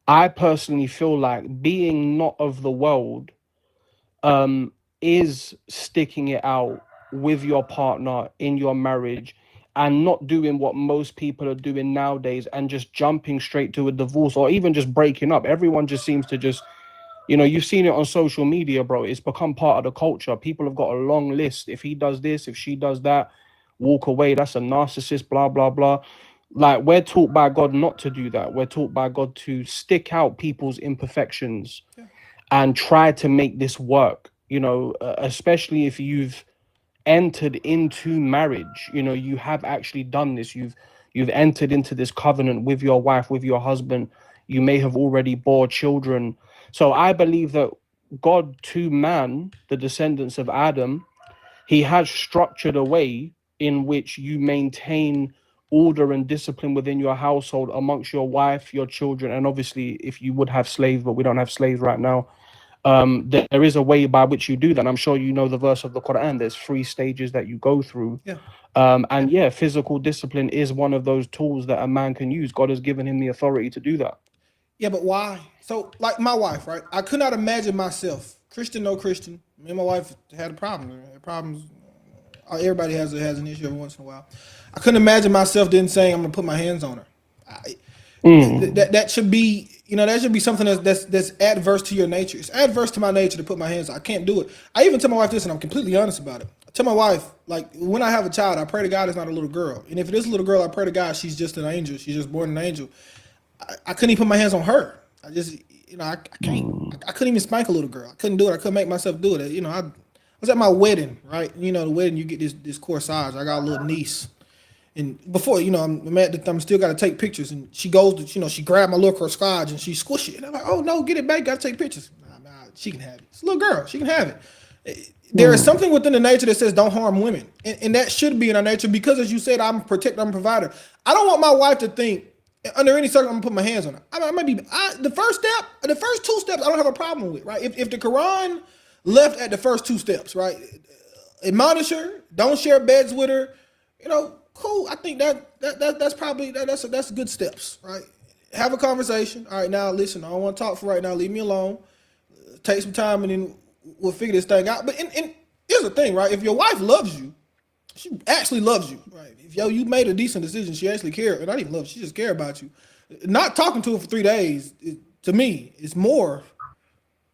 I personally feel like being not of the world is sticking it out with your partner in your marriage and not doing what most people are doing nowadays and just jumping straight to a divorce or even just breaking up. Everyone just seems to just, you know, you've seen it on social media, bro. It's become part of the culture. People have got a long list. If he does this, if she does that, walk away. That's a narcissist, blah, blah, blah. Like, we're taught by God not to do that. We're taught by God to stick out people's imperfections and try to make this work, you know, especially if you've entered into marriage. You know, you have actually done this. You've entered into this covenant with your wife, with your husband. You may have already bore children. So I believe that God to man, the descendants of Adam, he has structured a way in which you maintain order and discipline within your household amongst your wife, your children, and obviously if you would have slaves, but we don't have slaves right now. There is a way by which you do that. And I'm sure you know the verse of the Quran. There's 3 stages that you go through. Yeah. And yeah, physical discipline is one of those tools that a man can use. God has given him the authority to do that. Yeah, but why? So, like my wife, right? I could not imagine myself, Christian, no Christian. Me and my wife had a problem. Problems. Everybody has an issue every once in a while. I couldn't imagine myself then saying I'm gonna put my hands on her. That should be, that should be something that's adverse to your nature. It's adverse to my nature to put my hands on. I can't do it. I even tell my wife this, and I'm completely honest about it. I tell my wife, like, when I have a child, I pray to God it's not a little girl. And if it is a little girl, I pray to God she's just an angel. She's just born an angel. I couldn't even put my hands on her. I just, I can't. I couldn't even spank a little girl. I couldn't do it. I couldn't make myself do it. I was at my wedding, right? The wedding, you get this corsage. I got a little niece. And before, I'm still got to take pictures. And she goes to, she grabbed my little corsage and she squished it. And I'm like, oh, no, get it back. Got to take pictures. Nah, she can have it. It's a little girl. She can have it. There is something within the nature that says don't harm women. And that should be in our nature because, as you said, I'm a protector, I'm a provider. I don't want my wife to think, under any circumstance, I'm gonna put my hands on her. The first 2 steps, I don't have a problem with, right? If the Quran left at the first 2 steps, right? Admonish her, don't share beds with her, cool. I think that's probably that's good steps, right? Have a conversation. All right, now listen, I don't want to talk for right now. Leave me alone. Take some time, and then we'll figure this thing out. But and here's the thing, right? If your wife loves you, she actually loves you, right? If you made a decent decision, she actually cares, and not even love, she just care about you. Not talking to her for 3 days, to me, is more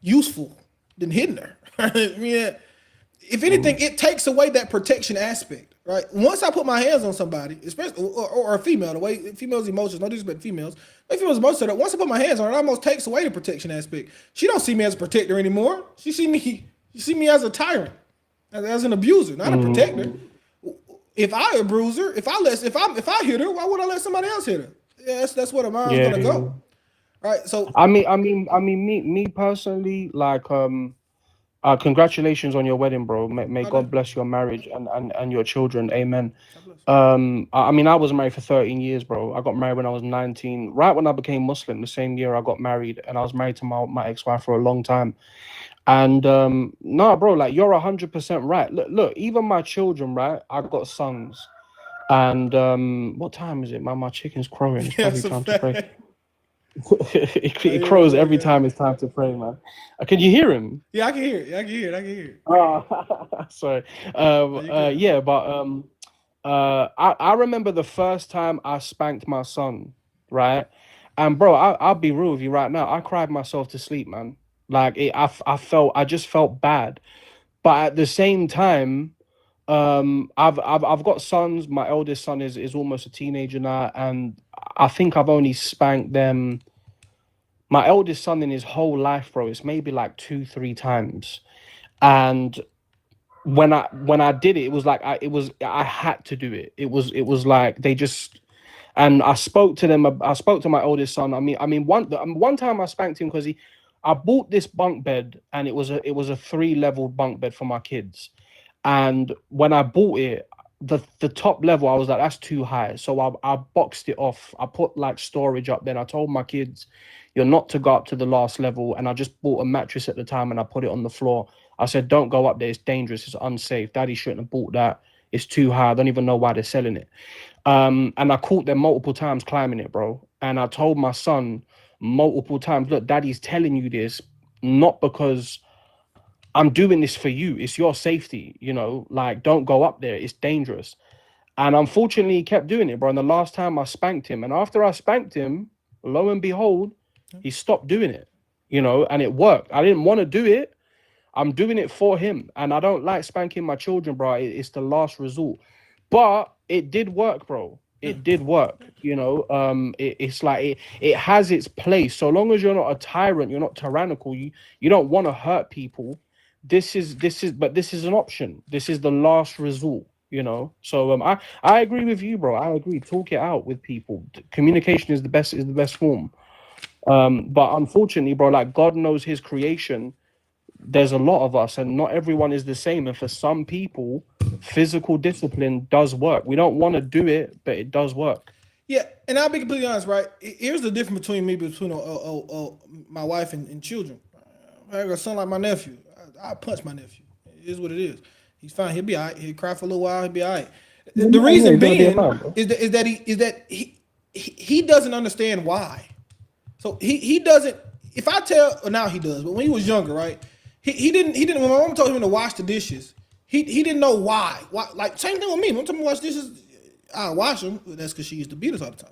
useful than hitting her. If anything, it takes away that protection aspect, right? Once I put my hands on somebody, especially or a female, the way females' emotions, no disrespect females, once I put my hands on her, it almost takes away the protection aspect. She don't see me as a protector anymore. She see me as a tyrant, as an abuser, not a protector. If I abuse her, if I hit her, why would I let somebody else hit her? Yeah, that's where the mind's gonna go. Right. So I mean, me personally, like, congratulations on your wedding, bro. May God bless your marriage and your children. Amen. I mean, I was married for 13 years, bro. I got married when I was 19, right when I became Muslim. The same year I got married, and I was married to my ex-wife for a long time. And no, bro, like, you're 100% right. Look, even my children, right? I've got sons, and what time is it? My chicken's crowing. It's probably time to pray. it crows every time it's time to pray, man. Can you hear him? Yeah, I can hear it. I can hear it. Oh, sorry. Yeah, but I remember the first time I spanked my son, right? And bro, I'll be real with you right now. I cried myself to sleep, man. Like, I just felt bad. But at the same time, I've got sons. My eldest son is almost a teenager now, and I think I've only spanked them. My eldest son in his whole life, bro, it's maybe like 2-3 times. And when I did it, it was like I had to do it. It was like they just. And I spoke to them. I spoke to my oldest son. I mean, one time I spanked him because I bought this bunk bed, and it was a 3-level bunk bed for my kids. And when I bought it, the top level, I was like, that's too high. So I boxed it off. I put like storage up there. I told my kids, you're not to go up to the last level. And I just bought a mattress at the time, and I put it on the floor. I said, don't go up there. It's dangerous. It's unsafe. Daddy shouldn't have bought that. It's too high. I don't even know why they're selling it. And I caught them multiple times climbing it, bro. And I told my son multiple times, look, daddy's telling you this, not because I'm doing this for you. It's your safety, like, don't go up there. It's dangerous. And unfortunately, he kept doing it, bro. And the last time I spanked him, and after I spanked him, lo and behold, he stopped doing it, and it worked. I didn't want to do it. I'm doing it for him. And I don't like spanking my children, bro. It's the last resort. But it did work, bro. It did work. It's like it has its place. So long as you're not a tyrant, you're not tyrannical, you don't want to hurt people, this is an option. This is the last resort, you know. So I agree with you, bro. I agree. Talk it out with people. Communication is the best form. But unfortunately, bro, like God knows his creation. There's a lot of us, and not everyone is the same. And for some people, physical discipline does work. We don't want to do it, but it does work. Yeah, and I'll be completely honest, right? Here's the difference between my wife and children. I got a son like my nephew. I punch my nephew. It is what it is. He's fine. He'll be all right. He'll cry for a little while. He'll be all right. The reason being is that he doesn't understand why. So he doesn't. If I tell, or now he does, but when he was younger, right? He didn't. When my mom told him to wash the dishes, he didn't know why. Why? Like same thing with me. When I told him to wash dishes, I wash them. That's because she used to beat us all the time.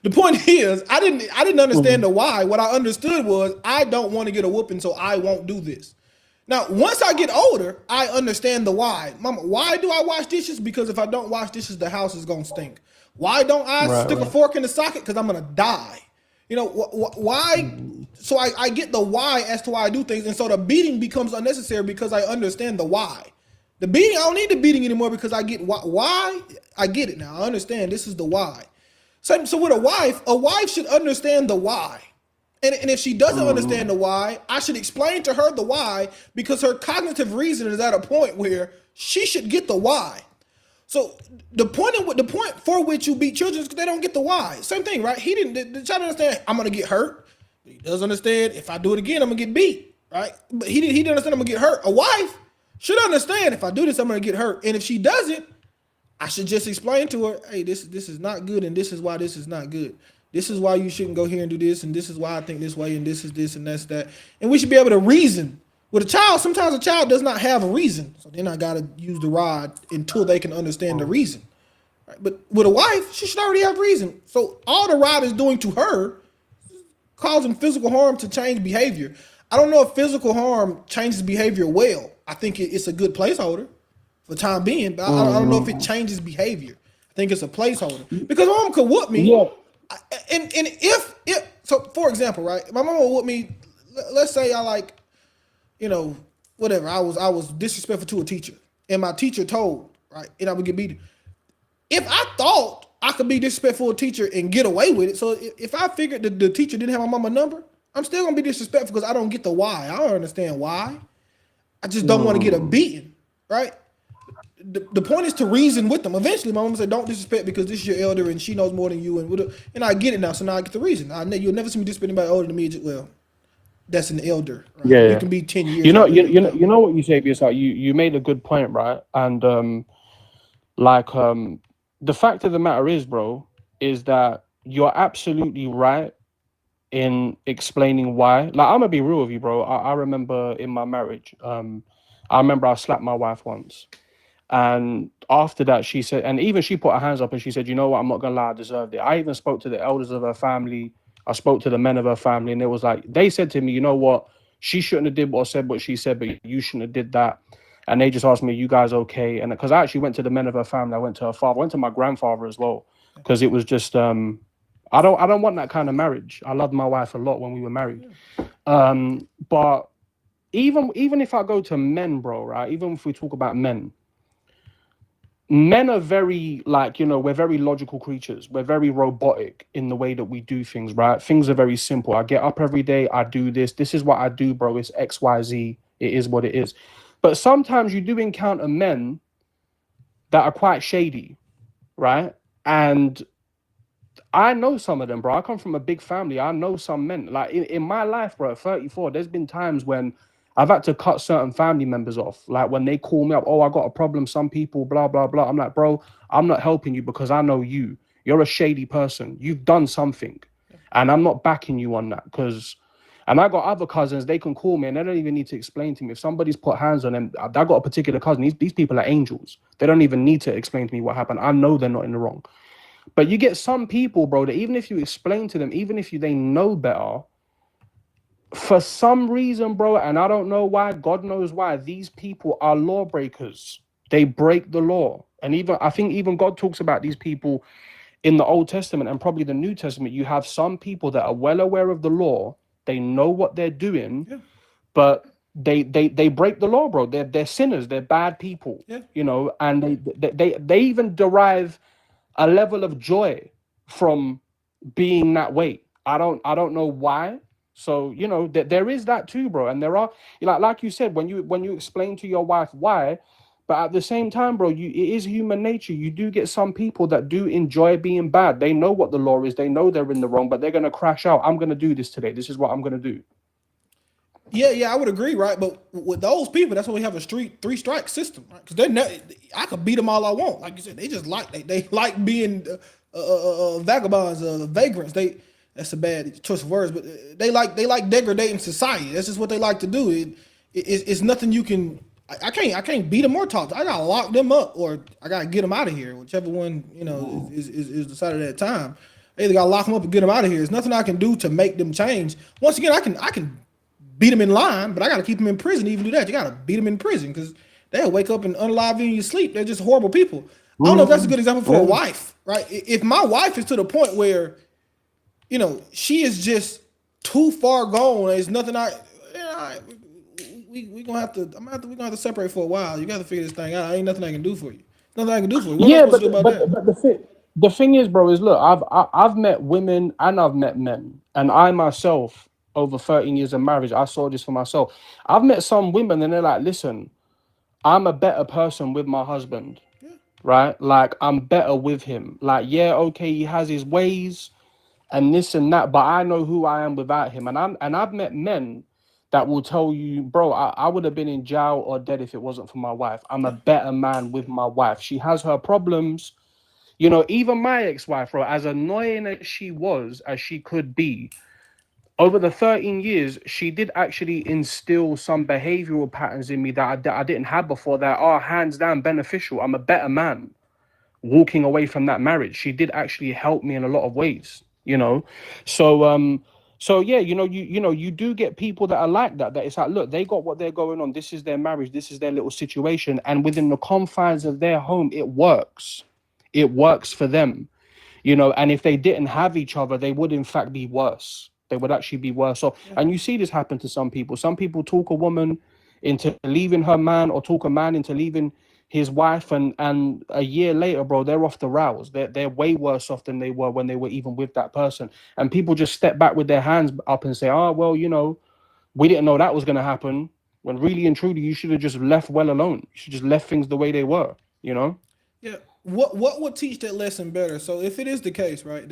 The point is, I didn't understand the why. What I understood was I don't want to get a whooping, so I won't do this. Now, once I get older, I understand the why. Mama, why do I wash dishes? Because if I don't wash dishes, the house is gonna stink. Why don't I stick a fork in the socket? Because I'm gonna die. You know why? So I get the why as to why I do things, and so the beating becomes unnecessary because I understand the why. The beating, I don't need the beating anymore because I get why. I get it now. I understand this is the why. So with a wife should understand the why. And if she doesn't understand the why, I should explain to her the why because her cognitive reason is at a point where she should get the why. So the point for which you beat children is because they don't get the why. Same thing, right? The child understand I'm gonna get hurt. He does understand if I do it again, I'm gonna get beat, right? But he didn't understand I'm gonna get hurt. A wife should understand if I do this, I'm gonna get hurt. And if she doesn't, I should just explain to her, hey, this is not good, and this is why this is not good. This is why you shouldn't go here and do this, and this is why I think this way, and this is this, and that's that. And we should be able to reason. With a child, sometimes a child does not have a reason, so then I gotta use the rod until they can understand the reason. Right? But with a wife, she should already have reason. So all the rod is doing to her, causing physical harm to change behavior. I don't know if physical harm changes behavior well. I think it's a good placeholder for the time being, but I don't know if it changes behavior. I think it's a placeholder because my mom could whoop me. Yeah. And if so, for example, right, my mom will whoop me. Let's say I whatever. I was disrespectful to a teacher, and my teacher told, right, and I would get beaten. If I thought I could be disrespectful to a teacher and get away with it, so if I figured that the teacher didn't have my mama number, I'm still gonna be disrespectful because I don't get the why. I don't understand why. I just don't want to get a beating, right? The point is to reason with them. Eventually, my mom said, "Don't disrespect because this is your elder and she knows more than you." And I get it now, so now I get the reason. You'll never see me disrespect anybody older than me. Well, that's an elder. Right? Yeah, you can be 10 years. You know what you say, because like you made a good point, right? And the fact of the matter is, bro, is that you're absolutely right in explaining why. Like, I'm gonna be real with you, bro. I remember in my marriage, I remember I slapped my wife once. And after that, she said, and even she put her hands up and she said, you know what, I'm not gonna lie, I deserved it. I even spoke to the elders of her family. I spoke to the men of her family, and it was like, they said to me, you know what, she shouldn't have did or said what she said, but you shouldn't have did that. And they just asked me, you guys okay? And because I actually went to the men of her family, I went to her father, I went to my grandfather as well, because it was just, I don't want that kind of marriage. I loved my wife a lot when we were married. But even if I go to men, bro, right? Even if we talk about men are very, we're very logical creatures. We're very robotic in the way that we do things, right? Things are very simple. I get up every day, I do this. This is what I do, bro. It's X, Y, Z. It is what it is. But sometimes you do encounter men that are quite shady, right? And I know some of them, bro. I come from a big family. I know some men. Like in my life, bro, at 34, there's been times when I've had to cut certain family members off. Like when they call me up, oh, I got a problem, some people, blah, blah, blah. I'm like, bro, I'm not helping you because I know you. You're a shady person. You've done something. And I'm not backing you on that and I got other cousins, they can call me and they don't even need to explain to me. If somebody's put hands on them, I got a particular cousin. These people are angels. They don't even need to explain to me what happened. I know they're not in the wrong. But you get some people, bro, that even if you explain to them, even if they know better, for some reason, bro, and I don't know why, God knows why, these people are lawbreakers. They break the law. And I think even God talks about these people in the Old Testament and probably the New Testament. You have some people that are well aware of the law. They know what they're doing, but they break the law, bro. They're sinners. They're bad people. Yeah. You know, and they even derive a level of joy from being that way. I don't know why. So you know there is that too, bro. And there are like you said when you explain to your wife why, but at the same time, bro, it is human nature. You do get some people that do enjoy being bad. They know what the law is. They know they're in the wrong, but they're gonna crash out. I'm gonna do this today. This is what I'm gonna do. Yeah, I would agree, right? But with those people, that's why we have a three strike system, right? Because I could beat them all I want. Like you said, they just they like being vagabonds, vagrants. That's a bad choice of words, but they like degrading society. That's just what they like to do. It's nothing you can. I can't beat them or talk to. I gotta lock them up or I gotta get them out of here. Whichever one is decided at that time. I either gotta lock them up and get them out of here. There's nothing I can do to make them change. Once again, I can beat them in line, but I got to keep them in prison to even do that. You got to beat them in prison because they'll wake up and unalive you in your sleep. They're just horrible people. I don't know if that's a good example for a wife, right? If my wife is to the point where, she is just too far gone, there's nothing we gonna have to. We're gonna have to separate for a while. You got to figure this thing out. Ain't nothing I can do for you. Nothing I can do for you. What am I supposed to do about that? But the thing is, bro, is look, I've met women and I've met men, and I myself, over 13 years of marriage, I saw this for myself. I've met some women and they're like, listen, I'm a better person with my husband, right? Like, I'm better with him. Like, yeah, okay, he has his ways and this and that, but I know who I am without him. And I've met men that will tell you, bro, I would have been in jail or dead if it wasn't for my wife. I'm a better man with my wife. She has her problems. Even my ex-wife, bro, as annoying as she could be, over the 13 years, she did actually instill some behavioral patterns in me that I didn't have before that are hands down beneficial. I'm a better man walking away from that marriage. She did actually help me in a lot of ways, So yeah, you do get people that are like that it's like, look, they got what they're going on. This is their marriage. This is their little situation. And within the confines of their home, it works. It works for them, and if they didn't have each other, they would in fact be worse. They would actually be worse off. And you see this happen to some people. Some people talk a woman into leaving her man or talk a man into leaving his wife. And a year later, bro, they're off the rails. They're way worse off than they were when they were even with that person. And people just step back with their hands up and say, oh, well, we didn't know that was going to happen. When really and truly, you should have just left well alone. You should just left things the way they were, Yeah. What would teach that lesson better? So if it is the case, right,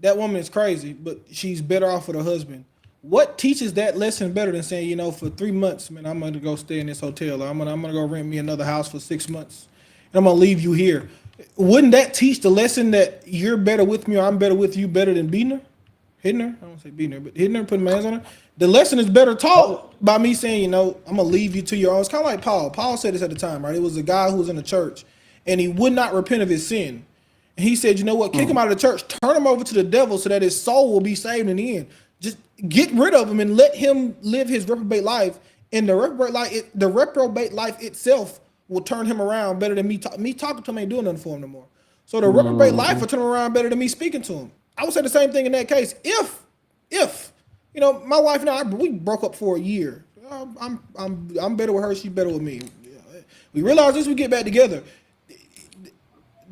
that woman is crazy, but she's better off with her husband. What teaches that lesson better than saying, for 3 months, man, I'm going to go stay in this hotel, or I'm going to go rent me another house for 6 months, and I'm going to leave you here. Wouldn't that teach the lesson that you're better with me or I'm better with you better than beating her? Hitting her? I don't want to say beating her, but hitting her, putting my hands on her. The lesson is better taught by me saying, I'm going to leave you to your own. It's kind of like Paul. Paul said this at the time, right? It was a guy who was in the church, and he would not repent of his sin. He said, you know what? Kick him out of the church. Turn him over to the devil so that his soul will be saved in the end. Just get rid of him and let him live his reprobate life. And the reprobate life itself will turn him around better than me. Me talking to him ain't doing nothing for him no more. So the reprobate life will turn him around better than me speaking to him. I would say the same thing in that case. If my wife and I, we broke up for a year. I'm better with her. She's better with me. We realize this. We get back together.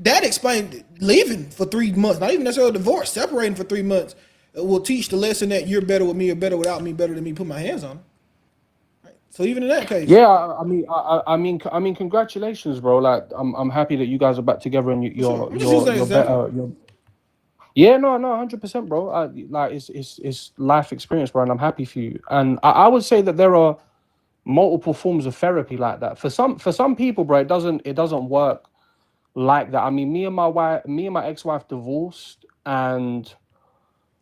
That explained leaving for 3 months, not even necessarily divorce, separating for 3 months will teach the lesson that you're better with me or better without me, better than me. Put my hands on. Right. So even in that case, yeah, I mean, congratulations, bro. Like, I'm happy that you guys are back together and you're better. Yeah, no, 100%, bro. It's life experience, bro, and I'm happy for you. And I would say that there are multiple forms of therapy like that. For some people, bro, it doesn't work like that. I mean, me and my ex-wife divorced, and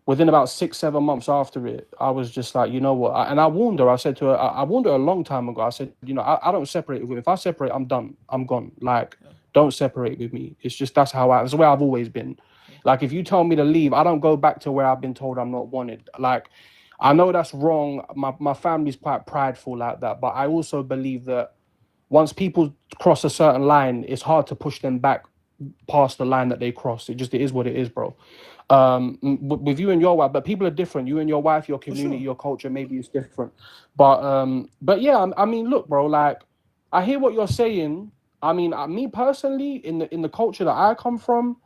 within about 6-7 months after it, I was just like, you know what? And I warned her. I said to her, I warned her a long time ago. I said, I don't separate with him. If I separate, I'm done. I'm gone. Like, don't separate with me. It's just that's the way I've always been. Like, if you tell me to leave, I don't go back to where I've been told I'm not wanted. Like, I know that's wrong. My family's quite prideful like that, but I also believe that once people cross a certain line, it's hard to push them back past the line that they crossed. It is what it is, bro. With you and your wife, but people are different. You and your wife, your community, your culture, maybe it's different. But yeah, I mean, look, bro, like I hear what you're saying. I mean, me personally, in the culture that I come from,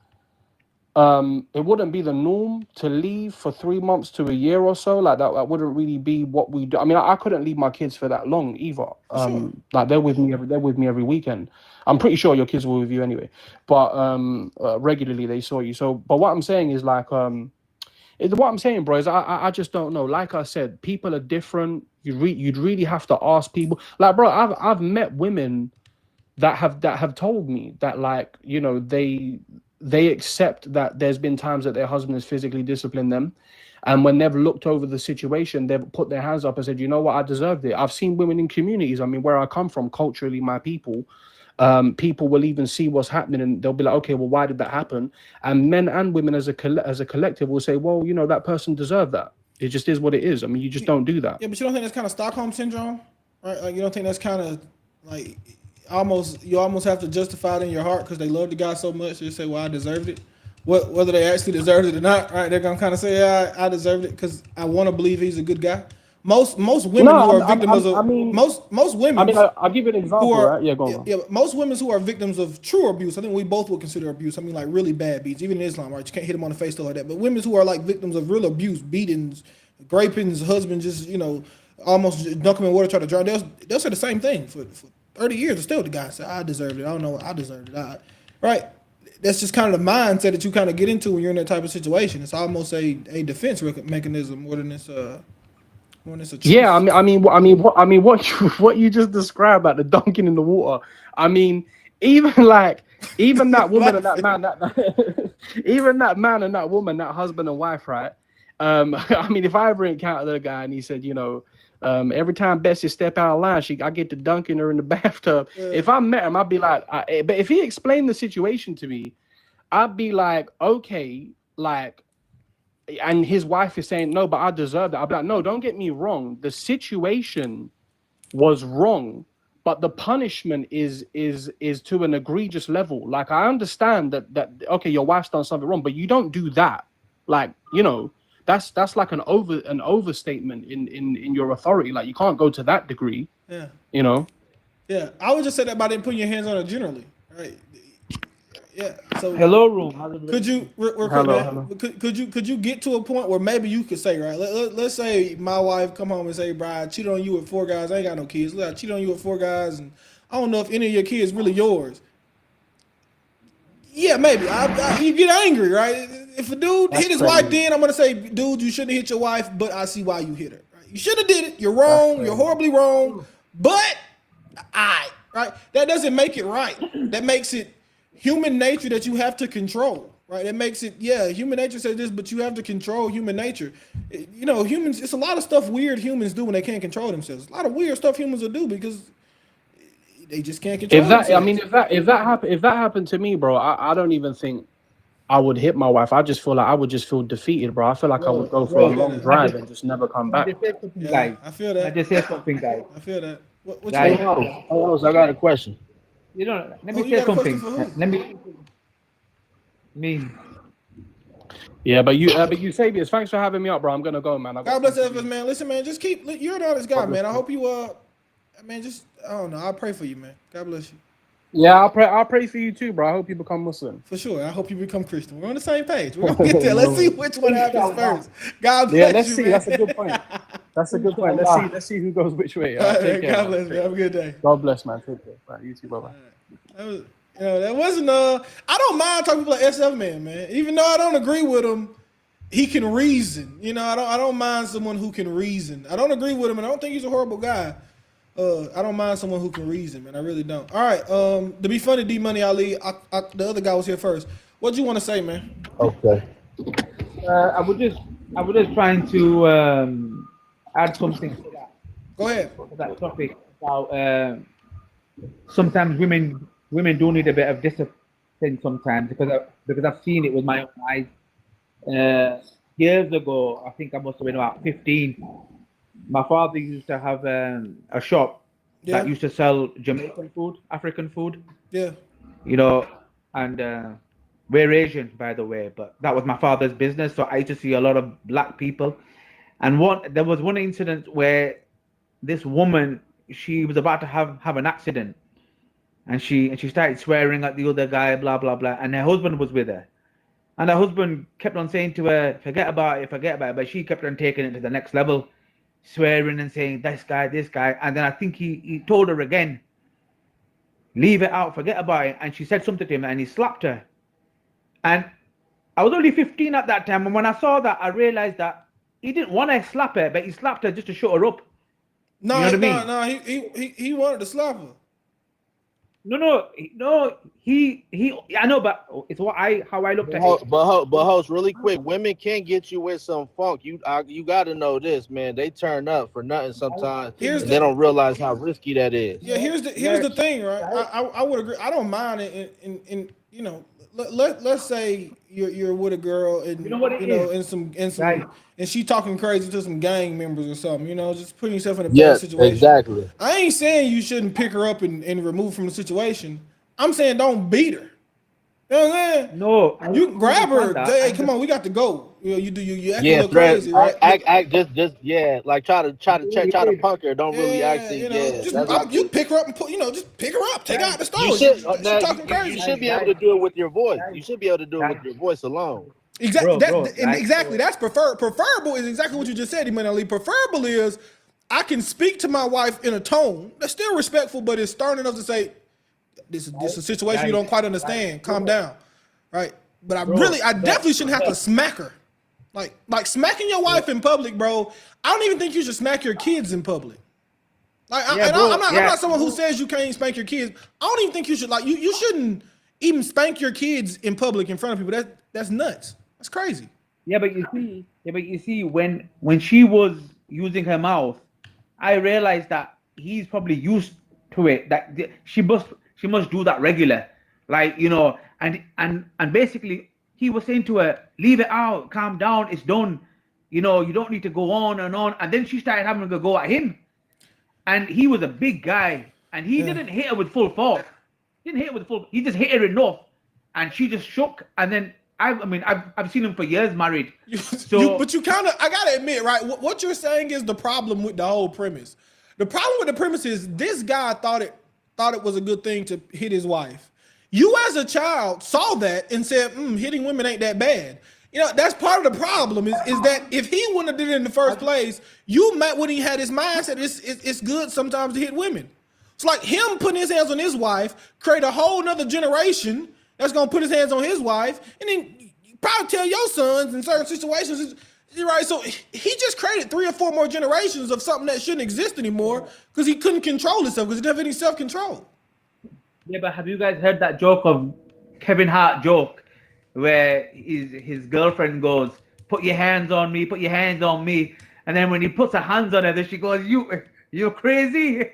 it wouldn't be the norm to leave for 3 months to a year or so. Like that wouldn't really be what we do. I mean, I couldn't leave my kids for that long either. Like they're with me every weekend. I'm pretty sure your kids were with you anyway, but regularly they saw you. So, but what I'm saying is like, what I'm saying, bro, is I just don't know. Like I said, people are different. You'd really have to ask people. Like, bro, I've met women that have told me that, like, you know, they accept that there's been times that their husband has physically disciplined them, and when they've looked over the situation, they've put their hands up and said, you know what, I deserved it. I've seen women in communities, I mean, where I come from, culturally, my people, people will even see what's happening and they'll be like, okay, well, why did that happen? And men and women as a collective will say, well, you know, that person deserved that. It just is what it is. I mean, you just don't do that. Yeah, but you don't think that's kind of Stockholm syndrome, right? Like, you don't think that's kind of like you almost have to justify it in your heart because they love the guy so much. They say, well, I deserved it. Whether they actually deserved it or not, right? They're gonna kind of say, yeah, I deserved it because I want to believe he's a good guy. Most women who are victims of most women. I mean, I'll give you an example, right? Yeah, go on. Yeah, most women who are victims of true abuse, I think we both would consider abuse. I mean, like really bad beats, even in Islam, right? You can't hit them on the face stuff like that. But women who are like victims of real abuse, beatings, rapings, husband just, you know, almost dunk them in water, try to drown. They'll say the same thing for 30 years. And still, the guy said, "I deserved it. I don't know, I deserved it." Right? That's just kind of the mindset that you kind of get into when you're in that type of situation. It's almost a defense mechanism more than it's a. Yeah, I mean, what you just described about the dunking in the water. I mean, even that woman and that man, even that man and that woman, that husband and wife, right? I mean, if I ever encountered a guy and he said, you know, every time Bessie step out of line, I get to dunking her in the bathtub. Yeah. If I met him, I'd be like, but if he explained the situation to me, I'd be like, okay, like. And his wife is saying, no, but I deserve that. I'd be like, no, don't get me wrong. The situation was wrong, but the punishment is to an egregious level. Like, I understand that okay, your wife's done something wrong, but you don't do that. Like, you know, that's like an overstatement in your authority. Like, you can't go to that degree. Yeah. You know? Yeah. I would just say that by then putting your hands on it generally. Right. Yeah. So hello, room. Could you hello. Could you get to a point where maybe you could say, right? Let's say my wife come home and say, "Bride, I cheated on you with 4 guys. I ain't got no kids. Look, I cheated on you with 4 guys, and I don't know if any of your kids really yours." Yeah, maybe. You get angry, right? If a dude hit his wife, then I'm gonna say, "Dude, you shouldn't hit your wife," but I see why you hit her. Right? You should have did it. You're wrong. You're horribly wrong. But right? That doesn't make it right. That makes it human nature that you have to control, right? It makes it, human nature says this, but you have to control human nature. You know, humans, it's a lot of stuff weird humans do when they can't control themselves. A lot of weird stuff humans will do because they just can't control themselves. I mean, if that happened to me, bro, I don't even think I would hit my wife. I just feel like I would just feel defeated, bro. I feel like I would go for a long drive and just never come back. Yeah, I feel that. I just say something, guys. I feel that. What guys, I got a question. You know, let me say something. Let me. Yeah, but you say this. Thanks for having me up, bro. I'm gonna go, man. God bless Evans, man. Listen, man, just you're an honest guy, man. I hope you man, just I don't know. I'll pray for you, man. God bless you. Yeah, I'll pray for you too, bro. I hope you become Muslim. For sure. I hope you become Christian. We're on the same page. We're gonna get there. Let's see which one happens first. God bless you. Let's see. Man. That's a good point. That's a good point. Let's see who goes which way. Take care, God bless, man. Have a good day. God bless, man. Take care. Right, you too, bye-bye. That wasn't I don't mind talking to people like SF man. Even though I don't agree with him, he can reason. You know, I don't mind someone who can reason. I don't agree with him, and I don't think he's a horrible guy. I don't mind someone who can reason, man. I really don't. All right. To be funny, D Money Ali, the other guy was here first. What do you want to say, man? Okay. I was just trying to add something to that. Go ahead. To that topic about sometimes women do need a bit of discipline sometimes because I've seen it with my own eyes. Years ago, I think I must have been about 15. My father used to have a shop that used to sell Jamaican food, African food. Yeah. You know, and we're Asian, by the way, but that was my father's business. So I used to see a lot of black people. And there was one incident where this woman, she was about to have an accident, and she started swearing at the other guy, blah blah blah, and her husband was with her, and her husband kept on saying to her, forget about it, but she kept on taking it to the next level, swearing and saying this guy, and then I think he told her again, leave it out, forget about it, and she said something to him, and he slapped her. And I was only 15 at that time, and when I saw that, I realized that he didn't want to slap her, but he slapped her just to shut her up. No, you know what I mean? He wanted to slap her. No. He. I know, but it's how I looked at it. But host, really quick, women can get you with some funk. You got to know this, man. They turn up for nothing sometimes. They don't realize how risky that is. Yeah, here's the thing, right? I would agree. I don't mind it. In you know, let's say you're with a girl and and she talking crazy to some gang members or something. You know, just putting yourself in a bad situation. Exactly. I ain't saying you shouldn't pick her up and remove from the situation. I'm saying don't beat her. You know what I'm saying? No, you can grab her. Say, hey, come on, we got to go. You know, you acting a little threat, crazy, right? Act just like try to punk her. Don't really actually. You pick her up and just pick her up. Take her out the store. She talking crazy. You should be able to do it with your voice. You should be able to do it with your voice alone. Exactly. Exactly. That's preferable is exactly what you just said, Imam Ali. Preferable is I can speak to my wife in a tone that's still respectful, but it's stern enough to say, this is a situation you don't quite understand. Calm down. Right? But I definitely shouldn't have to smack her. Like smacking your wife in public, bro. I don't even think you should smack your kids in public. I'm not someone who says you can't spank your kids. I don't even think you should you shouldn't even spank your kids in public in front of people. That's nuts. That's crazy. Yeah, but you see, when she was using her mouth, I realized that he's probably used to it. That she must do that regular, and basically he was saying to her, leave it out, calm down, it's done. You don't need to go on and on. And then she started having to go at him, and he was a big guy, and he didn't hit her with full force. He just hit her enough, and she just shook, and then. I've seen him for years married. But you kind of, I gotta admit, right? What you're saying is the problem with the whole premise. The problem with the premise is this guy thought it was a good thing to hit his wife. You as a child saw that and said, hitting women ain't that bad. That's part of the problem is that if he wouldn't have did it in the first place, you might when he had his mindset, it's good sometimes to hit women. It's like him putting his hands on his wife, create a whole nother generation that's gonna put his hands on his wife, and then you probably tell your sons in certain situations, right? So he just created 3 or 4 more generations of something that shouldn't exist anymore because he couldn't control himself because he didn't have any self-control. Yeah, but have you guys heard that joke of Kevin Hart joke where his girlfriend goes, "Put your hands on me, put your hands on me," and then when he puts her hands on her, then she goes, "You're crazy."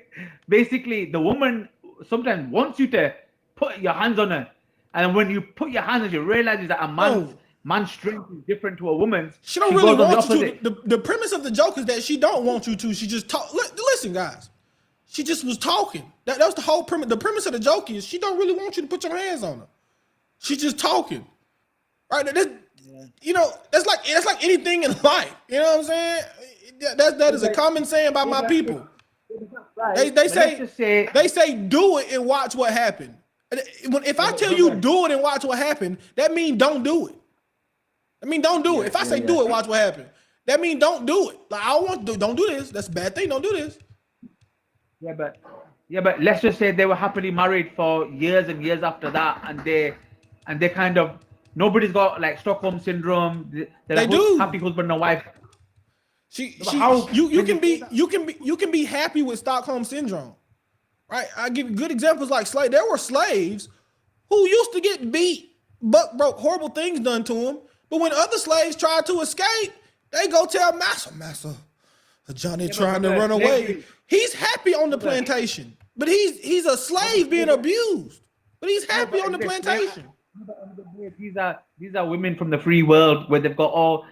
Basically, the woman sometimes wants you to put your hands on her. And when you put your hands on, you realize that a man's strength is different to a woman's. She don't really want you to. The premise of the joke is that she don't want you to. She just talk. Listen, guys. She just was talking. That was the whole premise. The premise of the joke is she don't really want you to put your hands on her. She's just talking. Right? That's like anything in life. You know what I'm saying? That is a common saying by my people. They say do it and watch what happens. If I tell you do it and watch what happens, that means don't do it. Don't do it. If I say do it, watch what happens. That means don't do it. Like I don't want to don't do this. That's a bad thing. Don't do this. Yeah, but let's just say they were happily married for years and years after that, and they kind of nobody's got like Stockholm syndrome. They're happy husband and wife. You can be happy with Stockholm syndrome. Right, I give good examples like slave. There were slaves who used to get beat, but broke horrible things done to them. But when other slaves tried to escape, they go tell Master, Johnny trying to run away. He's happy on the plantation, but he's a slave being abused. But he's happy on the plantation. These are women from the free world where they've got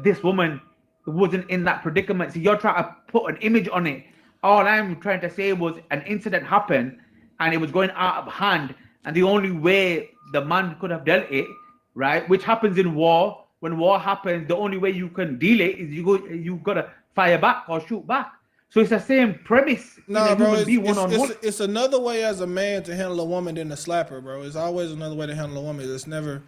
this woman wasn't in that predicament. So you're trying to put an image on it. All I'm trying to say was an incident happened and it was going out of hand. and the only way the man could have dealt it, right, which happens in war. When war happens, the only way you can deal it is you gotta fire back or shoot back. So it's the same premise. Nah, bro, it's another way as a man to handle a woman than to slap her, bro. It's always another way to handle a woman. That's never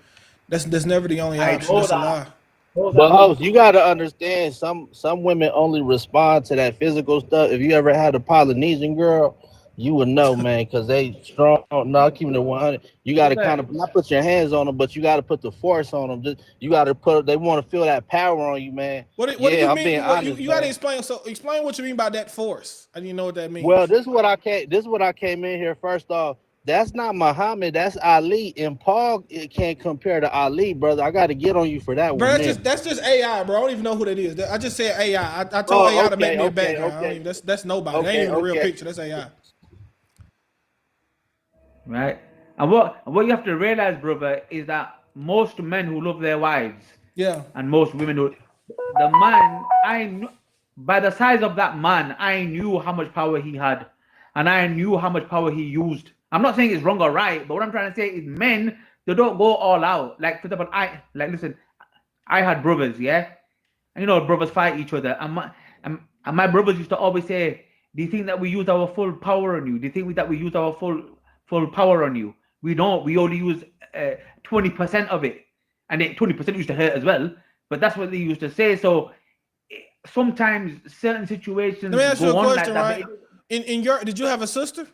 the only option. That's a lie. But Host, you gotta understand, some women only respond to that physical stuff. If you ever had a Polynesian girl, you would know, man, because they strong. No, keeping it 100. You got to kind of not put your hands on them, but you got to put the force on them. You got to put. They want to feel that power on you, man. What do you mean? You got to explain. So explain what you mean by that force. I didn't know what that means. Well, this is what I came in here. First off, that's not Muhammad. That's Ali. And Paul, it can't compare to Ali, brother. I got to get on you for that bro, one. That's just AI, bro. I don't even know who that is. I just said AI. I told AI to make me a background. That's nobody. That ain't even a real picture. That's AI. Right, and what you have to realize, brother, is that most men who love their wives, and most women who, the man, I knew by the size of that man, I knew how much power he had, and I knew how much power he used. I'm not saying it's wrong or right, but what I'm trying to say is men, they don't go all out. Like for example, listen, I had brothers, and brothers fight each other, and my brothers used to always say, "Do you think that we use our full power on you? Do you think that we use our full power on you?" We don't. We only use 20% of it, and 20% used to hurt as well. But that's what they used to say. So sometimes certain situations. Let me ask you a question, like right? Did you have a sister?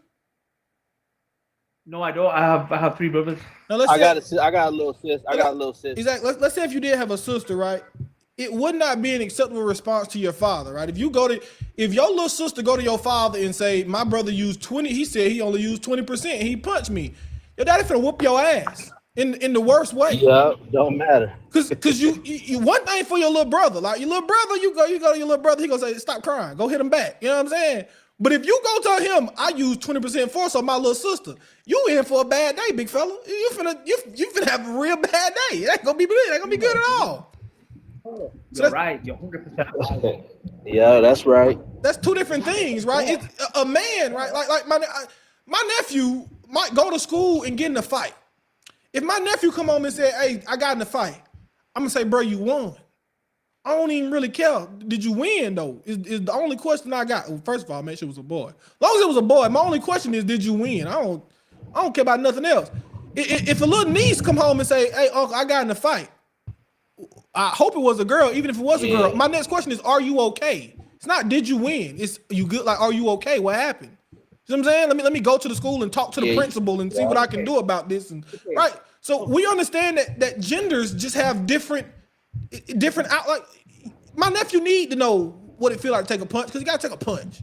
No, I don't. I have 3 brothers. Now, I got a little sis. Exactly. Let's say if you did have a sister, right? It would not be an acceptable response to your father, right? If your little sister go to your father and say, "My brother used 20," he said he only used 20%, and he punched me, your daddy finna whoop your ass in the worst way. Yeah, don't matter. Cause you one thing for your little brother, like your little brother, you go to your little brother, he gonna say, "Stop crying, go hit him back." You know what I'm saying? But if you go tell him, "I use 20% force on my little sister," you in for a bad day, big fella. You finna have a real bad day. It ain't gonna be good at all. You're right. You're 100% right. Yeah, that's right. That's 2 different things, right? It's a man, right? Like my nephew might go to school and get in a fight. If my nephew come home and say, "Hey, I got in a fight," I'm gonna say, "Bro, you won." I don't even really care. Did you win though? Is the only question I got. Well, first of all, make sure it was a boy. As long as it was a boy, my only question is, did you win? I don't care about nothing else. If a little niece come home and say, "Hey, uncle, I got in a fight," I hope it was a girl. Even if it was a girl, my next question is, "Are you okay?" It's not, "Did you win?" It's, "You good?" Like, "Are you okay? What happened?" You know what I'm saying? Let me go to the school and talk to the principal and see what I can do about this. And right. So we understand that genders just have different out. Like my nephew need to know what it feel like to take a punch, because he got to take a punch.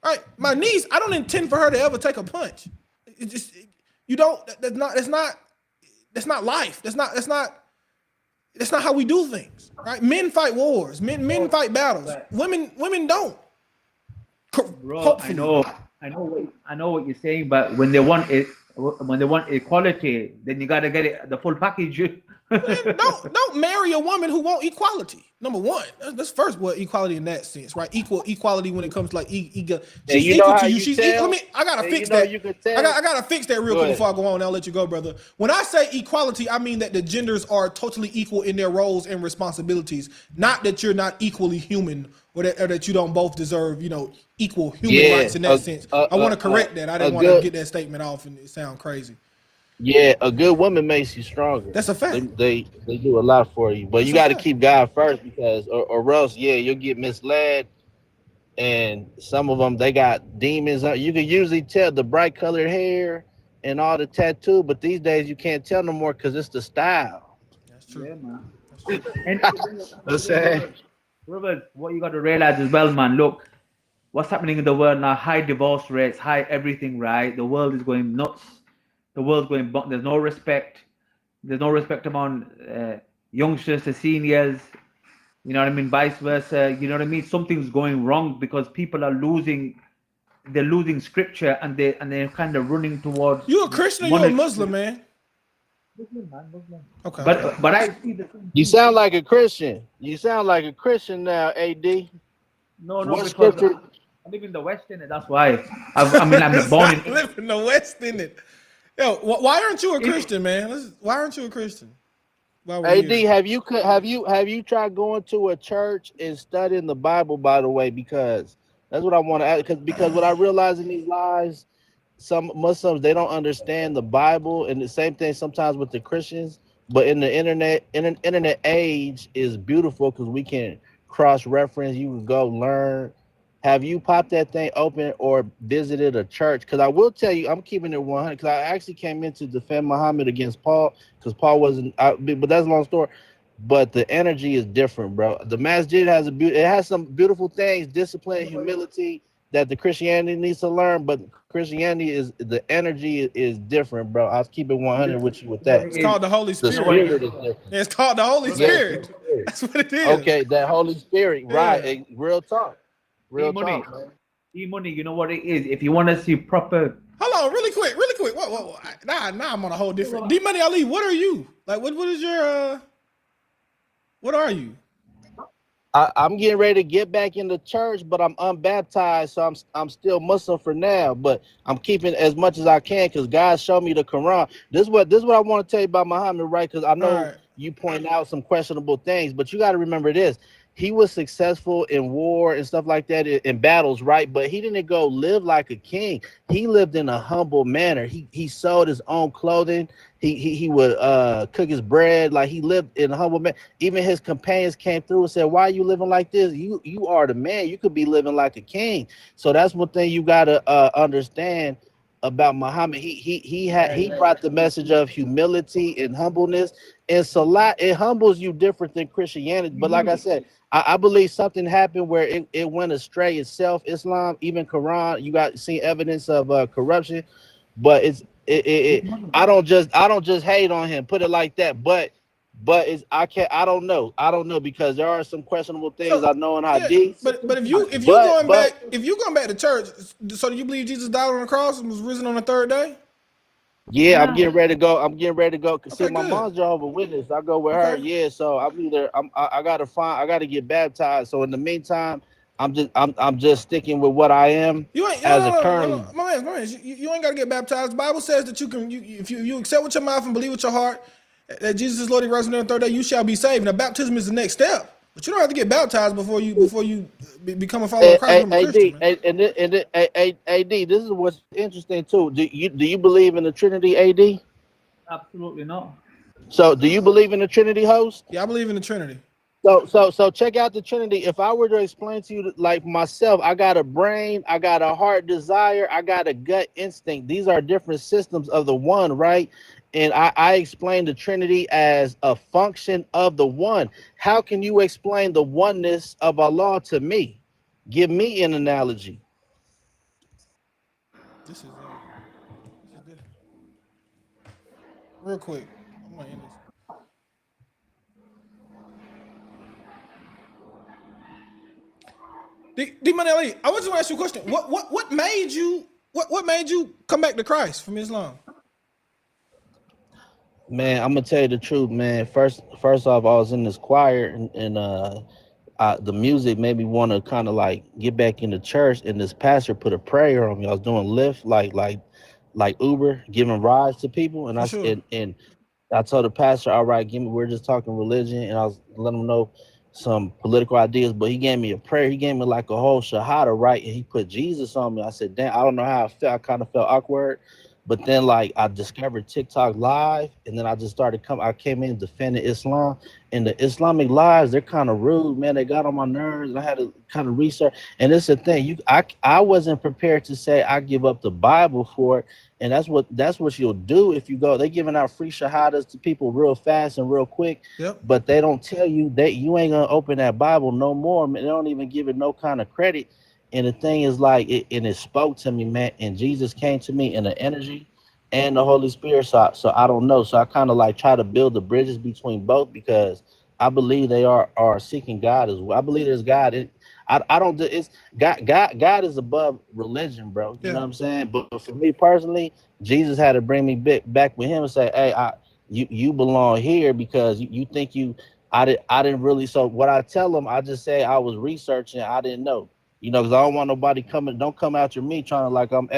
Right. My niece, I don't intend for her to ever take a punch. It just you don't. That's not life. That's not how we do things, right? Men fight wars. Men fight battles. Women don't. Bro, I know what you're saying, but when they want equality, then you gotta get it the full package. Don't marry a woman who want equality. Number one, that's first what equality in that sense, right? Equality when it comes to like ego. She's equal to you. She's equal. I gotta fix that. I gotta fix that real quick before I go on. I'll let you go, brother. When I say equality, I mean that the genders are totally equal in their roles and responsibilities. Not that you're not equally human, or that you don't both deserve, equal human rights in that sense. I want to correct that. I didn't want to get that statement off and it sound crazy. Yeah, a good woman makes you stronger. That's a fact. They do a lot for you, but you got to keep God first, because or else you'll get misled. And some of them, they got demons. You can usually tell the bright colored hair and all the tattoo, but these days you can't tell no more because it's the style. That's true. Yeah, man. That's true. Robert, what you got to realize as well, man. Look, what's happening in the world now? High divorce rates, high everything. Right? The world is going nuts. The world's going. There's no respect. There's no respect among youngsters to seniors. You know what I mean? Vice versa. You know what I mean? Something's going wrong because people are losing. They're losing scripture, and they're kind of running towards. You a Christian or you a Muslim, man? Muslim, man, Muslim. Okay. But I see the thing. You sound like a Christian. You sound like a Christian now, AD. No, what because scripture? I live in the West, in it. That's why. I'm born in. I live in the West, in it. Yo, why aren't you a Christian, man? Why aren't you a Christian? AD, have you tried going to a church and studying the Bible? By the way, because that's what I want to ask. Because what I realize in these lives, some Muslims, they don't understand the Bible, and the same thing sometimes with the Christians. But in the internet age is beautiful because we can cross reference. You can go learn. Have you popped that thing open or visited a church? Because I will tell you, I'm keeping it 100. Because I actually came in to defend Muhammad against Paul because Paul wasn't. But that's a long story. But the energy is different, bro. The masjid has it has some beautiful things, discipline, humility that the Christianity needs to learn. But Christianity is the energy is different, bro. I'll keep it 100 with you with that. It's called the Holy Spirit. The spirit is different. It's called the Holy Spirit. That's what it is. Okay, that Holy Spirit, right? Real talk. Real money. talk, man. E-money, you know what it is? If you want to see proper... Hold on, really quick. What? Nah, I'm on a whole different... D-Money Ali, what are you? Like, what is your... What are you? I'm getting ready to get back into church, but I'm unbaptized, so I'm still Muslim for now. But I'm keeping as much as I can because God showed me the Quran. This is what I want to tell you about Muhammad, right? Because I know you point out some questionable things, but you got to remember this. He was successful in war and stuff like that in battles, right? But he didn't go live like a king. He lived in a humble manner. He sold his own clothing. He would cook his bread. Like he lived in a humble manner. Even his companions came through and said, "Why are you living like this? You are the man. You could be living like a king." So that's one thing you gotta understand about Muhammad. He brought the message of humility and humbleness. And Salat, it humbles you different than Christianity. But like I said, I believe something happened where it went astray itself. Islam, even Quran, you got seen evidence of corruption. But I don't just hate on him. Put it like that. But I don't know because there are some questionable things I know in Hadith. But if you going back to church, so do you believe Jesus died on the cross and was risen on the third day? Yeah, I'm getting ready to go. See, my mom's Jehovah's Witness. I go with her. Yeah, so I gotta get baptized. So in the meantime, I'm just sticking with what I am as a currently. My man, you ain't gotta get baptized. The Bible says that if you accept with your mouth and believe with your heart that Jesus is Lord, He rose on the third day, you shall be saved. Now, baptism is the next step, but you don't have to get baptized before you become a follower of Christ. AD, this is what's interesting too. Do you believe in the Trinity, AD? Absolutely not. So, do you believe in the Trinity, host? Yeah, I believe in the Trinity. So check out the Trinity. If I were to explain to you, like myself, I got a brain, I got a heart desire, I got a gut instinct. These are different systems of the one, right? And I explain the Trinity as a function of the one. How can you explain the oneness of Allah to me? Give me an analogy. This is good. Real quick. I'm gonna end this. D-Money Ali, I want to ask you a question. What made you come back to Christ from Islam? Man, I'm gonna tell you the truth, man. First off, I was in this choir, and the music made me want to kind of like get back into church. And this pastor put a prayer on me. I was doing Lyft, like Uber, giving rides to people, and and I told the pastor, "All right, we're just talking religion," and I was letting him know some political ideas. But he gave me a prayer. He gave me like a whole shahada, right? And he put Jesus on me. I said, "Damn, I don't know how I felt. I kind of felt awkward." But then like I discovered TikTok live, and then I just started I came in defending Islam, and the Islamic lives, they're kind of rude, man. They got on my nerves, and I had to kind of research. And it's the thing, I wasn't prepared to say I give up the Bible for it. And that's what you'll do if you go. They're giving out free shahadas to people real fast and real quick. Yep. But they don't tell you that you ain't gonna open that Bible no more. Man, they don't even give it no kind of credit. And the thing is like, it spoke to me, man. And Jesus came to me in the energy and the Holy Spirit. So I don't know. So I kind of like try to build the bridges between both because I believe they are seeking God as well. I believe there's God. I don't. It's God. God is above religion, bro. You know what I'm saying? But for me personally, Jesus had to bring me back with Him and say, "Hey, you belong here because you think I didn't really." So what I tell them, I just say I was researching. I didn't know. You know, because I don't want nobody don't come after me trying to like I'm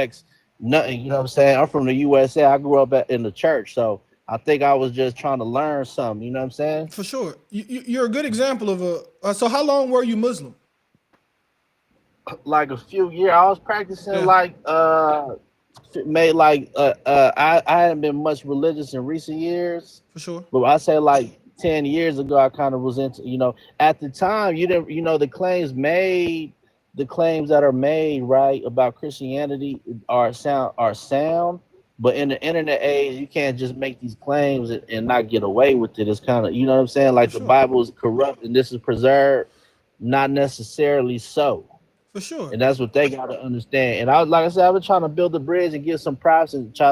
nothing. You know what I'm saying? I'm from the USA. I grew up in the church, so I think I was just trying to learn something. You know what I'm saying? For sure. You're a good example of so how long were you Muslim? Like a few years. I was practicing I hadn't been much religious in recent years. For sure. But I say like 10 years ago, I kind of was into, at the time you didn't, the claims that are made right about Christianity are sound, but in the internet age, you can't just make these claims and not get away with it. It's kind of, you know what I'm saying? Like the Bible is corrupt and this is preserved, not necessarily so. For sure. And that's what they got to understand. And like I said, I've been trying to build a bridge and give some props and try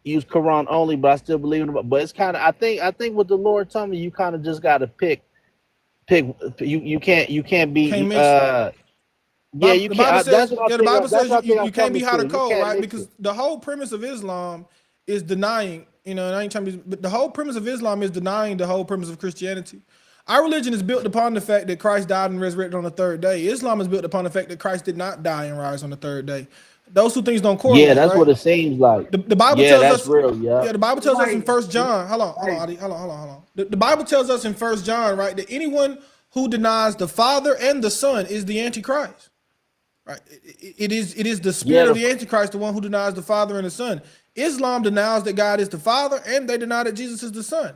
use Quran only, but I still believe in it. But it's kind of, I think what the Lord told me, you kind of just got to pick. You can't be. Can't mix you can't. The Bible says you can't be hot or cold, right? Because the whole premise of Islam is denying. And I ain't trying to be, but the whole premise of Islam is denying the whole premise of Christianity. Our religion is built upon the fact that Christ died and resurrected on the third day. Islam is built upon the fact that Christ did not die and rise on the third day. Those two things don't correlate. Yeah, that's right? What it seems like. The Bible tells that's us. Real, yeah, the Bible tells us in 1 John. Hold on. The Bible tells us in 1 John, right, that anyone who denies the Father and the Son is the Antichrist. Right? It is the spirit of the Antichrist, the one who denies the Father and the Son. Islam denies that God is the Father, and they deny that Jesus is the Son.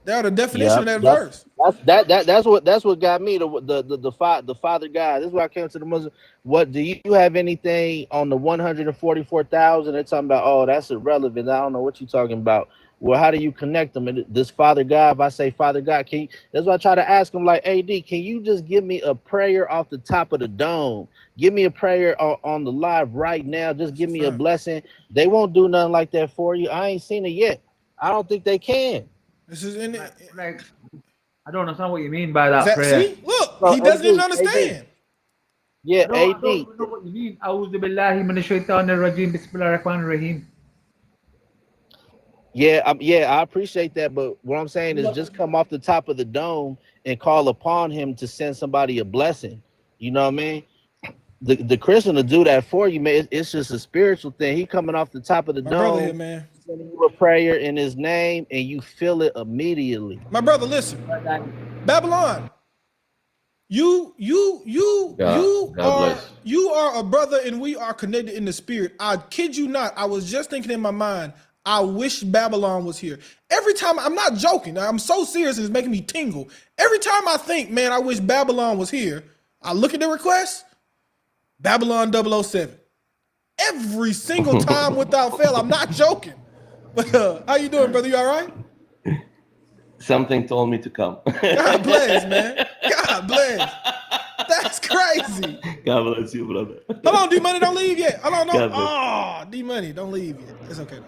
They are the definition of that verse. That's what got me the Father God. This is why I came to the Muslim. What do you have anything on the 144,000? They're talking about, oh, that's irrelevant. I don't know what you're talking about. Well, how do you connect them? And this Father God, if I say Father God, that's why I try to ask them, like, AD, can you just give me a prayer off the top of the dome? Give me a prayer on the live right now. Just give me a blessing. They won't do nothing like that for you. I ain't seen it yet. I don't think they can. This is in it. Like, I don't understand what you mean by that prayer. See, look, he doesn't even understand. Yeah, I don't know what you mean. A'udhu billahi minash shaitanir rajim. Bismillahir rahmanir rahim. Yeah, I appreciate that, but what I'm saying is just come off the top of the dome and call upon him to send somebody a blessing. You know what I mean? The Christian will do that for you, man. It's just a spiritual thing. He coming off the top of the dome, here, man. Sending you a prayer in his name, and you feel it immediately. My brother, listen, Babylon. You are a brother, and we are connected in the spirit. I kid you not. I was just thinking in my mind, I wish Babylon was here. Every time, I'm not joking. I'm so serious, it's making me tingle. Every time I think, man, I wish Babylon was here, I look at the request, Babylon 007. Every single time without fail. I'm not joking. But how you doing, brother? You all right? Something told me to come. God bless, man. God bless. That's crazy. God bless you, brother. Hold on, D-Money, don't leave yet. Hold on, no. Oh, D-Money, don't leave yet. It's okay.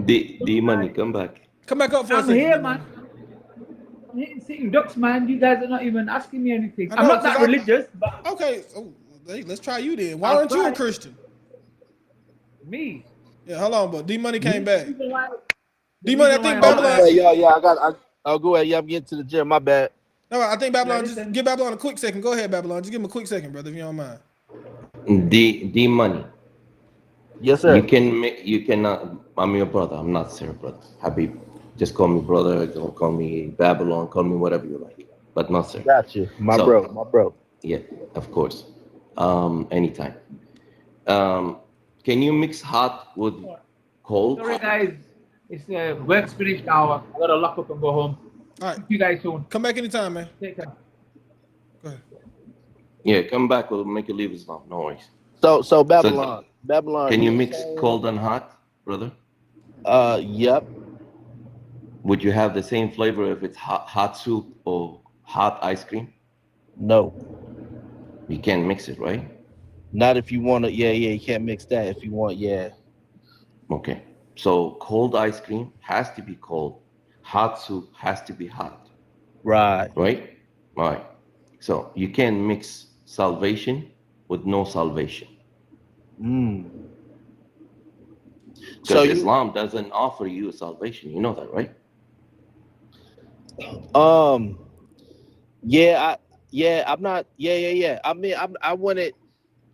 D-Money, come back. Come back up for a second. I'm here, man. I'm hitting sitting ducks, man. You guys are not even asking me anything. I'm not that religious, but... Okay, so hey, let's try you then. Why aren't you a Christian? Me? Yeah, hold on, but D-Money came back. D-Money, I think Babylon... I'll go ahead. Yeah, I'm getting to the gym. My bad. No, I think Babylon, just give Babylon a quick second. Go ahead, Babylon. Just give him a quick second, brother, if you don't mind. D-Money. Yes, sir. You cannot... I'm your brother. I'm not sir, brother. Habib. Just call me brother. Don't call me Babylon. Call me whatever you like. But not sir. Got you. My bro. Yeah, of course. Anytime. Can you mix hot with cold? Sorry, guys. It's work's finished now. I gotta lock up and go home. All right. See you guys soon. Come back anytime, man. Take care. Go ahead. Yeah, come back. We'll make you leave Islam. No worries. So Babylon. Babylon. Can you mix cold and hot, brother? Yep. Would you have the same flavor if it's hot soup or hot ice cream? No. You can't mix it, right? Not if you want to. Yeah, you can't mix that. If you want, yeah. Okay. So cold ice cream has to be cold. Hot soup has to be hot. Right. Right? Right. So you can't mix salvation with no salvation. Because Islam doesn't offer you salvation. You know that, right? I'm not. Yeah. I mean, I wanted.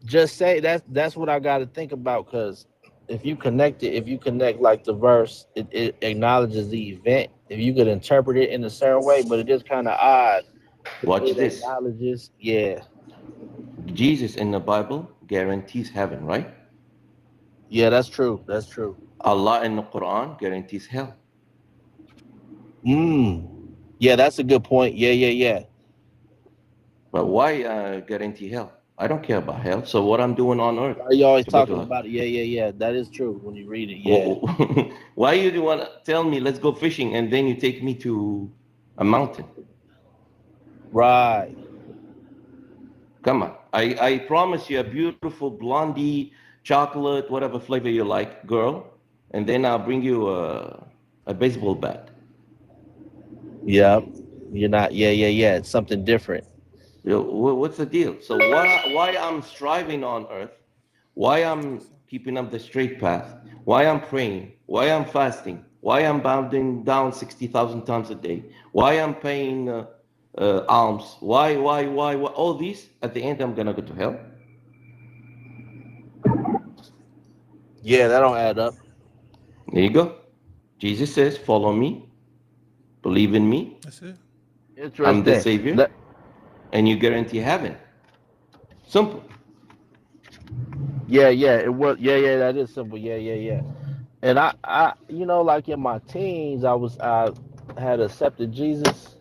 just say that's what I got to think about, because if you connect like the verse, it acknowledges the event. If you could interpret it in a certain way, but it is kind of odd. Watch It this. acknowledges, yeah. Jesus in the Bible guarantees heaven, right? Yeah, that's true. That's true. Allah in the Quran guarantees hell. Yeah, that's a good point. Yeah. But why guarantee hell? I don't care about hell. So what I'm doing on earth? Are you always to go talking to about it? Yeah. That is true when you read it. Yeah. Why you want to tell me let's go fishing and then you take me to a mountain? Right. Come on. I promise you a beautiful blondie, chocolate, whatever flavor you like, girl, and then I'll bring you a baseball bat. Yeah. You're not. Yeah. It's something different. What's the deal? So why I'm striving on earth, why I'm keeping up the straight path, why I'm praying, why I'm fasting, why I'm bowing down 60,000 times a day, why I'm paying alms, why, all these, at the end I'm gonna go to hell. Yeah, that don't add up. There you go. Jesus says, follow me, believe in me. That's it. I'm the Savior, and you guarantee heaven. Simple. Yeah, it was. Yeah, that is simple. Yeah. And I, like in my teens, I had accepted Jesus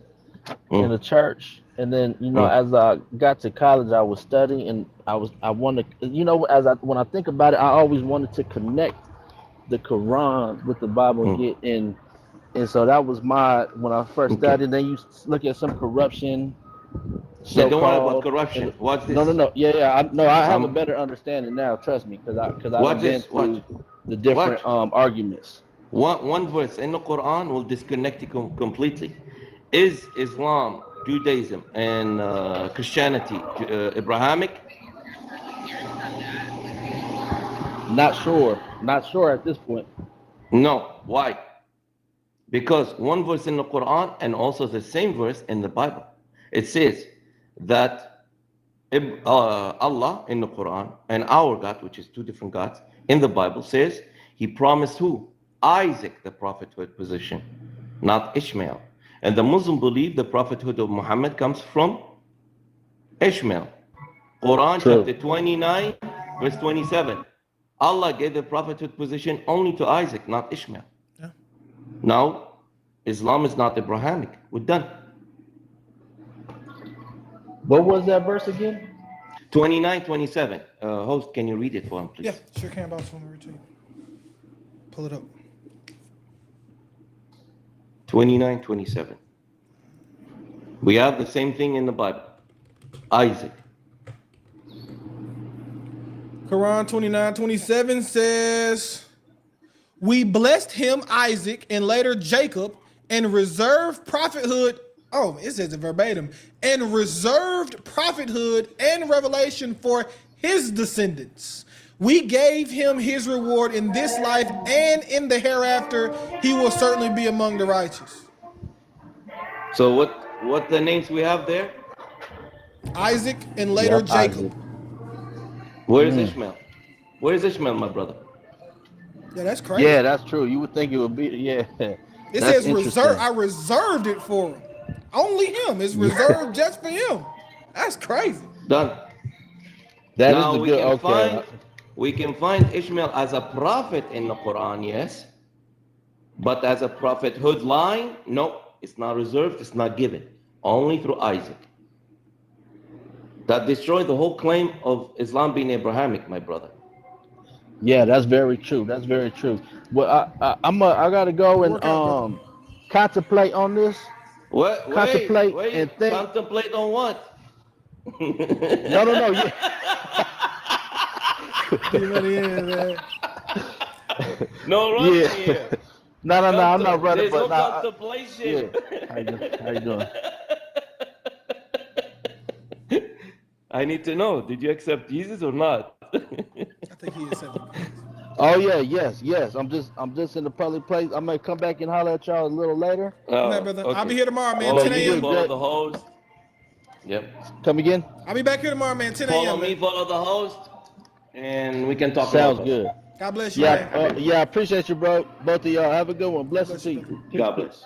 in the church, and then as I got to college, I was studying, and I wanted, when I think about it, I always wanted to connect the Quran with the Bible, and so that was when I first studied. Then you look at some corruption. Yeah, don't worry about corruption. Watch this. No. Yeah. I have a better understanding now. Trust me, because I've been through the different arguments. One verse in the Quran will disconnect you completely. Is Islam, Judaism, and Christianity Abrahamic? Not sure at this point. No. Why? Because one verse in the Quran and also the same verse in the Bible, it says that Allah in the Quran and our God, which is two different gods, in the Bible says he promised who? Isaac the prophethood position, not Ishmael. And the Muslim believe the prophethood of Muhammad comes from Ishmael. Quran chapter 29, verse 27. Allah gave the prophethood position only to Isaac, not Ishmael. Yeah. Now, Islam is not Abrahamic. We're done. What was that verse again? 29, 27. Host, can you read it for him, please? Yeah, sure can. Boss, want me to read to you. Pull it up. 29, 27. We have the same thing in the Bible. Isaac. Quran 29, 27 says, we blessed him, Isaac, and later Jacob, and reserved prophethood. Oh, it says it verbatim. And reserved prophethood and revelation for his descendants. We gave him his reward in this life, and in the hereafter, he will certainly be among the righteous. So what the names we have there? Isaac and later Jacob. Isaac. Where is Ishmael? Where is Ishmael, my brother? Yeah, that's crazy. Yeah, that's true. You would think it would be, yeah. It says reserved. I reserved it for him. Only him. It's reserved just for him. That's crazy. Done. Now we can find Ishmael as a prophet in the Quran, yes. But as a prophethood line, no, it's not reserved, it's not given. Only through Isaac. That destroyed the whole claim of Islam being Abrahamic, my brother. Yeah, that's very true. That's very true. Well, I gotta go and contemplate on this. What? Contemplate wait. and think. Contemplate on what? No. Yeah. No running here. No, I'm not running. There's but no contemplation. Yeah. How you doing? I need to know. Did you accept Jesus or not? I think he accepted. Oh yeah, yes. I'm just in the public place. I may come back and holler at y'all a little later. Brother. Okay. I'll be here tomorrow, man. Follow 10 me, a.m. follow the host. Yep. Come again? I'll be back here tomorrow, man. 10 a.m. Follow me, follow the host. and we can talk Sounds about good. God bless you. Yeah, yeah, I appreciate you, bro. Both of y'all have a good one. Blessings to you. God bless.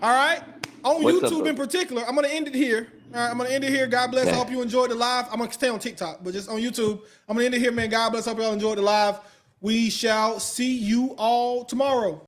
All right. On What's up, YouTube bro? in particular, I'm gonna end it here. All right, I'm gonna end it here. God bless. I hope you enjoyed the live. I'm gonna stay on TikTok, but just on YouTube, I'm gonna end it here, man. God bless. Hope y'all enjoyed the live. We shall see you all tomorrow.